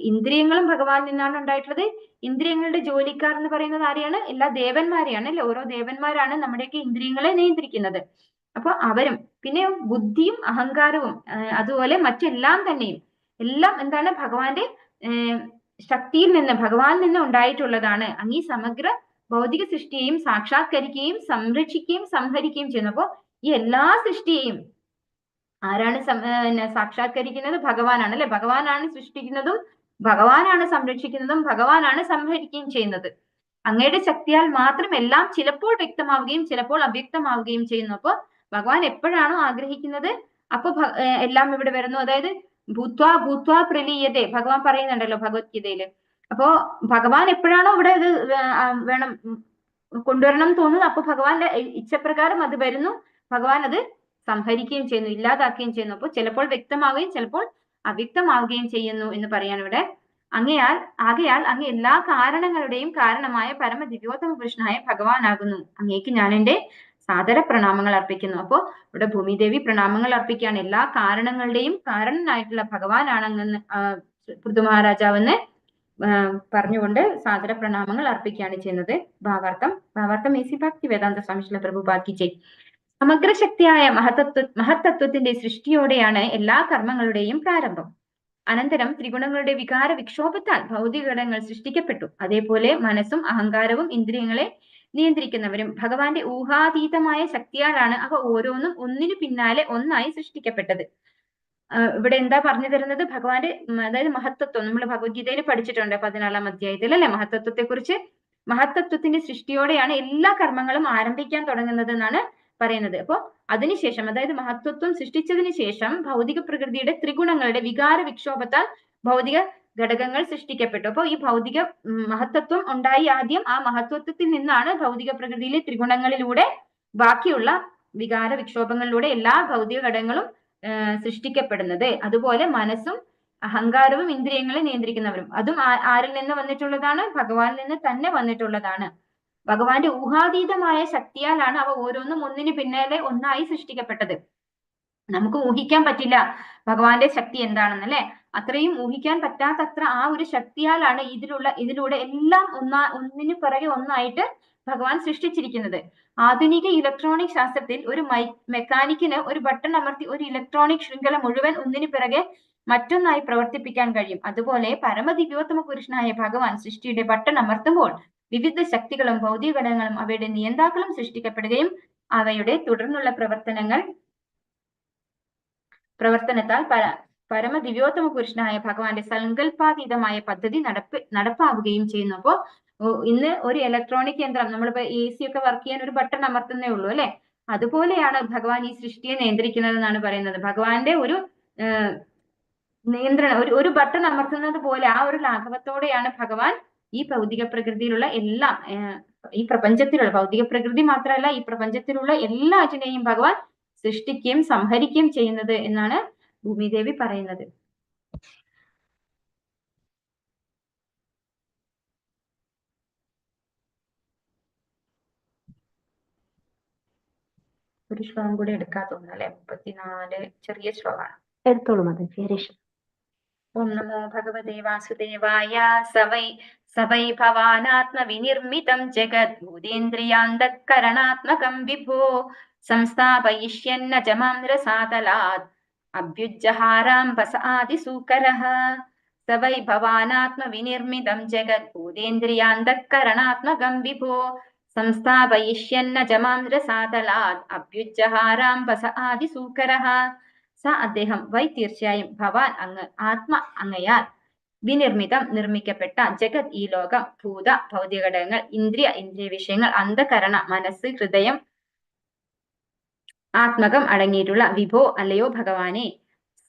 ഇന്ദ്രിയങ്ങളും ഭഗവാൻ നിന്നാണ് ഉണ്ടായിട്ടുള്ളത്. ഇന്ദ്രിയങ്ങളുടെ ജോലിക്കാർ എന്ന് പറയുന്നത് ആരെയാണ്? എല്ലാ ദേവന്മാരെയാണ് അല്ലെ. ഓരോ ദേവന്മാരാണ് നമ്മുടെയൊക്കെ ഇന്ദ്രിയങ്ങളെ നിയന്ത്രിക്കുന്നത്. അപ്പൊ അവരും പിന്നെ ബുദ്ധിയും അഹങ്കാരവും അതുപോലെ മറ്റെല്ലാം തന്നെയും എല്ലാം എന്താണ്? ഭഗവാന്റെ ശക്തിയിൽ നിന്ന്, ഭഗവാനിൽ നിന്ന് ഉണ്ടായിട്ടുള്ളതാണ്. അങ്ങ് ഈ സമഗ്ര ഭൗതിക സൃഷ്ടിയെയും സാക്ഷാത്കരിക്കുകയും സംരക്ഷിക്കുകയും സംഹരിക്കുകയും ചെയ്യുന്നു. അപ്പോ ഈ എല്ലാ സൃഷ്ടിയെയും ആരാണ് സാക്ഷാത്കരിക്കുന്നത്? ഭഗവാനാണ് അല്ലെ. ഭഗവാനാണ് സൃഷ്ടിക്കുന്നതും ഭഗവാനാണ് സംരക്ഷിക്കുന്നതും ഭഗവാനാണ് സംഹരിക്കുകയും ചെയ്യുന്നത്. അങ്ങയുടെ ശക്തിയാൽ മാത്രം എല്ലാം ചിലപ്പോൾ വ്യക്തമാവുകയും ചിലപ്പോൾ അവ്യക്തമാവുകയും ചെയ്യുന്നു. അപ്പൊ ഭഗവാൻ എപ്പോഴാണോ ആഗ്രഹിക്കുന്നത് അപ്പൊ എല്ലാം ഇവിടെ വരുന്നു. അതായത് ഭൂത്വാ ഭൂത്വാ പ്രലീയതേ ഭഗവാൻ പറയുന്നുണ്ടല്ലോ ഭഗവത്ഗീതയില്. അപ്പോ ഭഗവാൻ എപ്പോഴാണോ ഇവിടെ ഇത് വേണം കൊണ്ടുവരണം തോന്നുന്നത് അപ്പൊ ഭഗവാന്റെ ഇച്ഛപ്രകാരം അത് വരുന്നു. ഭഗവാൻ അത് സംഹരിക്കുകയും ചെയ്യുന്നു, ഇല്ലാതാക്കുകയും ചെയ്യുന്നു. അപ്പോൾ ചിലപ്പോൾ വ്യക്തമാവുകയും ചിലപ്പോൾ അവ്യക്തമാവുകയും ചെയ്യുന്നു എന്ന് പറയാൻ ഇവിടെ. ആകയാൽ അങ്ങ് എല്ലാ കാരണങ്ങളുടെയും കാരണമായ പരമദിവ്യോത്തമ പുരുഷനായ ഭഗവാനാകുന്നു. അങ്ങേക്ക് ഞാൻ എന്റെ സാദര പ്രണാമങ്ങൾ അർപ്പിക്കുന്നു. അപ്പോ ഇവിടെ ഭൂമിദേവി പ്രണാമങ്ങൾ അർപ്പിക്കുകയാണ്. എല്ലാ കാരണങ്ങളുടെയും കാരണനായിട്ടുള്ള ഭഗവാനാണെന്ന് പൃഥു മഹാരാജാവെന്ന് പറഞ്ഞുകൊണ്ട് സാദര പ്രണാമങ്ങൾ അർപ്പിക്കുകയാണ് ചെയ്യുന്നത്. ഭാവാർത്ഥം എസി ഭക്തി വേദാന്ത സ്വാമി ശ്രീല പ്രഭുപാദ് കി ജയ്. സമഗ്രശക്തിയായ മഹത്തത്വത്തിന്റെ സൃഷ്ടിയോടെയാണ് എല്ലാ കർമ്മങ്ങളുടെയും പ്രാരംഭം. അനന്തരം ത്രിഗുണങ്ങളുടെ വികാര വിക്ഷോഭത്താൽ ഭൗതിക ഘടകങ്ങൾ സൃഷ്ടിക്കപ്പെട്ടു. അതേപോലെ മനസ്സും അഹങ്കാരവും ഇന്ദ്രിയങ്ങളെ നിയന്ത്രിക്കുന്നവരും ഭഗവാന്റെ ഊഹാതീതമായ ശക്തിയാലാണ് അവ ഓരോന്നും ഒന്നിനു പിന്നാലെ ഒന്നായി സൃഷ്ടിക്കപ്പെട്ടത്. ഇവിടെ എന്താ പറഞ്ഞു തരുന്നത്? ഭഗവാന്റെ അതായത് മഹത്തത്വം നമ്മൾ ഭഗവത്ഗീതയിൽ പഠിച്ചിട്ടുണ്ട് 14-ാം അധ്യായത്തിൽ അല്ലെ. മഹത്തത്വത്തെ കുറിച്ച്, മഹത്തത്വത്തിന്റെ സൃഷ്ടിയോടെയാണ് എല്ലാ കർമ്മങ്ങളും ആരംഭിക്കാൻ തുടങ്ങുന്നത് എന്നാണ് പറയുന്നത്. അപ്പോ അതിനുശേഷം അതായത് മഹത്വത്വം സൃഷ്ടിച്ചതിന് ശേഷം ഭൗതിക പ്രകൃതിയുടെ ത്രിഗുണങ്ങളുടെ വികാര വിക്ഷോഭത്താൽ ഭൗതിക ഘടകങ്ങൾ സൃഷ്ടിക്കപ്പെട്ടു. അപ്പോൾ ഈ ഭൗതിക മഹത്തത്വം ഉണ്ടായി ആദ്യം. ആ മഹത്വത്വത്തിൽ നിന്നാണ് ഭൗതിക പ്രകൃതിയിലെ ത്രിഗുണങ്ങളിലൂടെ ബാക്കിയുള്ള വികാര വിക്ഷോഭങ്ങളിലൂടെ എല്ലാ ഭൗതിക ഘടകങ്ങളും സൃഷ്ടിക്കപ്പെടുന്നത്. അതുപോലെ മനസ്സും അഹങ്കാരവും ഇന്ദ്രിയങ്ങളെ നിയന്ത്രിക്കുന്നവരും അതും ആരിൽ നിന്ന് വന്നിട്ടുള്ളതാണ്? ഭഗവാനിൽ നിന്ന് തന്നെ വന്നിട്ടുള്ളതാണ്. ഭഗവാന്റെ ഊഹാതീതമായ ശക്തിയാലാണ് അവ ഓരോന്നും ഒന്നിനു പിന്നാലെ ഒന്നായി സൃഷ്ടിക്കപ്പെട്ടത്. നമുക്ക് ഊഹിക്കാൻ പറ്റില്ല ഭഗവാന്റെ ശക്തി എന്താണെന്നല്ലേ. അത്രയും ഊഹിക്കാൻ പറ്റാത്തത്ര ആ ഒരു ശക്തിയാലാണ് ഇതിലൂടെ എല്ലാം ഒന്നിനു പിറകെ ഒന്നായിട്ട് ഭഗവാൻ സൃഷ്ടിച്ചിരിക്കുന്നത്. ആധുനിക ഇലക്ട്രോണിക് ശാസ്ത്രത്തിൽ ഒരു മെക്കാനിക്കിന് ഒരു ബട്ടൺ അമർത്തി ഒരു ഇലക്ട്രോണിക് ശൃംഖല മുഴുവൻ ഒന്നിനു പിറകെ മറ്റൊന്നായി പ്രവർത്തിപ്പിക്കാൻ കഴിയും. അതുപോലെ പരമദിവ്യോത്തമ പുരുഷനായ ഭഗവാൻ സൃഷ്ടിയുടെ ബട്ടൺ അമർത്തുമ്പോൾ വിവിധ ശക്തികളും ഭൗതിക ഘടകങ്ങളും അവയുടെ നിയന്താക്കളും സൃഷ്ടിക്കപ്പെടുകയും അവയുടെ തുടർന്നുള്ള പ്രവർത്തനത്താൽ പരമദിവ്യോത്തമ പുരുഷനായ ഭഗവാന്റെ സങ്കല്പാതീതമായ പദ്ധതി നടപ്പാവുകയും ചെയ്യുന്നു. അപ്പോ ഇന്ന് ഒരു ഇലക്ട്രോണിക് യന്ത്രം നമ്മളിപ്പോ AC ഒക്കെ വർക്ക് ചെയ്യാൻ ഒരു ബട്ടൺ അമർത്തുന്നേ ഉള്ളൂ അല്ലെ. അതുപോലെയാണ് ഭഗവാൻ ഈ സൃഷ്ടിയെ നിയന്ത്രിക്കുന്നത് എന്നാണ് പറയുന്നത്. ഭഗവാന്റെ ഒരു നിയന്ത്രണം ഒരു ബട്ടൺ അമർത്തുന്നത് പോലെ ആ ഒരു ലാഘവത്തോടെയാണ് ഭഗവാൻ ഈ ഭൗതിക പ്രകൃതിയിലുള്ള എല്ലാം, ഈ പ്രപഞ്ചത്തിലുള്ള ഭൗതിക പ്രകൃതി മാത്രമല്ല ഈ പ്രപഞ്ചത്തിലുള്ള എല്ലാറ്റിനെയും ഭഗവാൻ സൃഷ്ടിക്കുകയും സംഹരിക്കുകയും ചെയ്യുന്നത് എന്നാണ് ഭൂമിദേവി പറയുന്നത്. ഒരു ശ്ലോകം കൂടി എടുക്കാത്തോന്നു അല്ലെ. 34 ചെറിയ ശ്ലോകമാണ്. എടുത്തോളൂ മാതാജി. ഓം നമോ ഭഗവതേ വാസുദേവായ. സവൈ ഭവാനാത്മവിനിർമ്മിതം ജഗത് ഭൂതേന്ദ്രിയാന്തഃകരണാത്മകം വിഭോ സംസ്ഥാപയിഷ്യന്ന ച മാം രസാതലാത് അഭ്യുജ്ജഹാരാംബസ ആദിസൂകരഃ. സവൈ ഭവാനാത്മവിനിർമ്മിതം ജഗത് ഭൂതേന്ദ്രിയാന്തഃകരണാത്മകം വിഭോ സംസ്ഥാപയിഷ്യന്ന ച മാം രസാതലാത് അഭ്യുജ്ജഹാരാംബസ ആദിസൂകരഃ. സ അദ്ദേഹം, വൈ തീർച്ചയായും, ഭവാൻ അങ്ങ്, ആത്മ അങ്ങയാൽ, വിനിർമ്മിതം നിർമ്മിക്കപ്പെട്ട, ജഗത് ഈ ലോകം, ഭൂത ഭൗതിക ഘടകങ്ങൾ, ഇന്ദ്രിയ വിഷയങ്ങൾ, അന്ധകരണ മനസ്സ് ഹൃദയം ആത്മകം അടങ്ങിയിട്ടുള്ള, വിഭോ അല്ലയോ ഭഗവാനെ,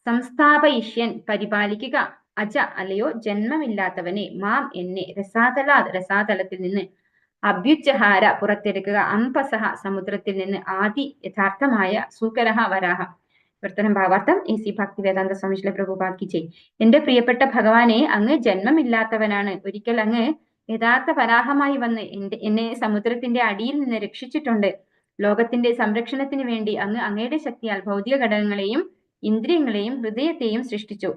സംസ്ഥാപയിഷ്യൻ പരിപാലിക്കുക, അജ അല്ലയോ ജന്മമില്ലാത്തവനെ, മാം എന്നെ, രസാതലത്തിൽ നിന്ന്, അഭ്യുജ്ജഹാര പുറത്തെടുക്കുക, അംപസഹ സമുദ്രത്തിൽ നിന്ന്, ആദി യഥാർത്ഥമായ, സൂകരഹ വരാഹ. വർത്തനം ഭാവാർത്ഥം AC ഭക്തിവേദാന്ത സ്വാമി ശ്രീല പ്രഭുപാദ് കി ജയ്. എന്റെ പ്രിയപ്പെട്ട ഭഗവാനെ, അങ്ങ് ജന്മമില്ലാത്തവനാണ്. ഒരിക്കൽ അങ്ങ് യഥാർത്ഥ വരാഹമായി വന്ന് എന്നെ സമുദ്രത്തിന്റെ അടിയിൽ നിന്ന് രക്ഷിച്ചിട്ടുണ്ട്. ലോകത്തിന്റെ സംരക്ഷണത്തിന് വേണ്ടി അങ്ങ് അങ്ങയുടെ ശക്തിയാൽ ഭൗതിക ഘടകങ്ങളെയും ഇന്ദ്രിയങ്ങളെയും ഹൃദയത്തെയും സൃഷ്ടിച്ചു.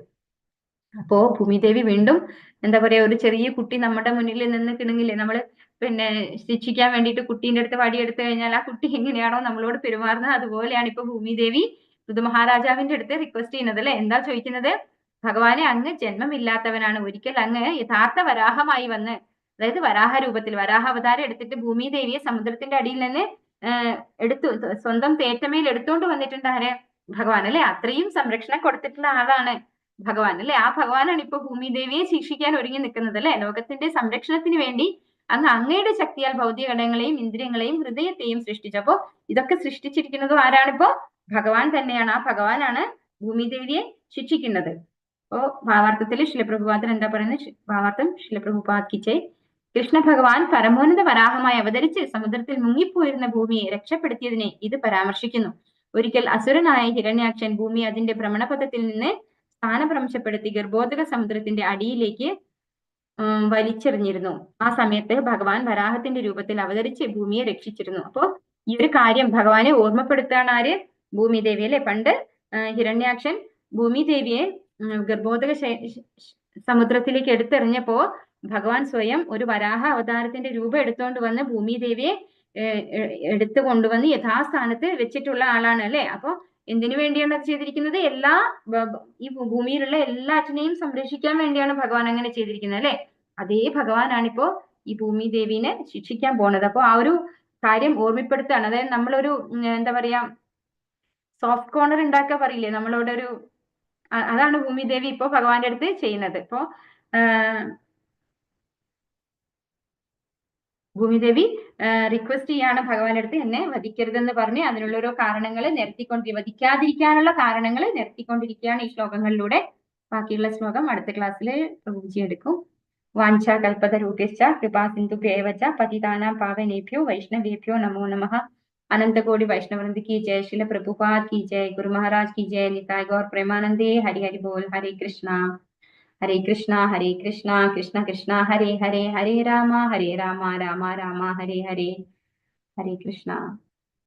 അപ്പോ ഭൂമിദേവി വീണ്ടും എന്താ പറയാ, ഒരു ചെറിയ കുട്ടി നമ്മുടെ മുന്നിൽ നിന്ന് കിണങ്ങില്ലേ, നമ്മള് ശിക്ഷിക്കാൻ വേണ്ടിയിട്ട് കുട്ടീന്റെ അടുത്ത് വടിയെടുത്തു കഴിഞ്ഞാൽ ആ കുട്ടി എങ്ങനെയാണോ നമ്മളോട് പെരുമാറുന്നത്, അതുപോലെയാണ് ഇപ്പൊ ഭൂമിദേവി ഋതുമഹാരാജാവിന്റെ അടുത്ത് റിക്വസ്റ്റ് ചെയ്യുന്നത് അല്ലെ. എന്താ ചോദിക്കുന്നത്? ഭഗവാനെ, അങ്ങ് ജന്മമില്ലാത്തവനാണ്. ഒരിക്കൽ അങ്ങ് യഥാർത്ഥ വരാഹമായി വന്ന്, അതായത് വരാഹ രൂപത്തിൽ വരാഹ അവതാരം എടുത്തിട്ട് ഭൂമിദേവിയെ സമുദ്രത്തിന്റെ അടിയിൽ നിന്ന് സ്വന്തം തേറ്റമേൽ എടുത്തോണ്ട് വന്നിട്ടുണ്ട് ആരെ? ഭഗവാൻ അല്ലെ. അത്രയും സംരക്ഷണം കൊടുത്തിട്ടുള്ള ആളാണ് ഭഗവാൻ അല്ലെ. ആ ഭഗവാനാണ് ഇപ്പൊ ഭൂമിദേവിയെ ശിക്ഷിക്കാൻ ഒരുങ്ങി നിൽക്കുന്നത് അല്ലെ. ലോകത്തിന്റെ സംരക്ഷണത്തിന് വേണ്ടി അങ്ങ് അങ്ങയുടെ ശക്തിയാൽ ഭൗതിക ഘടകങ്ങളെയും ഇന്ദ്രിയങ്ങളെയും ഹൃദയത്തെയും സൃഷ്ടിച്ചു. അപ്പോ ഇതൊക്കെ സൃഷ്ടിച്ചിരിക്കുന്നതും ആരാണിപ്പോ? ഭഗവാൻ തന്നെയാണ്. ആ ഭഗവാനാണ് ഭൂമിദേവിയെ ശിക്ഷിക്കുന്നത്. അപ്പോ ഭാവാർത്ഥത്തിൽ ശിലപ്രഭുപാദൻ എന്താ പറയുന്നത്? ഭാവാർത്ഥം ശിലപ്രഭുപാദ് കി ജയ്. കൃഷ്ണ ഭഗവാൻ പരമോന്നത വരാഹമായി അവതരിച്ച് സമുദ്രത്തിൽ മുങ്ങിപ്പോയിരുന്ന ഭൂമിയെ രക്ഷപ്പെടുത്തിയതിനെ ഇത് പരാമർശിക്കുന്നു. ഒരിക്കൽ അസുരനായ ഹിരണ്യാക്ഷൻ ഭൂമി അതിന്റെ ഭ്രമണപഥത്തിൽ നിന്ന് സ്ഥാനഭ്രംശപ്പെടുത്തി ഗർഭോദക സമുദ്രത്തിന്റെ അടിയിലേക്ക് വലിച്ചെറിഞ്ഞിരുന്നു. ആ സമയത്ത് ഭഗവാൻ വരാഹത്തിന്റെ രൂപത്തിൽ അവതരിച്ച് ഭൂമിയെ രക്ഷിച്ചിരുന്നു. അപ്പോ ഈ ഒരു കാര്യം ഭഗവാനെ ഓർമ്മപ്പെടുത്താണ് ആര്? ഭൂമിദേവി അല്ലെ. പണ്ട് ഹിരണ്യാക്ഷൻ ഭൂമിദേവിയെ ഗർഭോദക സമുദ്രത്തിലേക്ക് എടുത്തെറിഞ്ഞപ്പോ ഭഗവാൻ സ്വയം ഒരു വരാഹ അവതാരത്തിന്റെ രൂപം എടുത്തുകൊണ്ട് വന്ന് ഭൂമിദേവിയെ എടുത്തു കൊണ്ടുവന്ന് യഥാസ്ഥാനത്ത് വെച്ചിട്ടുള്ള ആളാണ് അല്ലെ. അപ്പൊ എന്തിനു വേണ്ടിയാണ് അത് ചെയ്തിരിക്കുന്നത്? ഈ ഭൂമിയിലുള്ള എല്ലാറ്റിനെയും സംരക്ഷിക്കാൻ വേണ്ടിയാണ് ഭഗവാൻ അങ്ങനെ ചെയ്തിരിക്കുന്നത് അല്ലെ. അതേ ഭഗവാനാണിപ്പോ ഈ ഭൂമിദേവിനെ ശിക്ഷിക്കാൻ പോണത്. അപ്പൊ ആ ഒരു കാര്യം ഓർമ്മപ്പെടുത്താണ്. അതായത് നമ്മളൊരു എന്താ പറയാ, സോഫ്റ്റ് കോർണർ ഉണ്ടാക്കാൻ പറയില്ലേ നമ്മളോട് ഒരു, അതാണ് ഭൂമിദേവി ഇപ്പൊ ഭഗവാന്റെ അടുത്ത് ചെയ്യുന്നത്. ഇപ്പോ ഭൂമിദേവി റിക്വസ്റ്റ് ചെയ്യാണ് ഭഗവാന്റെ അടുത്ത്, എന്നെ വധിക്കരുതെന്ന് പറഞ്ഞ് അതിനുള്ള ഓരോ കാരണങ്ങൾ വധിക്കാതിരിക്കാനുള്ള കാരണങ്ങൾ നിരത്തിക്കൊണ്ടിരിക്കുകയാണ് ഈ ശ്ലോകങ്ങളിലൂടെ. ബാക്കിയുള്ള ശ്ലോകം അടുത്ത ക്ലാസ്സിൽ പ്രഭുജി എടുക്കും. വാഞ്ചാ കൽപതരൂപ്യശ്ച കൃപാ സിന്ധുഭ്യേവ ച പതിതാനാം പാവനേഭ്യോ വൈഷ്ണവേഭ്യോ നമോ നമഃ. अनंत कोटि वैष्णववृंद की जय, श्रील प्रभुपाद की जय, गुरु महाराज की जय, निताय गौर प्रेमानंदे। हरि हरि बोल। हरे कृष्णा हरे कृष्णा कृष्ण कृष्णा हरे हरे, हरे रामा रामा रामा हरे हरे, हरे कृष्णा।